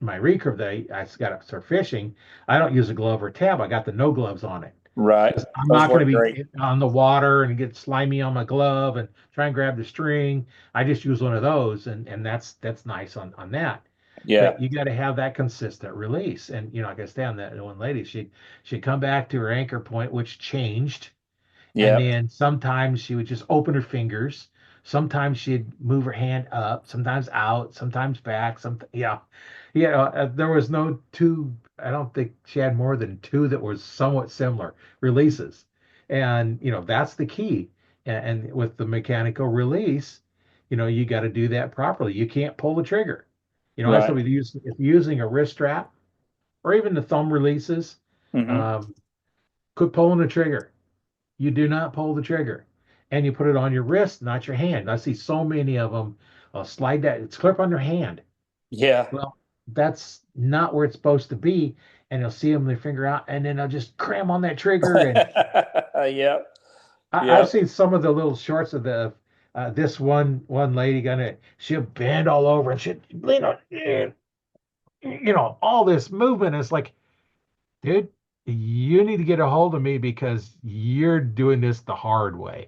recurve that I got to start fishing, I don't use a glove or tab. I got the no gloves on it
Right.
because I'm
Those
not going
work
to
great.
be on the water and get slimy on my glove and try and grab the string. I just use one of those, and that's nice on that.
Yeah.
But you got to have that consistent release. And like I said, that one lady, she'd come back to her anchor point, which changed. And
Yep.
then sometimes she would just open her fingers. Sometimes she'd move her hand up, sometimes out, sometimes back. There was no two. I don't think she had more than two that was somewhat similar releases. And that's the key. And with the mechanical release, you got to do that properly. You can't pull the trigger. I
Right.
still if you're using a wrist strap or even the thumb releases,
Hmm.
um, quit pulling the trigger. You do not pull the trigger, and you put it on your wrist, not your hand. I see so many of them slide that it's clip on their hand.
Yeah.
Well, that's not where it's supposed to be, and you'll see them their finger out, and then they'll just cram on that trigger. And
Yep.
I've
Yep.
seen some of the little shorts of the this one lady gonna she'll bend all over and she all this movement. It's like, dude, you need to get a hold of me because you're doing this the hard way.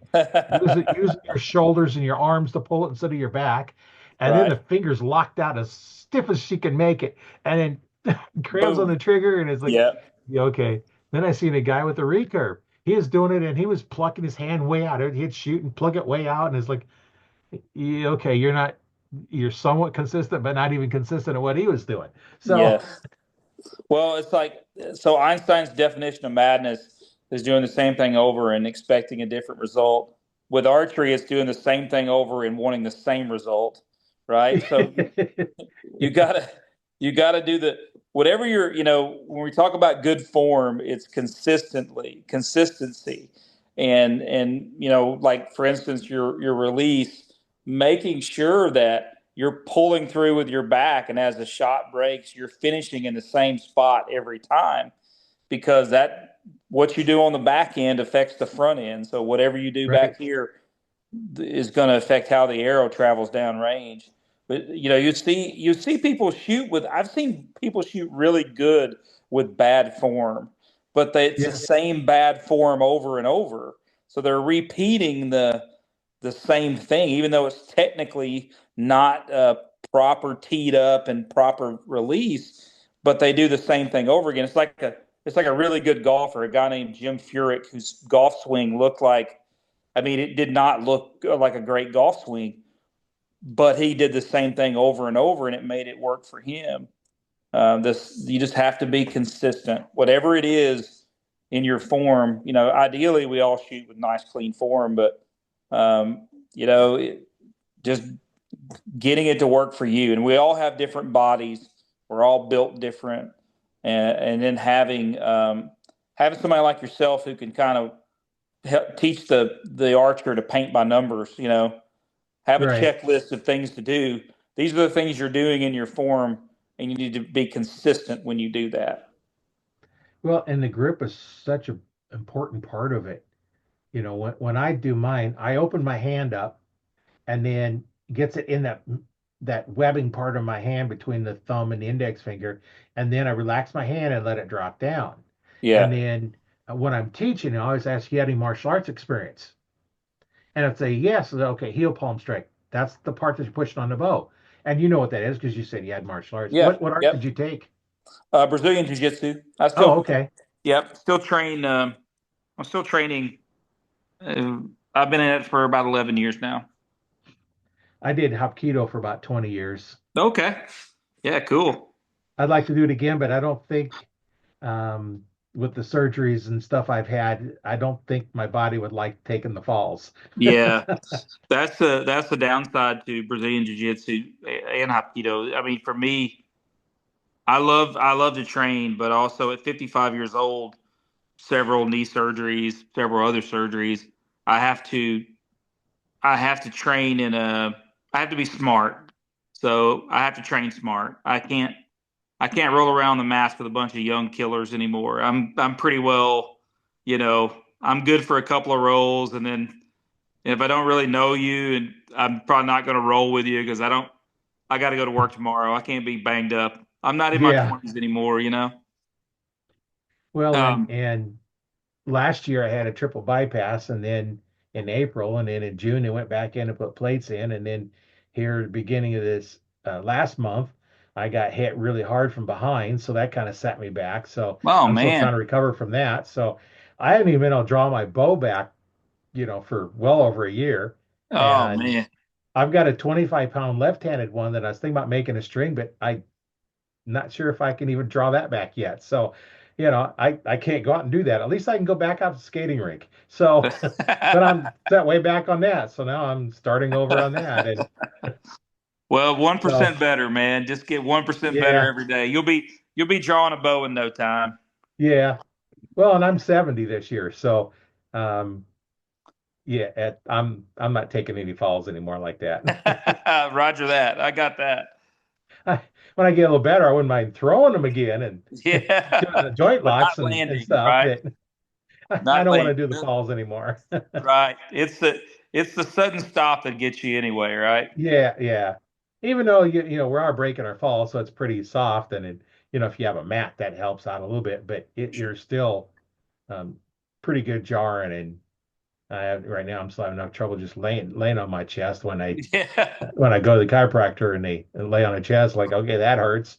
Using your shoulders and your arms to pull it instead of your back, and then
Right.
the fingers locked out as stiff as she can make it, and then crams on the
Boom.
trigger, and it's like,
Yep.
yeah, okay. Then I seen a guy with a recurve. He was doing it, and he was plucking his hand way out. He'd shoot and plug it way out, and it's like, yeah, okay, you're somewhat consistent, but not even consistent at what he was doing. So
Yes. Well, it's like so Einstein's definition of madness is doing the same thing over and expecting a different result. With archery, it's doing the same thing over and wanting the same result, right? So you gotta you gotta do the whatever you're when we talk about good form, it's consistency, and like for instance your release, making sure that you're pulling through with your back, and as the shot breaks you're finishing in the same spot every time, because that what you do on the back end affects the front end. So whatever you do
right.
back here is going to affect how the arrow travels down range. But you see people shoot with. I've seen people shoot really good with bad form, but it's the
Yeah,
same bad form over and over. So they're repeating the same thing, even though it's technically not proper teed up and proper release. But they do the same thing over again. it's like a really good golfer, a guy named Jim Furyk, whose golf swing looked like, I mean, it did not look like a great golf swing, but he did the same thing over and over, and it made it work for him. This you just have to be consistent, whatever it is in your form. Ideally we all shoot with nice clean form, but um, just getting it to work for you. And we all have different bodies. We're all built different, and then having somebody like yourself who can kind of help teach the archer to paint by numbers. Have a
Right.
checklist of things to do. These are the things you're doing in your form, and you need to be consistent when you do that.
Well, and the grip is such an important part of it. When I do mine, I open my hand up and then gets it in that webbing part of my hand between the thumb and the index finger, and then I relax my hand and let it drop down. And
Yeah,
then when I'm teaching, I always ask, you had any martial arts experience? And I'd say yes. Okay, heel palm strike. That's the part that you're pushing on the bow. And you know what that is because you said you had martial arts.
yeah,
What art did
yep.
you take?
Brazilian Jiu Jitsu. I
Oh,
still,
okay.
yep, still train. I'm still training. I've been in it for about 11 years now.
I did Hapkido for about 20 years.
Okay. Yeah, cool.
I'd like to do it again, but I don't think um, with the surgeries and stuff I've had, I don't think my body would like taking the falls.
Yeah, that's the downside to Brazilian Jiu Jitsu and Hapkido. I mean, for me, I love to train, but also at 55 years old, several knee surgeries, several other surgeries, I have to I have to train I have to be smart. So I have to train smart. I can't roll around the mats with a bunch of young killers anymore. I'm pretty well, I'm good for a couple of rolls, and then if I don't really know you, and I'm probably not going to roll with you because I got to go to work tomorrow. I can't be banged up. I'm not in my
Yeah.
20s anymore.
Well, and
Um,
and last year I had a triple bypass, and then in April, and then in June they went back in and put plates in, and then here at the beginning of this last month, I got hit really hard from behind, so that kind of set me back. So
oh
I'm still
man.
trying to recover from that. So I haven't even been able to draw my bow back, for well over a year,
Oh
and
man.
I've got a 25-pound left-handed one that I was thinking about making a string, but I'm not sure if I can even draw that back yet. So, I can't go out and do that. At least I can go back out to the skating rink. So, but I'm set way back on that. So now I'm starting over on that. And
Well, one
so,
percent better, man. Just get 1% better
yeah,
every day. You'll be drawing a bow in no time.
yeah. Well, and I'm 70 this year. So, um, yeah, I'm not taking any falls anymore like that.
Roger that. I got that.
I, when I get a little better, I wouldn't mind throwing them again and doing
Yeah,
the joint
but
locks
not
and
landing,
stuff,
right?
but I
Not
don't want to
landing.
do the falls anymore.
Right. It's the sudden stop that gets you anyway, right?
Yeah, yeah. Even though we are breaking our fall, so it's pretty soft, and if you have a mat, that helps out a little bit, but you're still um, pretty good jarring, and right now I'm still having enough trouble just laying on my chest when I
Yeah.
when I go to the chiropractor and they lay on a chest, like, okay, that hurts.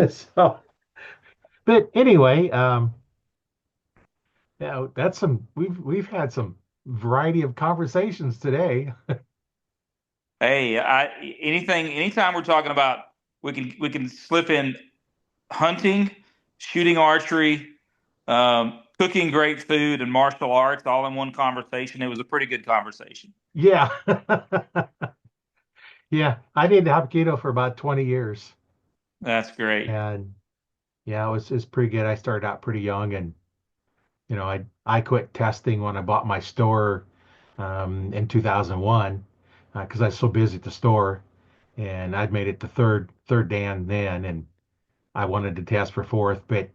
So, but anyway, yeah, that's some we've had some variety of conversations today.
Hey, anytime we're talking about, we can slip in hunting, shooting archery, cooking great food, and martial arts all in one conversation. It was a pretty good conversation.
Yeah. Yeah, I did Hapkido for about 20 years.
That's great.
And yeah, it's pretty good. I started out pretty young, and I quit testing when I bought my store in 2001 because I was so busy at the store, and I'd made it to third Dan then, and I wanted to test for fourth, but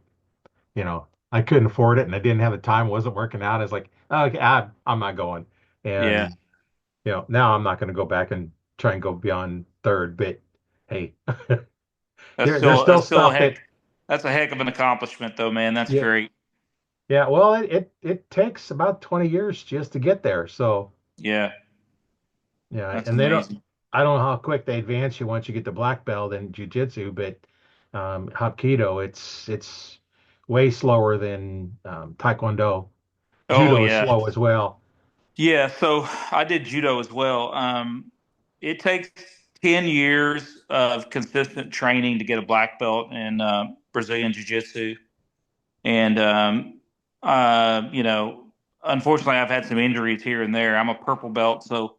I couldn't afford it, and I didn't have the time. It wasn't working out. I was like, okay, I'm not going.
Yeah,
And now I'm not going to go back and try and go beyond third, but hey,
that's
there's
still
still
that's still a
stuff
heck.
that
That's a heck of an accomplishment, though, man. That's
yeah.
great.
Yeah, well, it takes about 20 years just to get there. So,
Yeah,
yeah,
that's
and
amazing.
I don't know how quick they advance you once you get the black belt in jujitsu, but Hapkido, it's way slower than Taekwondo.
Oh
Judo is
yeah.
slow as well.
Yeah, so I did judo as well. It takes 10 years of consistent training to get a black belt in Brazilian Jiu-Jitsu. And, you know, unfortunately, I've had some injuries here and there. I'm a purple belt, so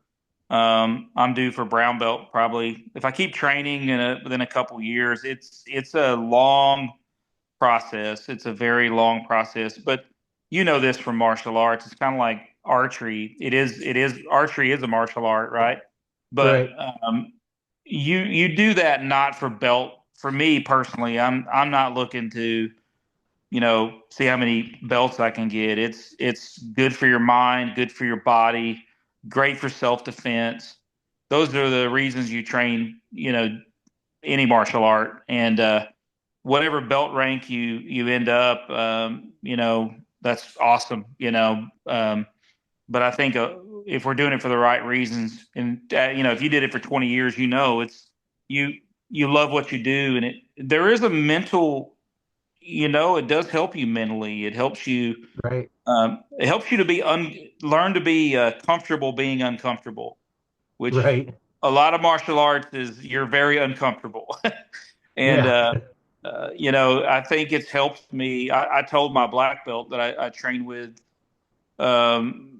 I'm due for brown belt probably. If I keep training within a couple years, it's a long process. It's a very long process, but you know this from martial arts. It's kind of like archery. It is archery is a martial art, right? But
Right,
you do that not for belt. For me personally, I'm not looking to see how many belts I can get. It's good for your mind, good for your body, great for self defense. Those are the reasons you train, any martial art. And whatever belt rank you end up, that's awesome. But I think if we're doing it for the right reasons, and if you did it for 20 years, it's you you love what you do, and there is a mental, it does help you mentally.
right,
It helps you to learn to be comfortable being uncomfortable, which
right.
a lot of martial arts is you're very uncomfortable. And
Yeah,
I think it's helped me. I told my black belt that I trained with um,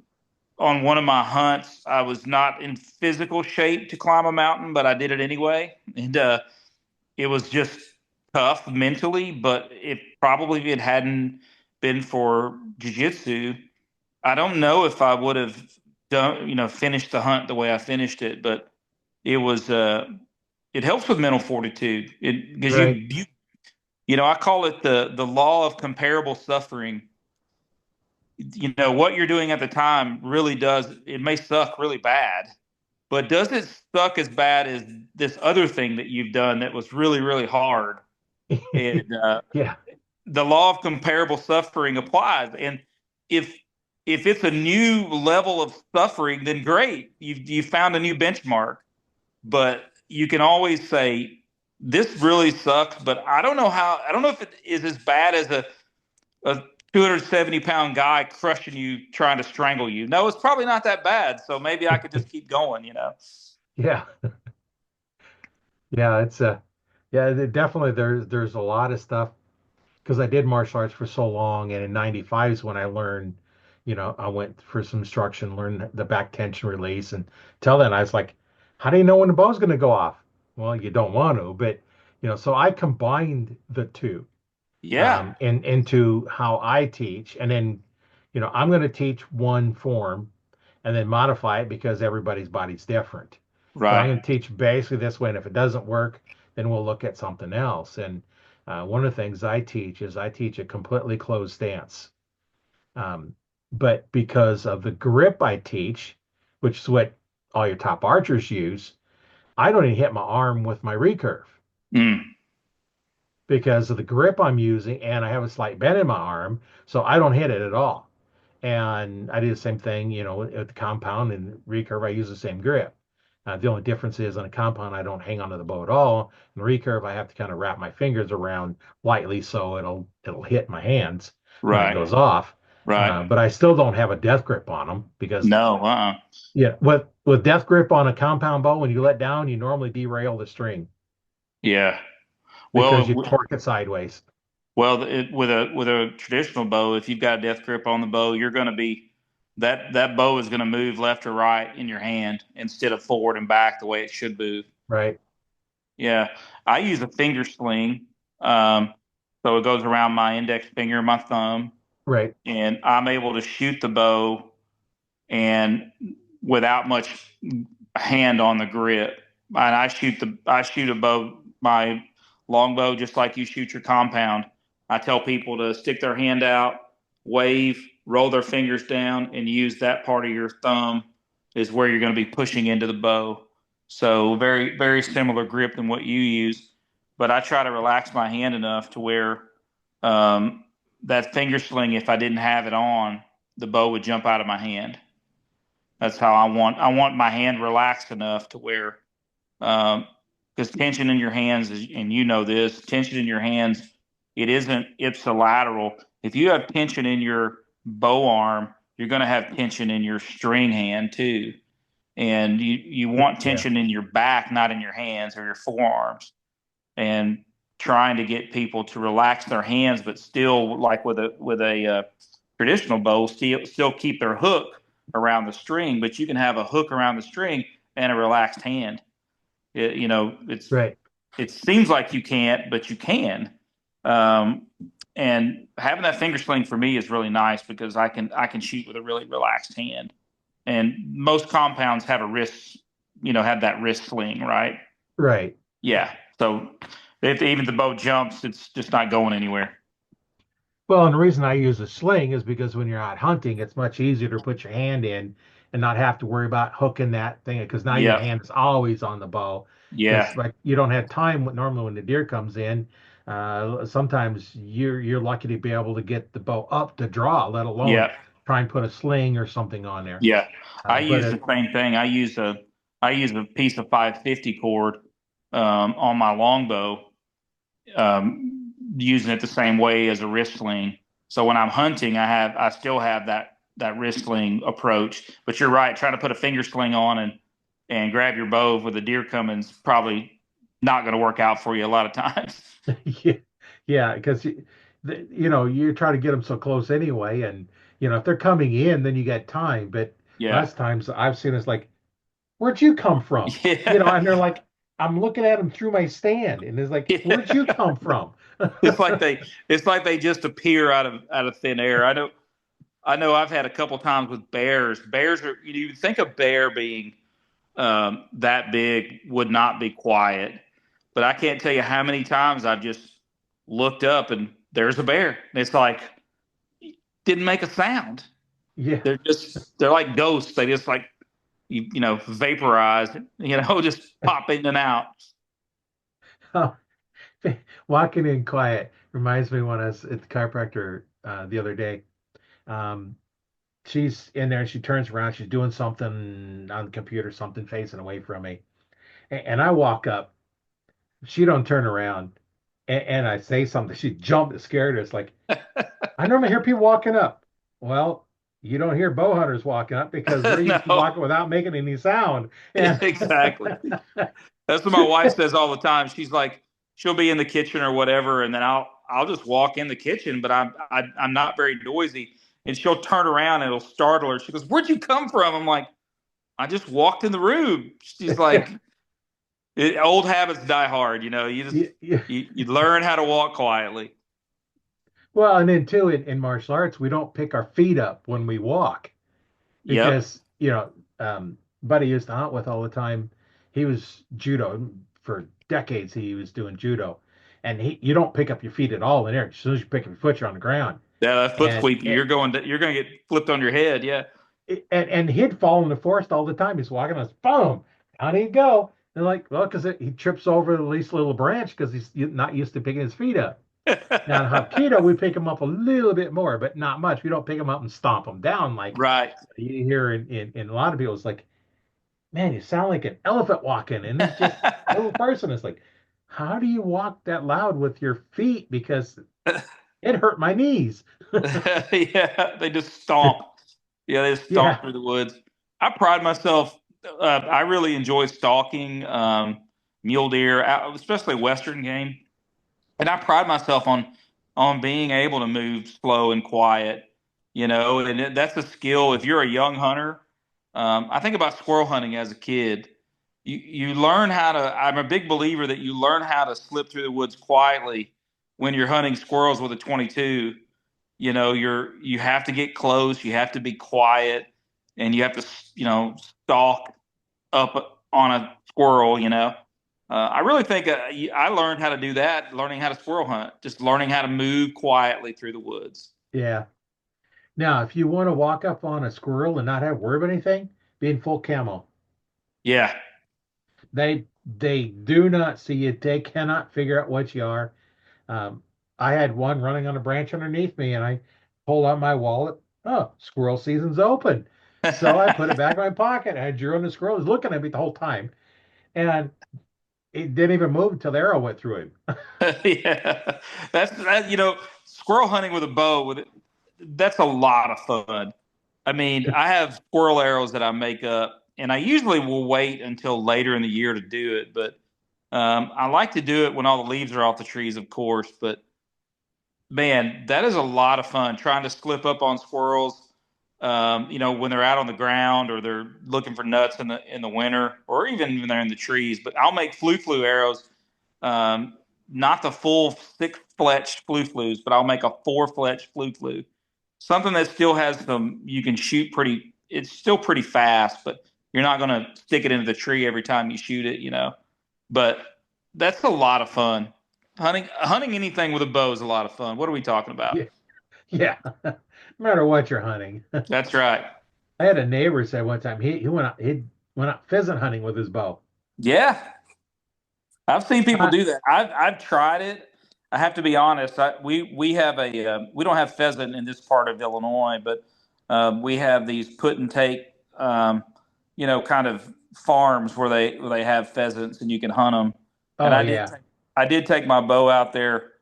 on one of my hunts. I was not in physical shape to climb a mountain, but I did it anyway, and it was just tough mentally. But if it hadn't been for jujitsu, I don't know if I would have done, finished the hunt the way I finished it. But it was, it helps with mental fortitude. Because
right.
I call it the law of comparable suffering. What you're doing at the time really does, it may suck really bad, but does it suck as bad as this other thing that you've done that was really, really hard? And
Yeah,
the law of comparable suffering applies. And if it's a new level of suffering, then great, you found a new benchmark. But you can always say, this really sucks, but I don't know if it is as bad as a 270-pound guy crushing you, trying to strangle you. No, it's probably not that bad. So maybe I could just keep going.
yeah, yeah. Yeah. Definitely. There's a lot of stuff because I did martial arts for so long, and in '95 is when I learned. I went for some instruction, learned the back tension release, and till then I was like, how do you know when the bow's going to go off? Well, you don't want to, but so I combined the two.
Yeah.
Into how I teach. And then, I'm going to teach one form and then modify it because everybody's body's different. But I'm
Right.
going to teach basically this way. And if it doesn't work, then we'll look at something else. And one of the things I teach is I teach a completely closed stance. Um, but because of the grip I teach, which is what all your top archers use, I don't even hit my arm with my recurve
Mm.
because of the grip I'm using, and I have a slight bend in my arm, so I don't hit it at all. And I do the same thing, at the compound and recurve, I use the same grip. The only difference is on a compound, I don't hang onto the bow at all. In recurve, I have to kind of wrap my fingers around lightly so it'll hit my hands when it
Right.
goes off.
Right.
But I still don't have a death grip on them because
No.
yeah, with death grip on a compound bow, when you let down, you normally derail the string
Yeah.
because
Well,
you torque it sideways.
with a traditional bow, if you've got a death grip on the bow, you're going to be that bow is going to move left or right in your hand instead of forward and back the way it should move.
Right,
Yeah, I use a finger sling, so it goes around my index finger, my thumb,
right.
and I'm able to shoot the bow and without much hand on the grip. And I shoot a bow, my longbow, just like you shoot your compound. I tell people to stick their hand out, wave, roll their fingers down, and use that part of your thumb is where you're going to be pushing into the bow. So very, very similar grip than what you use. But I try to relax my hand enough to where that finger sling, if I didn't have it on, the bow would jump out of my hand. That's how I want my hand relaxed enough to where um, because tension in your hands is, and you know this, tension in your hands, it isn't ipsilateral. If you have tension in your bow arm, you're going to have tension in your string hand too. And you want
Yeah.
tension in your back, not in your hands or your forearms. And trying to get people to relax their hands, but still, like with a traditional bow, still keep their hook around the string. But you can have a hook around the string and a relaxed hand.
Right.
It seems like you can't, but you can. Um, and having that finger sling for me is really nice because I can shoot with a really relaxed hand. And most compounds have a wrist, have that wrist sling, right?
Right.
Yeah. So if even the bow jumps, it's just not going anywhere.
Well, and the reason I use a sling is because when you're out hunting, it's much easier to put your hand in and not have to worry about hooking that thing because now your
Yep.
hand is always on the bow. Because
Yeah.
like you don't have time normally when the deer comes in. Sometimes you're lucky to be able to get the bow up to draw, let alone
Yeah.
try and put a sling or something on there.
Yeah. I
But
use the same thing. I use a piece of 550 cord on my longbow, using it the same way as a wrist sling. So when I'm hunting, I still have that wrist sling approach. But you're right, trying to put a finger sling on and grab your bow with a deer coming is probably not going to work out for you a lot of times.
yeah, yeah, because you try to get them so close anyway, and if they're coming in, then you got time. But
Yeah.
last times I've seen it's like, where'd you come from?
Yeah.
And they're like, I'm looking at them through my stand, and it's like, where'd you
Yeah.
come from?
It's like they just appear out of thin air. I know I've had a couple times with bears. Bears are, you think a bear being that big would not be quiet, but I can't tell you how many times I've just looked up and there's a bear. And it's like didn't make a sound.
Yeah.
They're like ghosts. They just like vaporize, just pop in and out.
Walking in quiet reminds me when I was at the chiropractor the other day. Um, she's in there, she turns around, she's doing something on the computer, something facing away from me. And I walk up, she don't turn around, and I say something. She jumped, it scared her. It's like I normally hear people walking up. Well, you don't hear bow hunters walking up because they're used to
No,
walking without making any sound. And
exactly. That's what my wife says all the time. She's like, she'll be in the kitchen or whatever, and then I'll just walk in the kitchen, but I'm not very noisy. And she'll turn around and it'll startle her. She goes, "Where'd you come from?" I'm like, "I just walked in the room." She's like, "Old habits die hard. You just
yeah, yeah.
you learn how to walk quietly."
Well, and then too in martial arts, we don't pick our feet up when we walk
Yep.
because buddy used to hunt with all the time. He was judo for decades. He was doing judo, and you don't pick up your feet at all in there. As soon as you pick up your foot, you're on the ground.
Yeah, that foot
And
sweep you. You're going to get flipped on your head. Yeah.
and he'd fall in the forest all the time. He's walking us, boom, down he'd go. And like, well, because he trips over the least little branch because he's not used to picking his feet up. Now in Hapkido, we pick him up a little bit more, but not much. We don't pick him up and stomp him down like
Right.
you hear in a lot of people. It's like, man, you sound like an elephant walking, and he's just a little person. It's like, how do you walk that loud with your feet? Because it hurt my knees.
Yeah, they just stomp. Yeah, they just stomp
Yeah,
through the woods. I pride myself. I really enjoy stalking mule deer, especially Western game, and I pride myself on being able to move slow and quiet. And that's a skill. If you're a young hunter, I think about squirrel hunting as a kid. You learn how to. I'm a big believer that you learn how to slip through the woods quietly when you're hunting squirrels with a 22. You have to get close, you have to be quiet, and you have to stalk up on a squirrel. I really think I learned how to do that learning how to squirrel hunt, just learning how to move quietly through the woods.
yeah. Now, if you want to walk up on a squirrel and not have to worry about anything, be in full camo.
Yeah.
They do not see you. They cannot figure out what you are. Um, I had one running on a branch underneath me, and I pulled out my wallet. Oh, squirrel season's open. So I put it back in my pocket. I drew on the squirrel. He was looking at me the whole time. And it didn't even move until the arrow went through him.
Yeah, squirrel hunting with a bow that's a lot of fun. I mean, I have squirrel arrows that I make up, and I usually will wait until later in the year to do it. But I like to do it when all the leaves are off the trees, of course. But man, that is a lot of fun trying to slip up on squirrels. When they're out on the ground or they're looking for nuts in the winter, or even when they're in the trees. But I'll make flu arrows, um, not the full six fletched flu, but I'll make a four fletched flu, something that still has some. You can shoot pretty. It's still pretty fast, but you're not going to stick it into the tree every time you shoot it. But that's a lot of fun. Hunting anything with a bow is a lot of fun. What are we talking about?
Yeah, yeah. No matter what you're hunting.
That's right.
I had a neighbor say one time he went out pheasant hunting with his bow.
Yeah, I've seen people
Uh,
do that. I've tried it. I have to be honest. We have we don't have pheasant in this part of Illinois, but we have these put and take kind of farms where they have pheasants and you can hunt them. And
oh yeah,
I did take my bow out there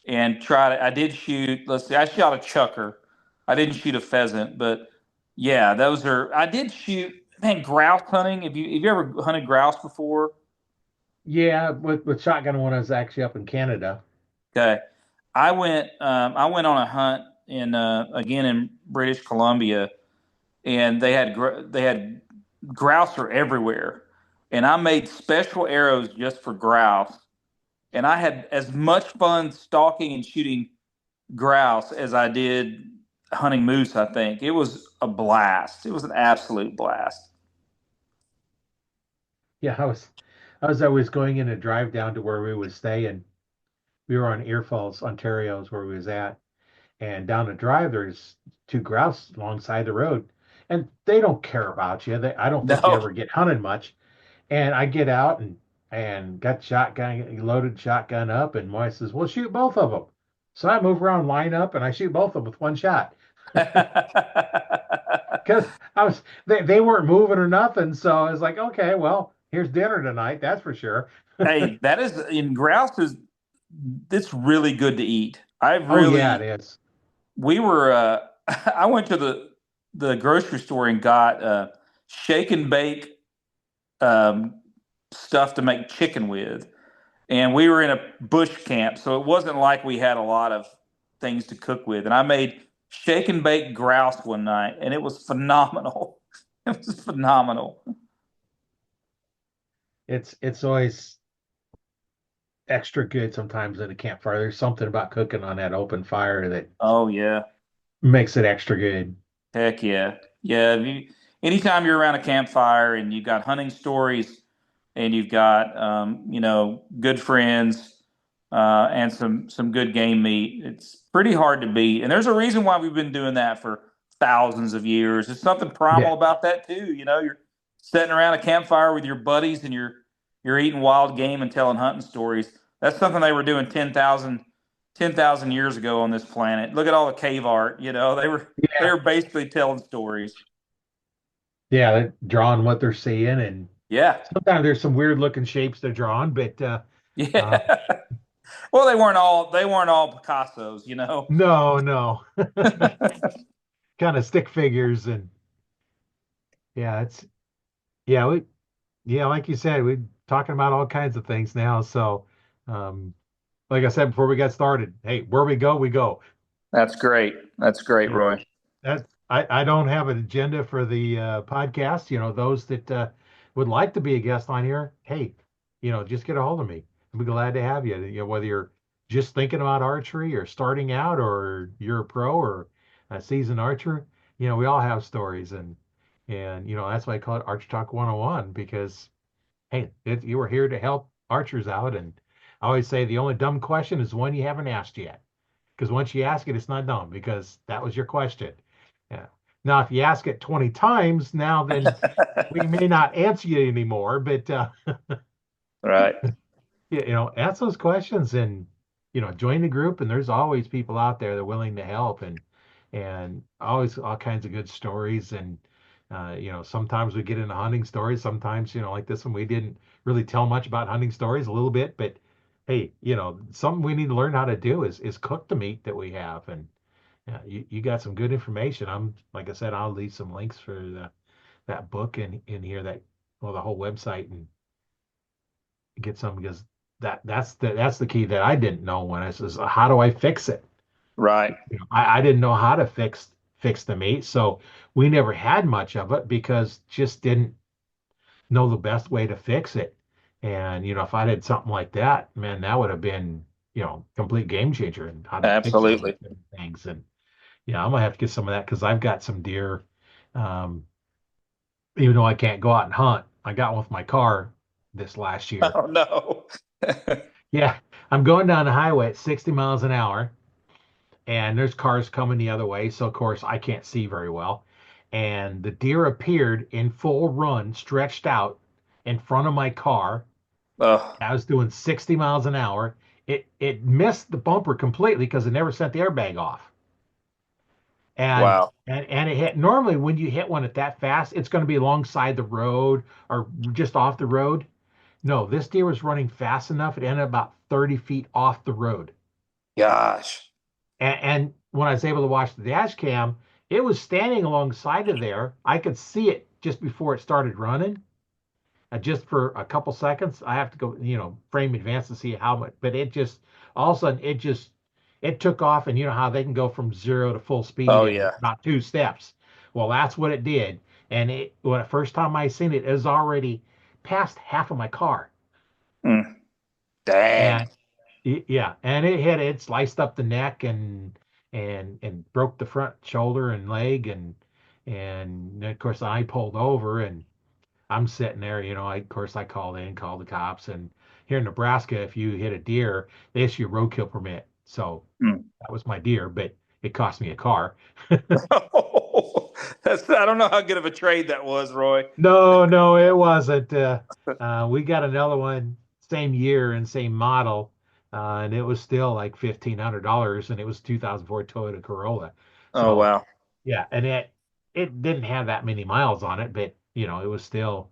and try to. I did shoot. Let's see. I shot a chucker. I didn't shoot a pheasant, but yeah, those are. I did shoot. Man, grouse hunting. Have you ever hunted grouse before?
yeah. With shotgun when I was actually up in Canada.
Okay. I went on a hunt in again in British Columbia, and they had grouse are everywhere, and I made special arrows just for grouse, and I had as much fun stalking and shooting grouse as I did hunting moose. I think it was a blast. It was an absolute blast.
Yeah, I was always going in a drive down to where we would stay, and we were on Ear Falls, Ontario, is where we was at. And down the drive, there's two grouse alongside the road, and they don't care about you. I don't think you
No.
ever get hunted much. And I get out and got shotgun loaded shotgun up, and Moy says, "Well, shoot both of them." So I move around, line up, and I shoot both of them with one shot because they weren't moving or nothing. So I was like, okay, well, here's dinner tonight, that's for sure.
Hey, that is in grouse is it's really good to eat.
Oh yeah, it is.
We were I went to the grocery store and got shake and bake um, stuff to make chicken with, and we were in a bush camp, so it wasn't like we had a lot of things to cook with. And I made shake and bake grouse one night, and it was phenomenal. It was phenomenal.
It's always extra good sometimes at a campfire. There's something about cooking on that open fire that
Oh yeah.
makes it extra good.
Heck yeah. Yeah. Anytime you're around a campfire and you've got hunting stories and you've got, good friends, and some good game meat, it's pretty hard to beat. And there's a reason why we've been doing that for thousands of years. There's something
Yeah,
primal about that too. You're sitting around a campfire with your buddies and you're eating wild game and telling hunting stories. That's something they were doing 10,000 years ago on this planet. Look at all the cave art. They
yeah,
were basically telling stories.
yeah. They're drawing what they're seeing, and
Yeah,
sometimes there's some weird looking shapes they're drawing, but uh,
yeah. Well, they weren't all Picassos.
no, no, kind of stick figures, and yeah, it's yeah, yeah, like you said, we're talking about all kinds of things now. So, um, like I said before we got started, hey, where we go, we go.
That's great. That's great,
Yeah.
Roy.
I don't have an agenda for the podcast. Those that would like to be a guest on here, hey, just get a hold of me. I'd be glad to have you. Whether you're just thinking about archery or starting out, or you're a pro or a seasoned archer, we all have stories, and that's why I call it Arch Talk 101, because hey, you were here to help archers out, and I always say the only dumb question is the one you haven't asked yet, because once you ask it, it's not dumb because that was your question. Yeah. Now, if you ask it 20 times, now then we may not answer you anymore, but
Right.
ask those questions, and join the group. And there's always people out there that are willing to help, and always all kinds of good stories. And Sometimes we get into hunting stories. Sometimes, like this one, we didn't really tell much about hunting stories, a little bit, but hey, something we need to learn how to do is cook the meat that we have. And you got some good information. Like I said, I'll leave some links for that book in here, the whole website, and get some, because that's the key that I didn't know when I says, how do I fix it?
Right.
I didn't know how to fix the meat, so we never had much of it because just didn't know the best way to fix it. And if I did something like that, man, that would have been complete game changer in how to fix all these
Absolutely.
different things. And I'm gonna have to get some of that because I've got some deer. Um, Even though I can't go out and hunt, I got one with my car this last year.
Oh no.
Yeah, I'm going down the highway at 60 miles an hour, and there's cars coming the other way. So, of course, I can't see very well. And the deer appeared in full run, stretched out in front of my car.
Oh,
I was doing 60 miles an hour. It missed the bumper completely because it never sent the airbag off. And
wow.
and it hit, normally when you hit one at that fast, it's going to be alongside the road or just off the road. No, this deer was running fast enough. It ended up about 30 feet off the road.
Gosh.
And when I was able to watch the dash cam, it was standing alongside of there. I could see it just before it started running, just for a couple seconds. I have to go, frame advance to see how much, but it just, all of a sudden, it took off. And you know how they can go from 0 to full speed
Oh
in
yeah.
about 2 steps. Well, that's what it did. And when the first time I seen it, it was already past half of my car.
Mm, dang.
And yeah, and it sliced up the neck and broke the front shoulder and leg, and of course I pulled over, and I'm sitting there, of course I called the cops. And here in Nebraska, if you hit a deer, they issue a roadkill permit. So
Mm.
that was my deer, but it cost me a car.
I don't know how good of a trade that was, Roy.
No, no, it wasn't. We got another one same year and same model, and it was still like $1,500, and it was 2004 Toyota Corolla.
Oh
So
wow.
yeah, and it didn't have that many miles on it, but it was still,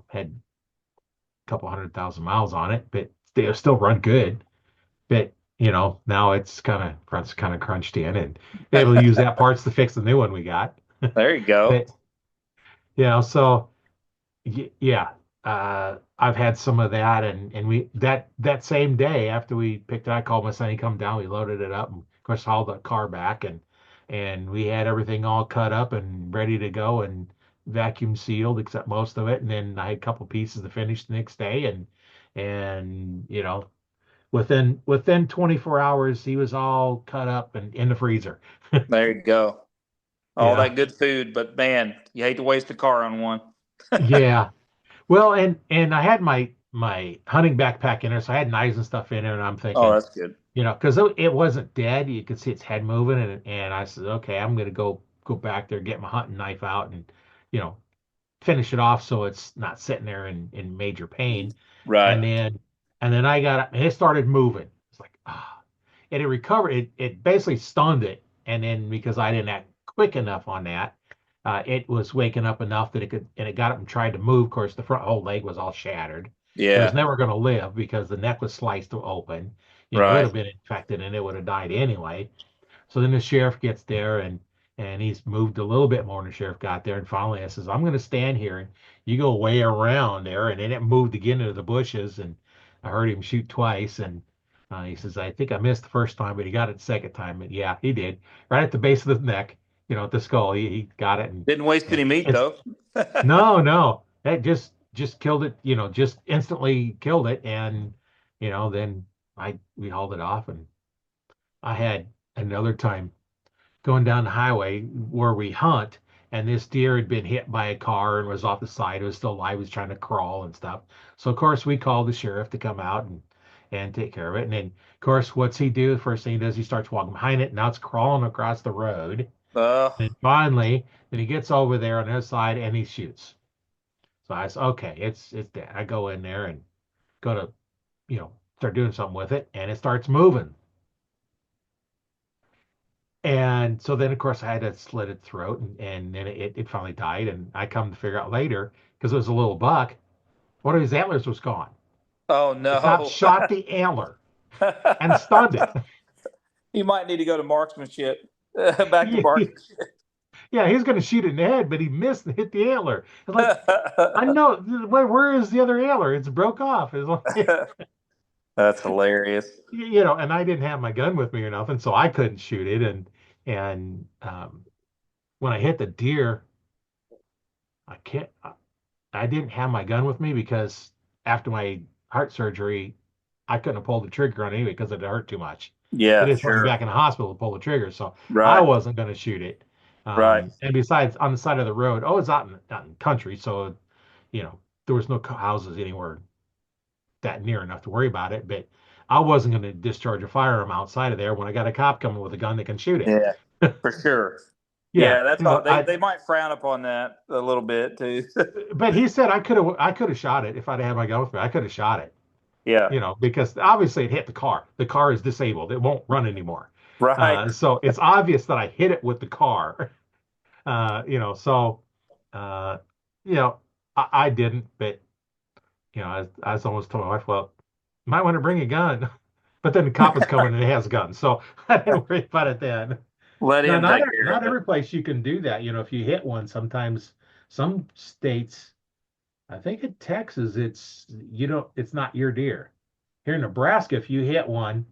had a couple 100,000 miles on it, but it still run good. But now it's kind of crunched in, and able to use that parts to fix the new one we got.
There you go.
But so. Yeah, I've had some of that, and we that same day after we picked it, I called my son. He come down, we loaded it up, and of course hauled the car back, and we had everything all cut up and ready to go and vacuum sealed, except most of it. And then I had a couple pieces to finish the next day, and within 24 hours, he was all cut up and in the freezer.
There you go. All
Yeah,
that good food, but man, you hate to waste a car on one.
yeah. Well, and I had my hunting backpack in there, so I had knives and stuff in there, and I'm
Oh,
thinking,
that's good.
because it wasn't dead. You could see its head moving, and I said, okay, I'm gonna go back there, get my hunting knife out, and you know finish it off so it's not sitting there in major pain.
Right.
And then I got and it started moving. It's like and it recovered. It basically stunned it, and then because I didn't act quick enough on that, it was waking up enough that it could, and it got up and tried to move. Of course, the front whole leg was all shattered. It was
Yeah.
never going to live because the neck was sliced open. It would
Right.
have been infected and it would have died anyway. So then the sheriff gets there, and he's moved a little bit more when the sheriff got there. And finally I says, I'm going to stand here and you go way around there. And then it moved again into the bushes, and I heard him shoot twice. And he says, I think I missed the first time, but he got it the second time. And yeah, he did. Right at the base of the neck, at the skull. He got it. And,
Didn't waste
and
any meat
it's
though.
no, no. That just killed it, just instantly killed it. And then we hauled it off. And I had another time going down the highway where we hunt, and this deer had been hit by a car and was off the side. It was still alive. It was trying to crawl and stuff. So of course we called the sheriff to come out and take care of it. And then of course what's he do? The first thing he does, he starts walking behind it. Now it's crawling across the road.
Uh,
And finally, then he gets over there on the other side and he shoots. So I said, okay, it's dead. I go in there and go to start doing something with it, and it starts moving. And so then, of course, I had to slit its throat, and then it finally died. And I come to figure out later, because it was a little buck, one of his antlers was gone.
Oh
The cop
no.
shot the antler and stunned it.
You might need to go to marksmanship. Back to marksmanship.
Yeah, he's going to shoot it in the head, but he missed and hit the antler. It's like, I know, where is the other antler? It's broke off. It's like,
That's hilarious.
and I didn't have my gun with me or nothing, so I couldn't shoot it. And when I hit the deer, I can't. I didn't have my gun with me because after my heart surgery, I couldn't have pulled the trigger on it anyway because it hurt too much. They
Yeah,
just put me
sure.
back in the hospital to pull the trigger, so I
Right,
wasn't going to shoot it.
right.
And besides, on the side of the road, it's out in country, so you know there was no houses anywhere that near enough to worry about it. But I wasn't going to discharge a firearm outside of there when I got a cop coming with a gun that can shoot it.
Yeah, for sure.
Yeah,
Yeah, that's all.
but
They might frown upon that a little bit too.
he said I could have shot it if I'd had my gun with me. I could have shot it.
Yeah,
Because obviously it hit the car. The car is disabled. It won't run anymore.
right.
So it's obvious that I hit it with the car. So, uh, you know, I didn't, but, I was almost told my wife, well, you might want to bring a gun. But then the cop was coming and he has guns. So I didn't worry about it then.
Let
Now,
him take care
not
of it.
every place you can do that. If you hit one, sometimes some states, I think in Texas, it's not your deer. Here in Nebraska, if you hit one,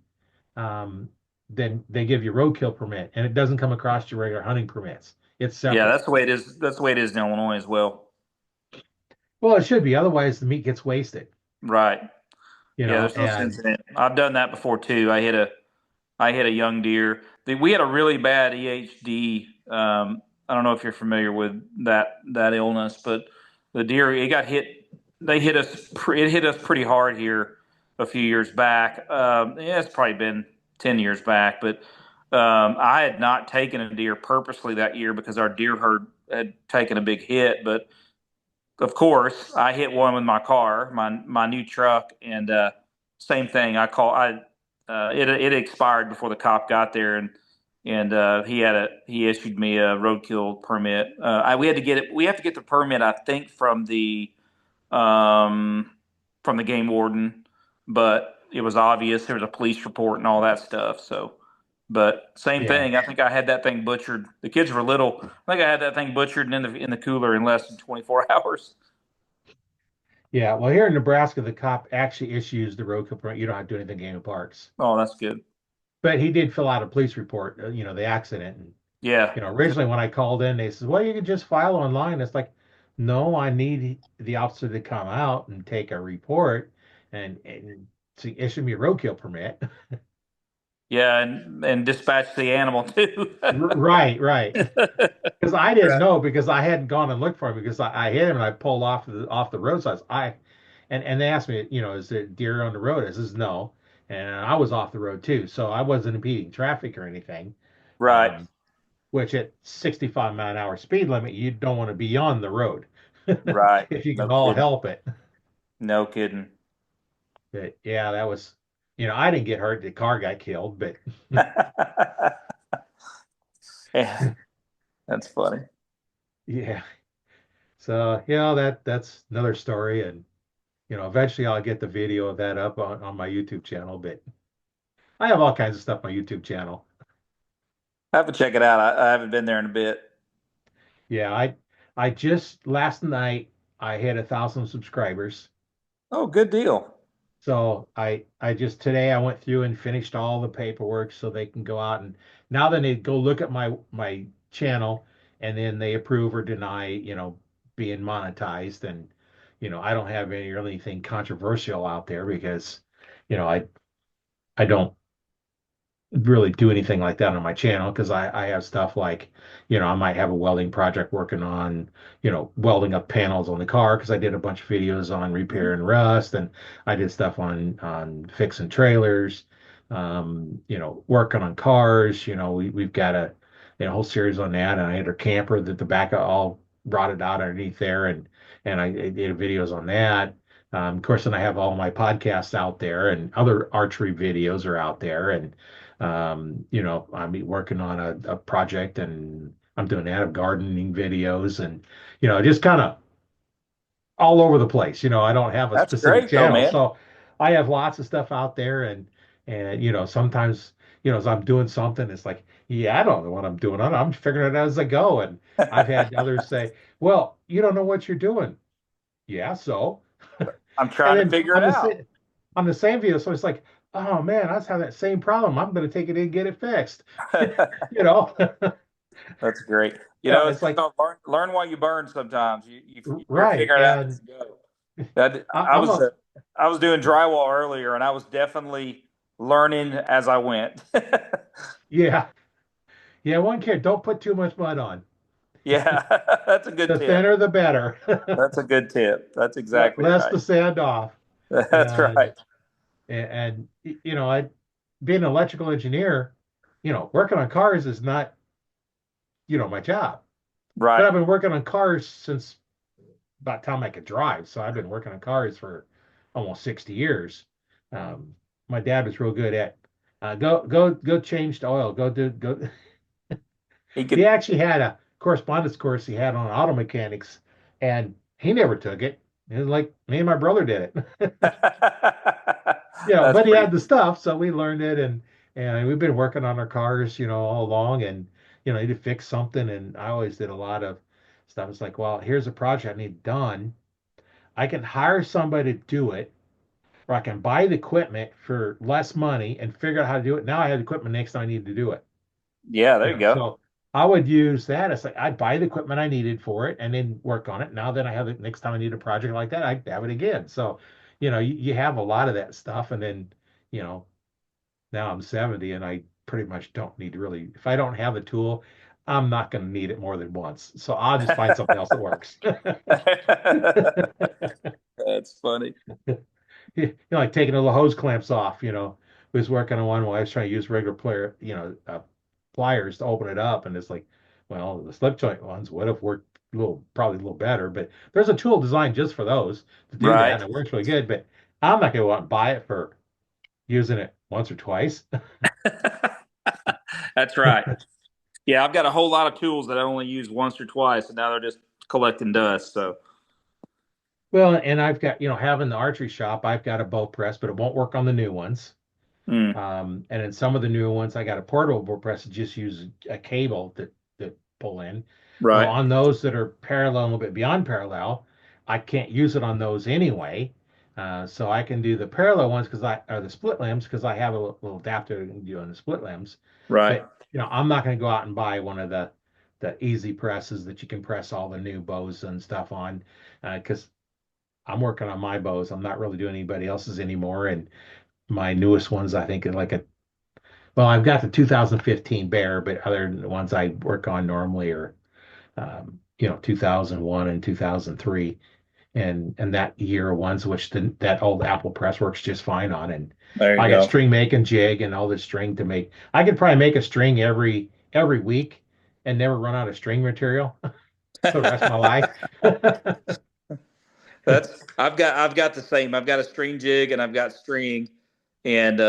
um, then they give you roadkill permit, and it doesn't come across your regular hunting permits. It's
Yeah,
separate.
that's the way it is. That's the way it is in Illinois as well.
Well, it should be. Otherwise, the meat gets wasted.
Right. Yeah, there's no sense
And
in it. I've done that before too. I hit a young deer. We had a really bad EHD. I don't know if you're familiar with that illness, but the deer it got hit. They hit us. It hit us pretty hard here a few years back. Yeah, it's probably been 10 years back, but I had not taken a deer purposely that year because our deer herd had taken a big hit. But of course, I hit one with my car, my new truck, and same thing. It expired before the cop got there, and he issued me a roadkill permit. We had to get it. We have to get the permit, I think, um, from the game warden, but it was obvious there was a police report and all that stuff. So, but same
yeah,
thing. I think I had that thing butchered. The kids were little. I think I had that thing butchered and in the cooler in less than 24 hours.
yeah. Well, here in Nebraska, the cop actually issues the roadkill permit. You don't have to do anything in game and parks.
Oh, that's good.
But he did fill out a police report. The accident. And
Yeah,
originally when I called in, they said, "Well, you can just file online." It's like, no, I need the officer to come out and take a report and to issue me a roadkill permit.
yeah, and dispatch the animal too.
Right, right. Because I didn't know because I hadn't gone and looked for him because I hit him and I pulled off the road. So and they asked me, is there deer on the road? I says no, and I was off the road too, so I wasn't impeding traffic or anything.
Right,
Um, which at 65-mile-an-hour speed limit, you don't want to be on the road
right.
if you
No
can all
kidding.
help it.
No kidding.
But yeah, that was, I didn't get hurt. The car got killed, but
Yeah, that's funny.
yeah. So that's another story, and eventually I'll get the video of that up on my YouTube channel. But I have all kinds of stuff on my YouTube channel.
I have to check it out. I haven't been there in a bit.
Yeah, I just last night I hit 1,000 subscribers.
Oh, good deal.
So I just today I went through and finished all the paperwork so they can go out, and now then they go look at my channel, and then they approve or deny, being monetized. And I don't have anything controversial out there because I don't really do anything like that on my channel because I have stuff like, I might have a welding project working on, welding up panels on the car because I did a bunch of videos on repair and rust, and I did stuff on fixing trailers, working on cars. We've got a whole series on that, and I had a camper that the back all rotted out underneath there, and I did videos on that. Of course, then I have all my podcasts out there, and other archery videos are out there. And I'm working on a project, and I'm doing that of gardening videos, and just kind of all over the place. I don't have a
That's
specific
great though,
channel,
man.
so I have lots of stuff out there, and sometimes as I'm doing something, it's like, yeah, I don't know what I'm doing. I'm figuring it out as I go. And I've had others say, well, you don't know what you're doing. Yeah, so.
I'm
And
trying to
then
figure it out.
on the same video, so it's like, oh man, I was having that same problem. I'm going to take it in and get it fixed. You know,
That's great. It's
it's like,
called learn while you burn. Sometimes you're
right.
figuring it out as
And
you go. I
I'm
was
a,
I was doing drywall earlier, and I was definitely learning as I went.
yeah, yeah. One kid, don't put too much mud on.
Yeah, that's a good
The
tip.
thinner, the better.
That's a good tip. That's exactly
Less
right.
the sand off.
That's
And
right.
I being an electrical engineer, working on cars is not my job. But
Right.
I've been working on cars since about the time I could drive. So I've been working on cars for almost 60 years. Um, my dad was real good at go change the oil. Go.
He
He
could.
actually had a correspondence course he had on auto mechanics, and he never took it. It was like me and my brother did it.
That's
But he
pretty
had the
neat.
stuff, so we learned it, and we've been working on our cars, all along, and he to fix something, and I always did a lot of stuff. It's like, well, here's a project I need done. I can hire somebody to do it, or I can buy the equipment for less money and figure out how to do it. Now I have the equipment next time I need to do it.
Yeah, there you go.
So I would use that. It's like I'd buy the equipment I needed for it and then work on it. Now then I have it next time I need a project like that, I have it again. So, you have a lot of that stuff. And then, you know, now I'm 70 and I pretty much don't need to really, if I don't have a tool, I'm not going to need it more than once. So I'll just find something else that works.
That's funny.
Like taking the hose clamps off, was working on one while I was trying to use regular pliers to open it up, and it's like, well, the slip joint ones would have worked probably a little better, but there's a tool designed just for those to do that, and
Right.
it works really good. But I'm not gonna go out and buy it for using it once or twice.
That's right. Yeah, I've got a whole lot of tools that I only use once or twice, and now they're just collecting dust. So,
Well, and I've got, having the archery shop, I've got a bow press, but it won't work on the new ones.
mm,
And in some of the newer ones, I got a portable bow press that just use a cable that pull in. Well,
right,
on those that are parallel, a little bit beyond parallel, I can't use it on those anyway. So I can do the parallel ones or the split limbs because I have a little adapter to do on the split limbs.
right.
But I'm not going to go out and buy one of the easy presses that you can press all the new bows and stuff on because I'm working on my bows. I'm not really doing anybody else's anymore. And my newest ones, I think, are like well, I've got the 2015 Bear, but other than the ones I work on normally are, 2001 and 2003, and that year ones, which that old Apple press works just fine on. And
There you
I got
go.
string making jig and all this string to make. I could probably make a string every week and never run out of string material for the rest of my life.
That's I've got the same. I've got a string jig and I've got string, and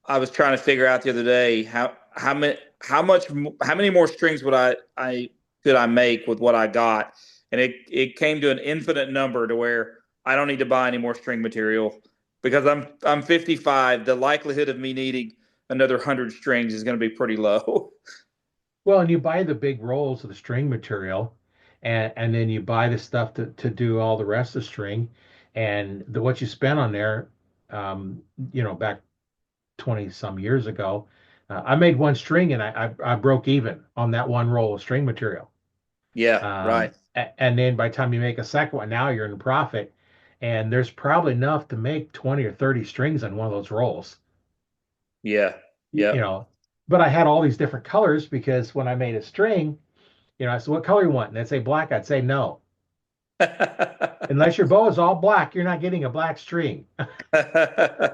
I was trying to figure out the other day how many more strings would I could I make with what I got, and it came to an infinite number to where I don't need to buy any more string material because I'm 55. The likelihood of me needing another 100 strings is going to be pretty low.
Well, and you buy the big rolls of the string material, and then you buy the stuff to do all the rest of the string, and what you spent on there, um, back 20 some years ago, I made one string and I broke even on that one roll of string material.
Yeah, right.
And then by the time you make a second one, now you're in profit, and there's probably enough to make 20 or 30 strings on one of those rolls.
Yeah,
You, you
yep.
know, but I had all these different colors because when I made a string, I said, what color you want? And they'd say black. I'd say no. Unless your bow is all black, you're not getting a black string.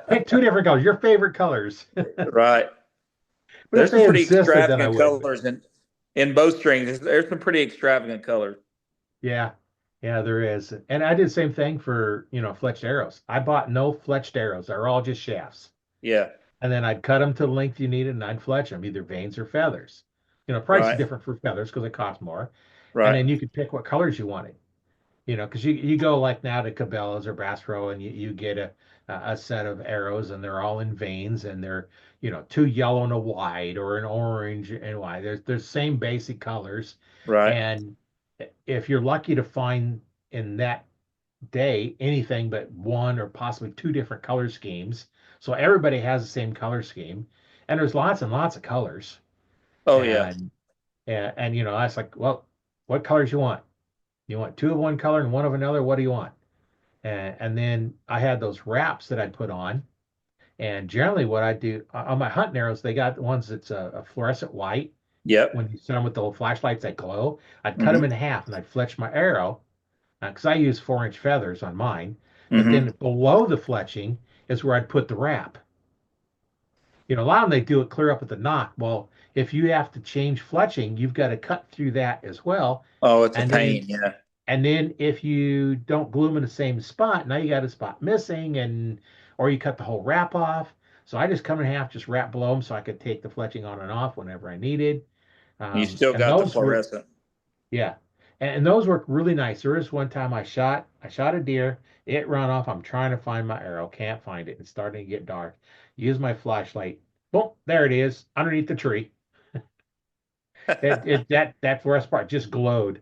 Pick two different colors, your favorite colors.
Right.
But if
There's some
they
pretty
insisted, then I
extravagant
would. But
colors in bow strings. There's some pretty extravagant colors.
yeah. Yeah, there is. And I did the same thing for, fletched arrows. I bought no fletched arrows. They're all just shafts.
Yeah.
And then I'd cut them to the length you needed and I'd fletch them, either vanes or feathers. Price is
Right.
different for feathers because it costs more. And
Right.
then you could pick what colors you wanted. Because you go like now to Cabela's or Bass Pro and you get a set of arrows and they're all in veins and they're, two yellow and a white or an orange and white. There's same basic colors.
Right.
And if you're lucky to find in that day anything but one or possibly two different color schemes. So everybody has the same color scheme, and there's lots and lots of colors.
Oh yeah.
And I was like, well, what colors you want? You want two of one color and one of another? What do you want? And then I had those wraps that I'd put on. And generally, what I do on my hunting arrows, they got ones that's a fluorescent white.
Yep.
When you set them with the little flashlights that glow, I'd cut them in
Hmm.
half and I'd fletch my arrow because I use 4-inch feathers on mine. But
Hmm.
then below the fletching is where I'd put the wrap. A lot of them they do it clear up at the knock. Well, if you have to change fletching, you've got to cut through that as well.
Oh, it's a
And
pain.
then
Yeah.
and then if you don't glue them in the same spot, now you got a spot missing and or you cut the whole wrap off. So I just come in half, just wrap below them so I could take the fletching on and off whenever I needed.
You still
And
got the
those were
fluorescent.
Yeah. And those work really nice. There is one time I shot a deer, it ran off. I'm trying to find my arrow, can't find it. It's starting to get dark. Use my flashlight. Boom, there it is, underneath the tree. That forest part just glowed.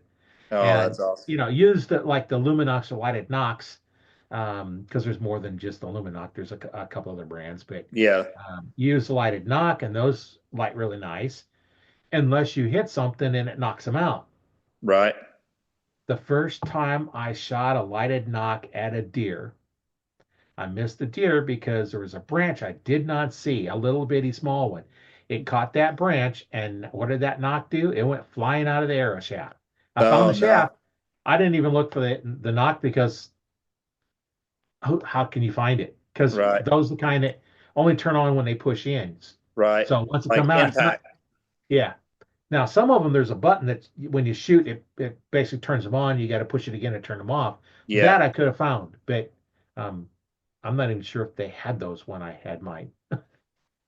Oh,
And
that's awesome.
use like the Luminox or lighted Knox, because there's more than just the Luminox. There's a couple other brands, but
Yeah.
use the lighted knock, and those light really nice, unless you hit something and it knocks them out.
Right.
The first time I shot a lighted knock at a deer, I missed the deer because there was a branch I did not see, a little bitty small one. It caught that branch, and what did that knock do? It went flying out of the arrow shaft. I found
Oh
the
no.
shaft. I didn't even look for the knock because how can you find it? Because
Right.
those are the kind that only turn on when they push in.
Right.
So once it
Like
come out, it's not.
impact.
Yeah. Now, some of them, there's a button that when you shoot, it basically turns them on. You got to push it again to turn them off.
Yeah.
That I could have found, but um, I'm not even sure if they had those when I had mine.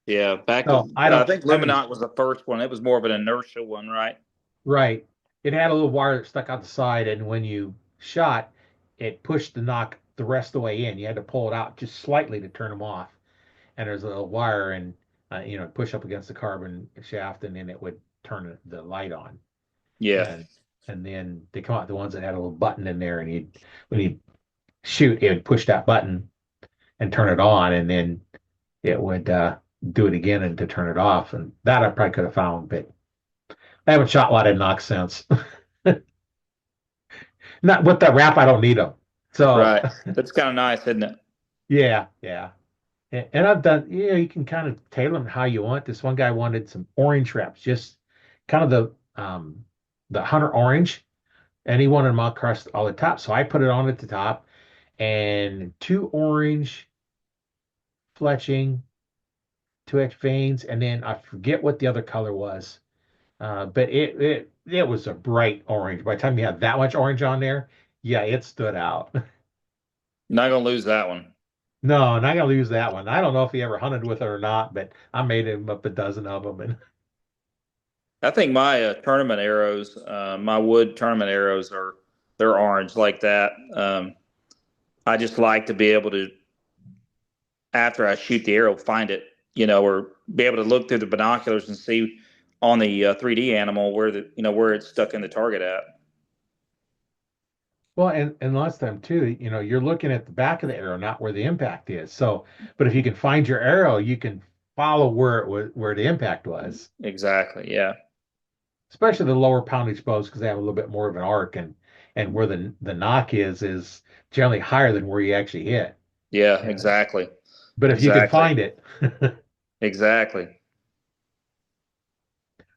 Yeah. Back
So
with
I
I
don't
think
have any.
Luminant was the first one. It was more of an inertial one, right?
Right. It had a little wire that stuck out the side, and when you shot, it pushed the knock the rest of the way in. You had to pull it out just slightly to turn them off. And there's a little wire, and push up against the carbon shaft, and then it would turn the light on.
Yeah.
and and then they come out the ones that had a little button in there, and you when you shoot, it would push that button and turn it on, and then it would do it again and to turn it off. And that I probably could have found, but I haven't shot a lot of knocks since. Not with that wrap, I don't need them. So
Right. That's kind of nice, isn't it?
yeah, yeah. And I've done, you can kind of tailor them how you want. This one guy wanted some orange wraps, just kind of the hunter orange, and he wanted them all crushed all the top. So I put it on at the top and two orange fletching, two X veins, and then I forget what the other color was. But it was a bright orange. By the time you had that much orange on there, yeah, it stood out.
Not gonna lose that one.
No, and I gotta lose that one. I don't know if he ever hunted with it or not, but I made him up a dozen of them. And
I think my tournament arrows, my wood tournament arrows are they're orange like that. I just like to be able to, after I shoot the arrow, find it, or be able to look through the binoculars and see on the 3D animal where where it's stuck in the target at.
well, and last time too, you're looking at the back of the arrow, not where the impact is. So, but if you can find your arrow, you can follow where it was, where the impact was.
Exactly. Yeah.
Especially the lower poundage bows because they have a little bit more of an arc, and where the knock is generally higher than where you actually hit.
Yeah.
Yeah.
Exactly.
But if you can
Exactly.
find it,
Exactly.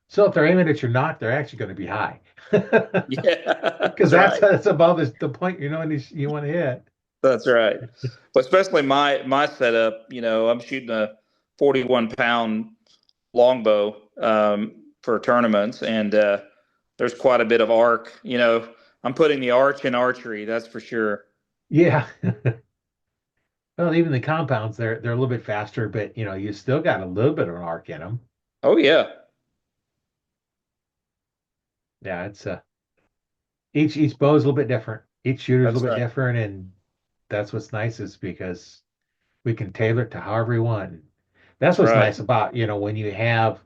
so if they're aiming at your knock, they're actually going to be high
Yeah.
because
That's
that's
right.
that's above the point you want to hit.
That's right. But especially my setup, I'm shooting a 41-pound longbow for tournaments, and there's quite a bit of arc, I'm putting the arch in archery, that's for sure.
Yeah. Well, even the compounds, they're a little bit faster, but you still got a little bit of an arc in them.
Oh yeah,
Yeah, it's each bow is a little bit different. Each shooter is a
that's
little bit
right.
different, and that's what's nice is because we can tailor it to however we want. That's
That's
what's
right.
nice about, when you have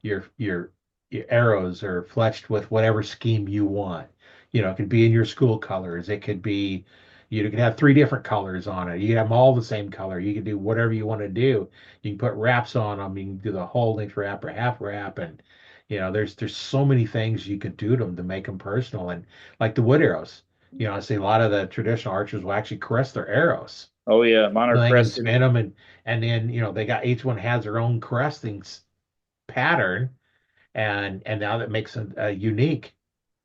your your your arrows are fletched with whatever scheme you want. It could be in your school colors. It could be, you could have three different colors on it. You can have them all the same color. You can do whatever you want to do. You can put wraps on them. You can do the whole length wrap or half wrap, and there's so many things you could do to them to make them personal. And like the wood arrows, I see a lot of the traditional archers will actually caress their arrows,
Oh yeah, mine are
they can
crested.
spin them, and then they got each one has their own cresting pattern, and now that makes them unique.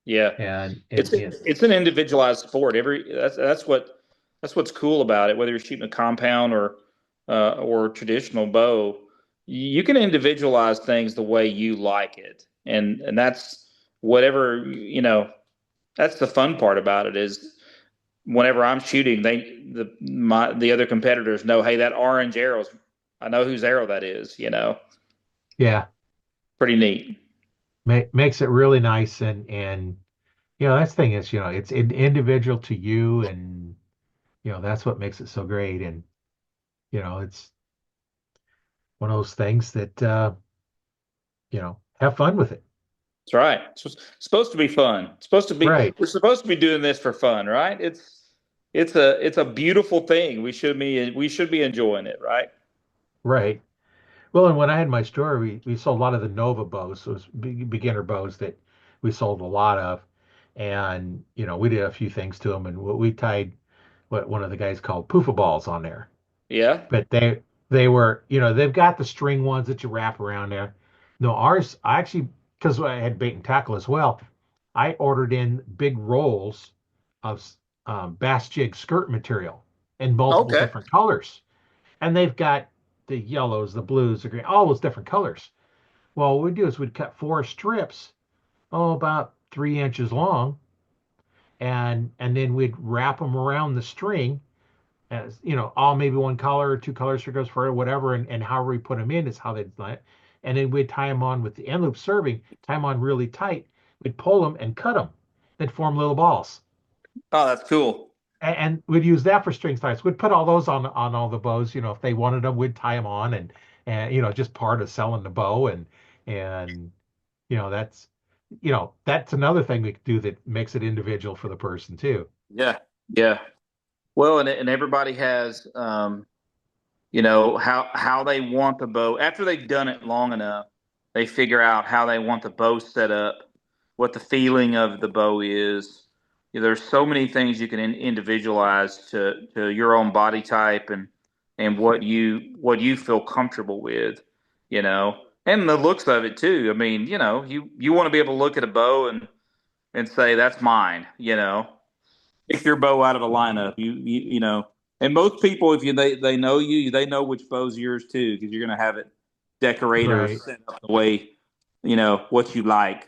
Yeah,
And
it's
it
it's an individualized sport. That's what's cool about it. Whether you're shooting a compound or traditional bow, you can individualize things the way you like it, and that's whatever That's the fun part about it is whenever I'm shooting, the other competitors know, hey, that orange arrow's I know whose arrow that is.
yeah,
Pretty neat.
makes it really nice, and that's the thing is it's individual to you, and that's what makes it so great. And it's one of those things that have fun with it.
That's right. It's supposed to be fun. It's supposed to be.
Right,
We're supposed to be doing this for fun, right? It's a beautiful thing. We should be enjoying it, right?
right. Well, and when I had my store, we sold a lot of the Nova bows, those beginner bows that we sold a lot of, and we did a few things to them, and we tied what one of the guys called poofa balls on there.
Yeah.
But they were, they've got the string ones that you wrap around there. No, ours, I actually, because I had bait and tackle as well, I ordered in big rolls of bass jig skirt material in multiple
Okay.
different colors, and they've got the yellows, the blues, the green, all those different colors. Well, what we'd do is we'd cut four strips, about 3 inches long, and then we'd wrap them around the string as all maybe one color or two colors for goes for it, whatever, and however we put them in is how they'd it. And then we'd tie them on with the end loop serving, tie them on really tight. We'd pull them and cut them. They'd form little balls.
Oh, that's cool.
And we'd use that for string ties. We'd put all those on all the bows. If they wanted them, we'd tie them on, and just part of selling the bow. And that's that's another thing we could do that makes it individual for the person too.
Yeah. Yeah. Well, and everybody has how they want the bow after they've done it long enough. They figure out how they want the bow set up, what the feeling of the bow is. There's so many things you can individualize to your own body type and what you feel comfortable with, and the looks of it too. I mean, you want to be able to look at a bow and say that's mine. Pick your bow out of a lineup. And most people, if they know you, they know which bow's yours too, because you're gonna have it decorated or
Right.
set up the way what you like.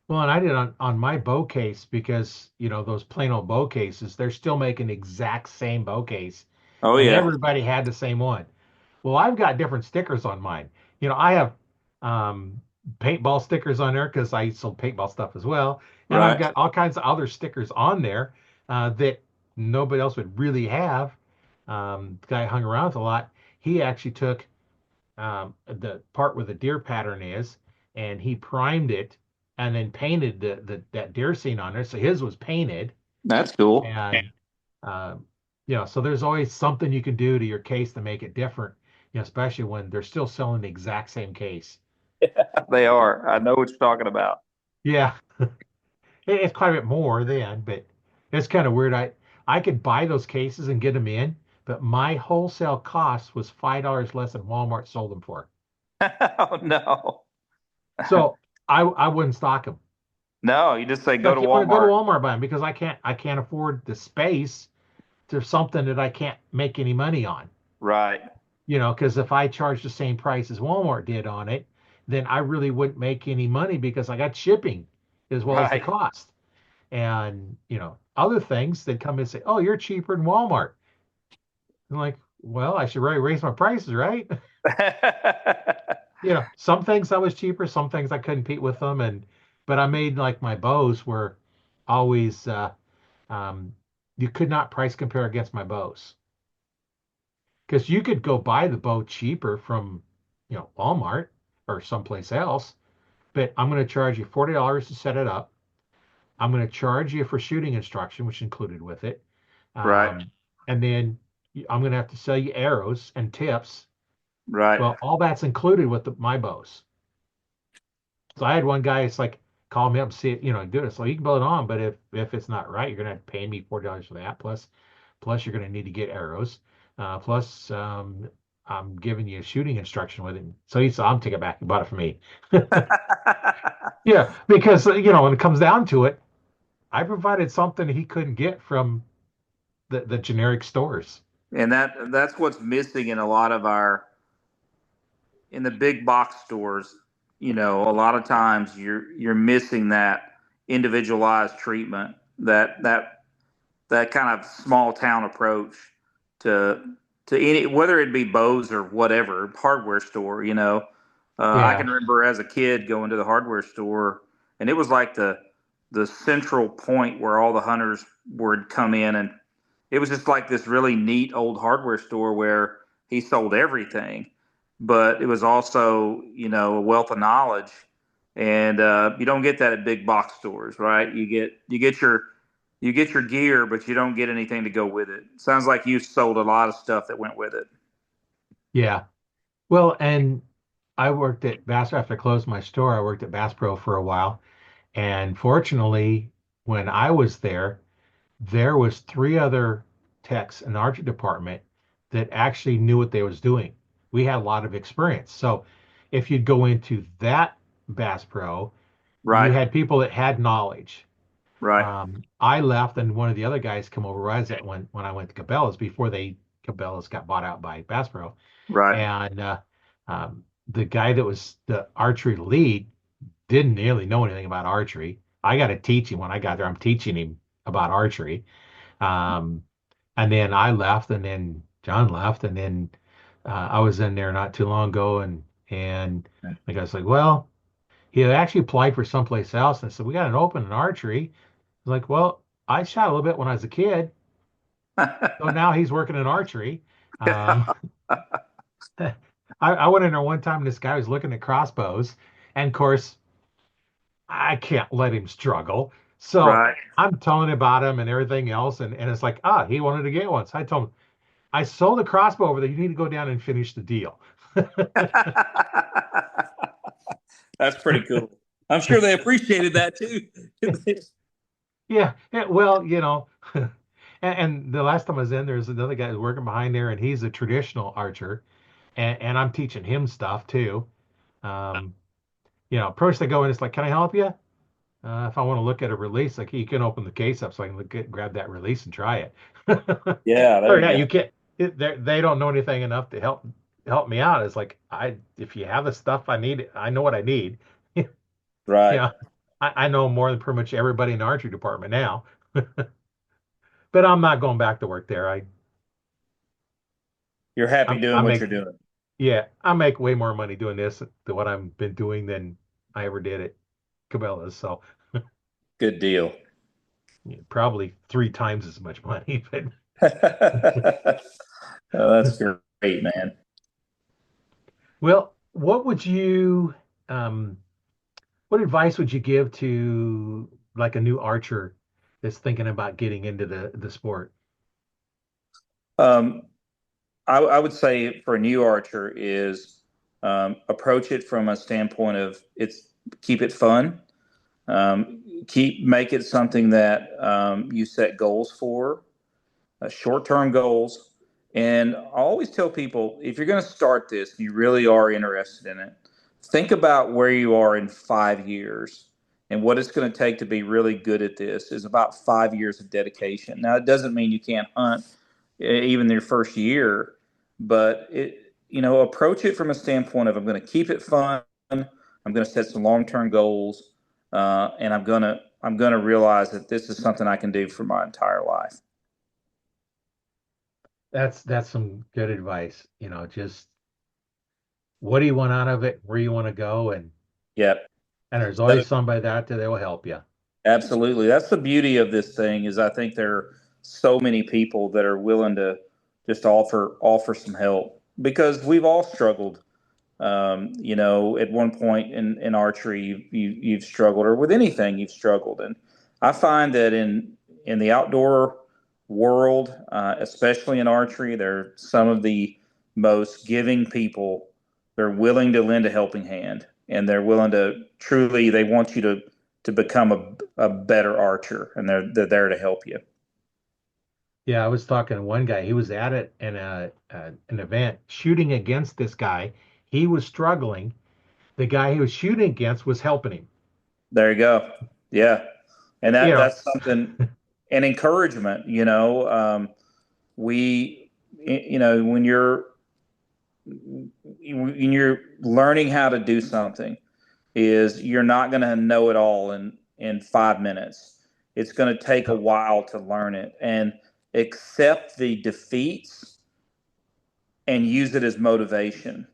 Well, and I did on my bow case because those plain old bow cases, they're still making the exact same bow case,
Oh
and
yeah,
everybody had the same one. Well, I've got different stickers on mine. I have um, paintball stickers on there because I sold paintball stuff as well, and I've
right.
got all kinds of other stickers on there that nobody else would really have. The guy I hung around with a lot. He actually took the part where the deer pattern is, and he primed it and then painted that deer scene on there. So his was painted,
That's cool.
and um, so there's always something you can do to your case to make it different. Especially when they're still selling the exact same case.
They are. I know what you're talking about.
Yeah, it's quite a bit more then, but it's kind of weird. I could buy those cases and get them in, but my wholesale cost was $5 less than Walmart sold them for.
Oh no,
So I wouldn't stock them.
no. You just say go
Like
to
you want to go to
Walmart.
Walmart buy them because I can't afford the space to something that I can't make any money on.
Right,
Because if I charged the same price as Walmart did on it, then I really wouldn't make any money because I got shipping as well as the
right.
cost. And, other things that come and say, oh, you're cheaper than Walmart. I'm like, well, I should really raise my prices, right? Some things I was cheaper, some things I couldn't compete with them. But I made like my bows were always, um, you could not price compare against my bows because you could go buy the bow cheaper from, Walmart or someplace else, but I'm going to charge you $40 to set it up. I'm going to charge you for shooting instruction, which included with it.
Right,
Um, and then I'm going to have to sell you arrows and tips.
right.
Well, all that's included with my bows. So I had one guy, it's like, call me up and see it, do it. So you can build it on, but if it's not right, you're gonna have to pay me $40 for that. Plus you're gonna need to get arrows. Plus I'm giving you a shooting instruction with it. So he said, I'm taking it back. He bought it for me. Yeah, because when it comes down to it, I provided something he couldn't get from the generic stores.
And that's what's missing in a lot of our in the big box stores. A lot of times you're missing that individualized treatment, that kind of small town approach to any, whether it be bows or whatever hardware store. I
Yeah,
can remember as a kid going to the hardware store, and it was like the central point where all the hunters would come in, and it was just like this really neat old hardware store where he sold everything, but it was also a wealth of knowledge, and you don't get that at big box stores, right? You get your gear, but you don't get anything to go with it. Sounds like you sold a lot of stuff that went with it.
yeah. Well, and I worked at Bass after I closed my store. I worked at Bass Pro for a while. And fortunately, when I was there was three other techs in the archery department that actually knew what they was doing. We had a lot of experience. So if you'd go into that Bass Pro, you
Right,
had people that had knowledge.
right,
I left, and one of the other guys come over. I was at when I went to Cabela's before Cabela's got bought out by Bass Pro,
right.
and the guy that was the archery lead didn't really know anything about archery. I got to teach him when I got there. I'm teaching him about archery. Um, and then I left, and then John left, and then I was in there not too long ago, and the guy's like, well, he had actually applied for someplace else, and I said, we got an open in archery. He's like, well, I shot a little bit when I was a kid, so now he's working in archery. Um, I went in there one time, and this guy was looking at crossbows, and of course, I can't let him struggle. So
Right.
I'm telling about him and everything else. And it's like, he wanted to get one. So I told him, I sold a crossbow over there. You need to go down and finish the deal.
That's pretty cool. I'm sure they appreciated that too.
Yeah. Well, and the last time I was in, there's another guy who's working behind there, and he's a traditional archer. And I'm teaching him stuff too. Um, First I go in, it's like, can I help you? If I want to look at a release, like you can open the case up so I can grab that release and try it.
Yeah, there
Or
you
not,
go.
you can't. They don't know anything enough to help me out. It's like if you have the stuff I need, I know what I need.
Right.
Yeah, I know more than pretty much everybody in the archery department now. But I'm not going back to work there.
You're happy
I
doing what you're
make
doing.
yeah, I make way more money doing this than what I've been doing than I ever did at Cabela's. So
Good deal.
probably three times as much money. But
Oh, that's great, man.
well, um, what advice would you give to like a new archer that's thinking about getting into the sport?
Um, I would say for a new archer is approach it from a standpoint of it's keep it fun. Make it something that you set goals for, short-term goals. And I always tell people if you're going to start this and you really are interested in it, think about where you are in 5 years and what it's going to take to be really good at this is about 5 years of dedication. Now, it doesn't mean you can't hunt even your first year, but approach it from a standpoint of I'm going to keep it fun. I'm going to set some long-term goals, and I'm going to I'm going to realize that this is something I can do for my entire life.
That's some good advice. Just what do you want out of it, where you want to go,
Yep.
and there's
That
always somebody out there that will help you.
Absolutely. That's the beauty of this thing is I think there are so many people that are willing to just offer some help because we've all struggled. At one point in archery, you've struggled, or with anything you've struggled, and I find that in the outdoor world, especially in archery, they're some of the most giving people. They're willing to lend a helping hand, and they're willing to truly. They want you to become a better archer, and they're there to help you.
Yeah, I was talking to one guy. He was at it in an event shooting against this guy. He was struggling. The guy he was shooting against was helping him.
There you go. Yeah, and
You know,
that's something, an encouragement. We, when you're learning how to do something, is you're not going to know it all in 5 minutes. It's going to take a
no,
while to learn it and accept the defeats and use it as motivation.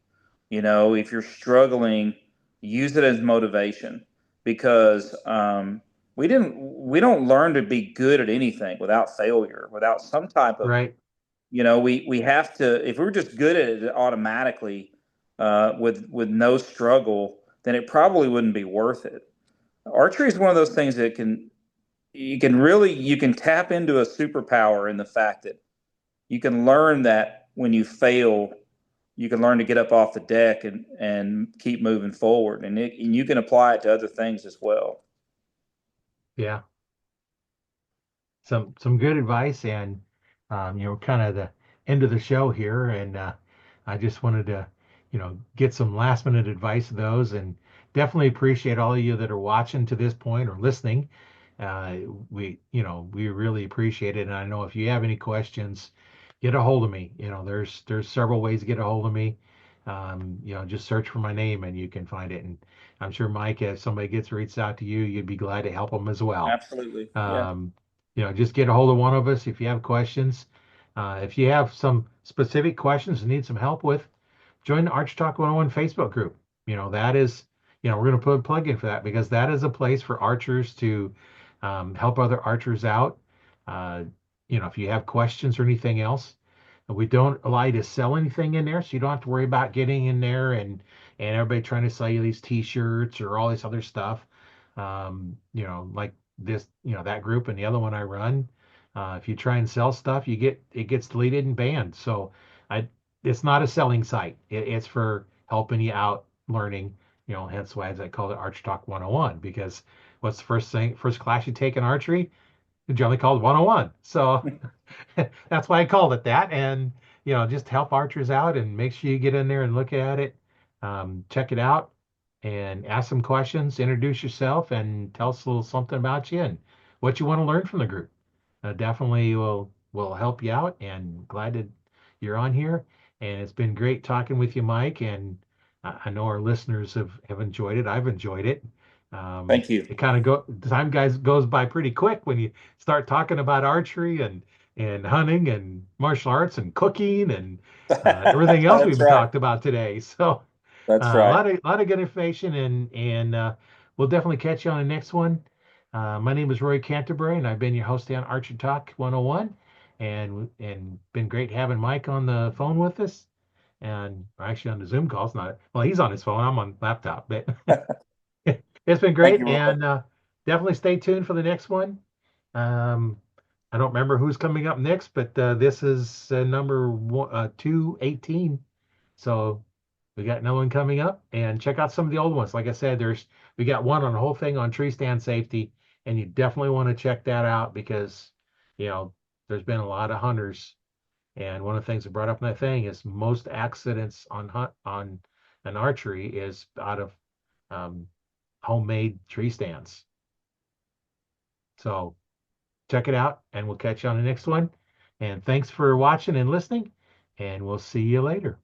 If you're struggling, use it as motivation because we don't learn to be good at anything without failure, without some type of,
right?
we have to, if we're just good at it automatically, with no struggle, then it probably wouldn't be worth it. Archery is one of those things that you can tap into a superpower in the fact that you can learn that when you fail, you can learn to get up off the deck and keep moving forward, and you can apply it to other things as well.
Yeah, some good advice, and kind of the end of the show here, and I just wanted to get some last minute advice of those, and definitely appreciate all of you that are watching to this point or listening. We really appreciate it, and I know if you have any questions, get a hold of me. There's several ways to get a hold of me. Just search for my name and you can find it, and I'm sure Mike, if somebody gets reached out to you, you'd be glad to help them as well.
Absolutely. Yeah.
um, just get a hold of one of us if you have questions. If you have some specific questions and need some help with, join the Arch Talk 101 Facebook group. That is, we're going to put a plug in for that because that is a place for archers to help other archers out. Uh, if you have questions or anything else, we don't allow you to sell anything in there, so you don't have to worry about getting in there and everybody trying to sell you these T-shirts or all this other stuff. Like this, that group and the other one I run. If you try and sell stuff, it gets deleted and banned. So I, it's not a selling site. It's for helping you out learning. Hence why I call it Arch Talk 101 because what's the first class you take in archery? It's generally called 101. So that's why I called it that. And, just help archers out and make sure you get in there and look at it, check it out, and ask some questions, introduce yourself, and tell us a little something about you and what you want to learn from the group. Definitely will help you out, and glad that you're on here. And it's been great talking with you, Mike. And I know our listeners have enjoyed it. I've enjoyed it.
Thank you.
It kind of the time guys goes by pretty quick when you start talking about archery and hunting and martial arts and cooking and everything else
That's
we've
right.
talked about today. So
That's
a
right.
lot of good information, and we'll definitely catch you on the next one. My name is Roy Canterbury, and I've been your host on Archer Talk 101, and been great having Mike on the phone with us, and actually on the Zoom calls. Not well, he's on his phone. I'm on laptop, but it's been
Thank
great,
you, Roy.
and definitely stay tuned for the next one. Um, I don't remember who's coming up next, but this is number 218. So we got another one coming up, and check out some of the old ones. Like I said, we got one on the whole thing on tree stand safety, and you definitely want to check that out because you know there's been a lot of hunters, and one of the things that brought up in that thing is most accidents on an archery is out of um, homemade tree stands. So check it out, and we'll catch you on the next one. And thanks for watching and listening, and we'll see you later.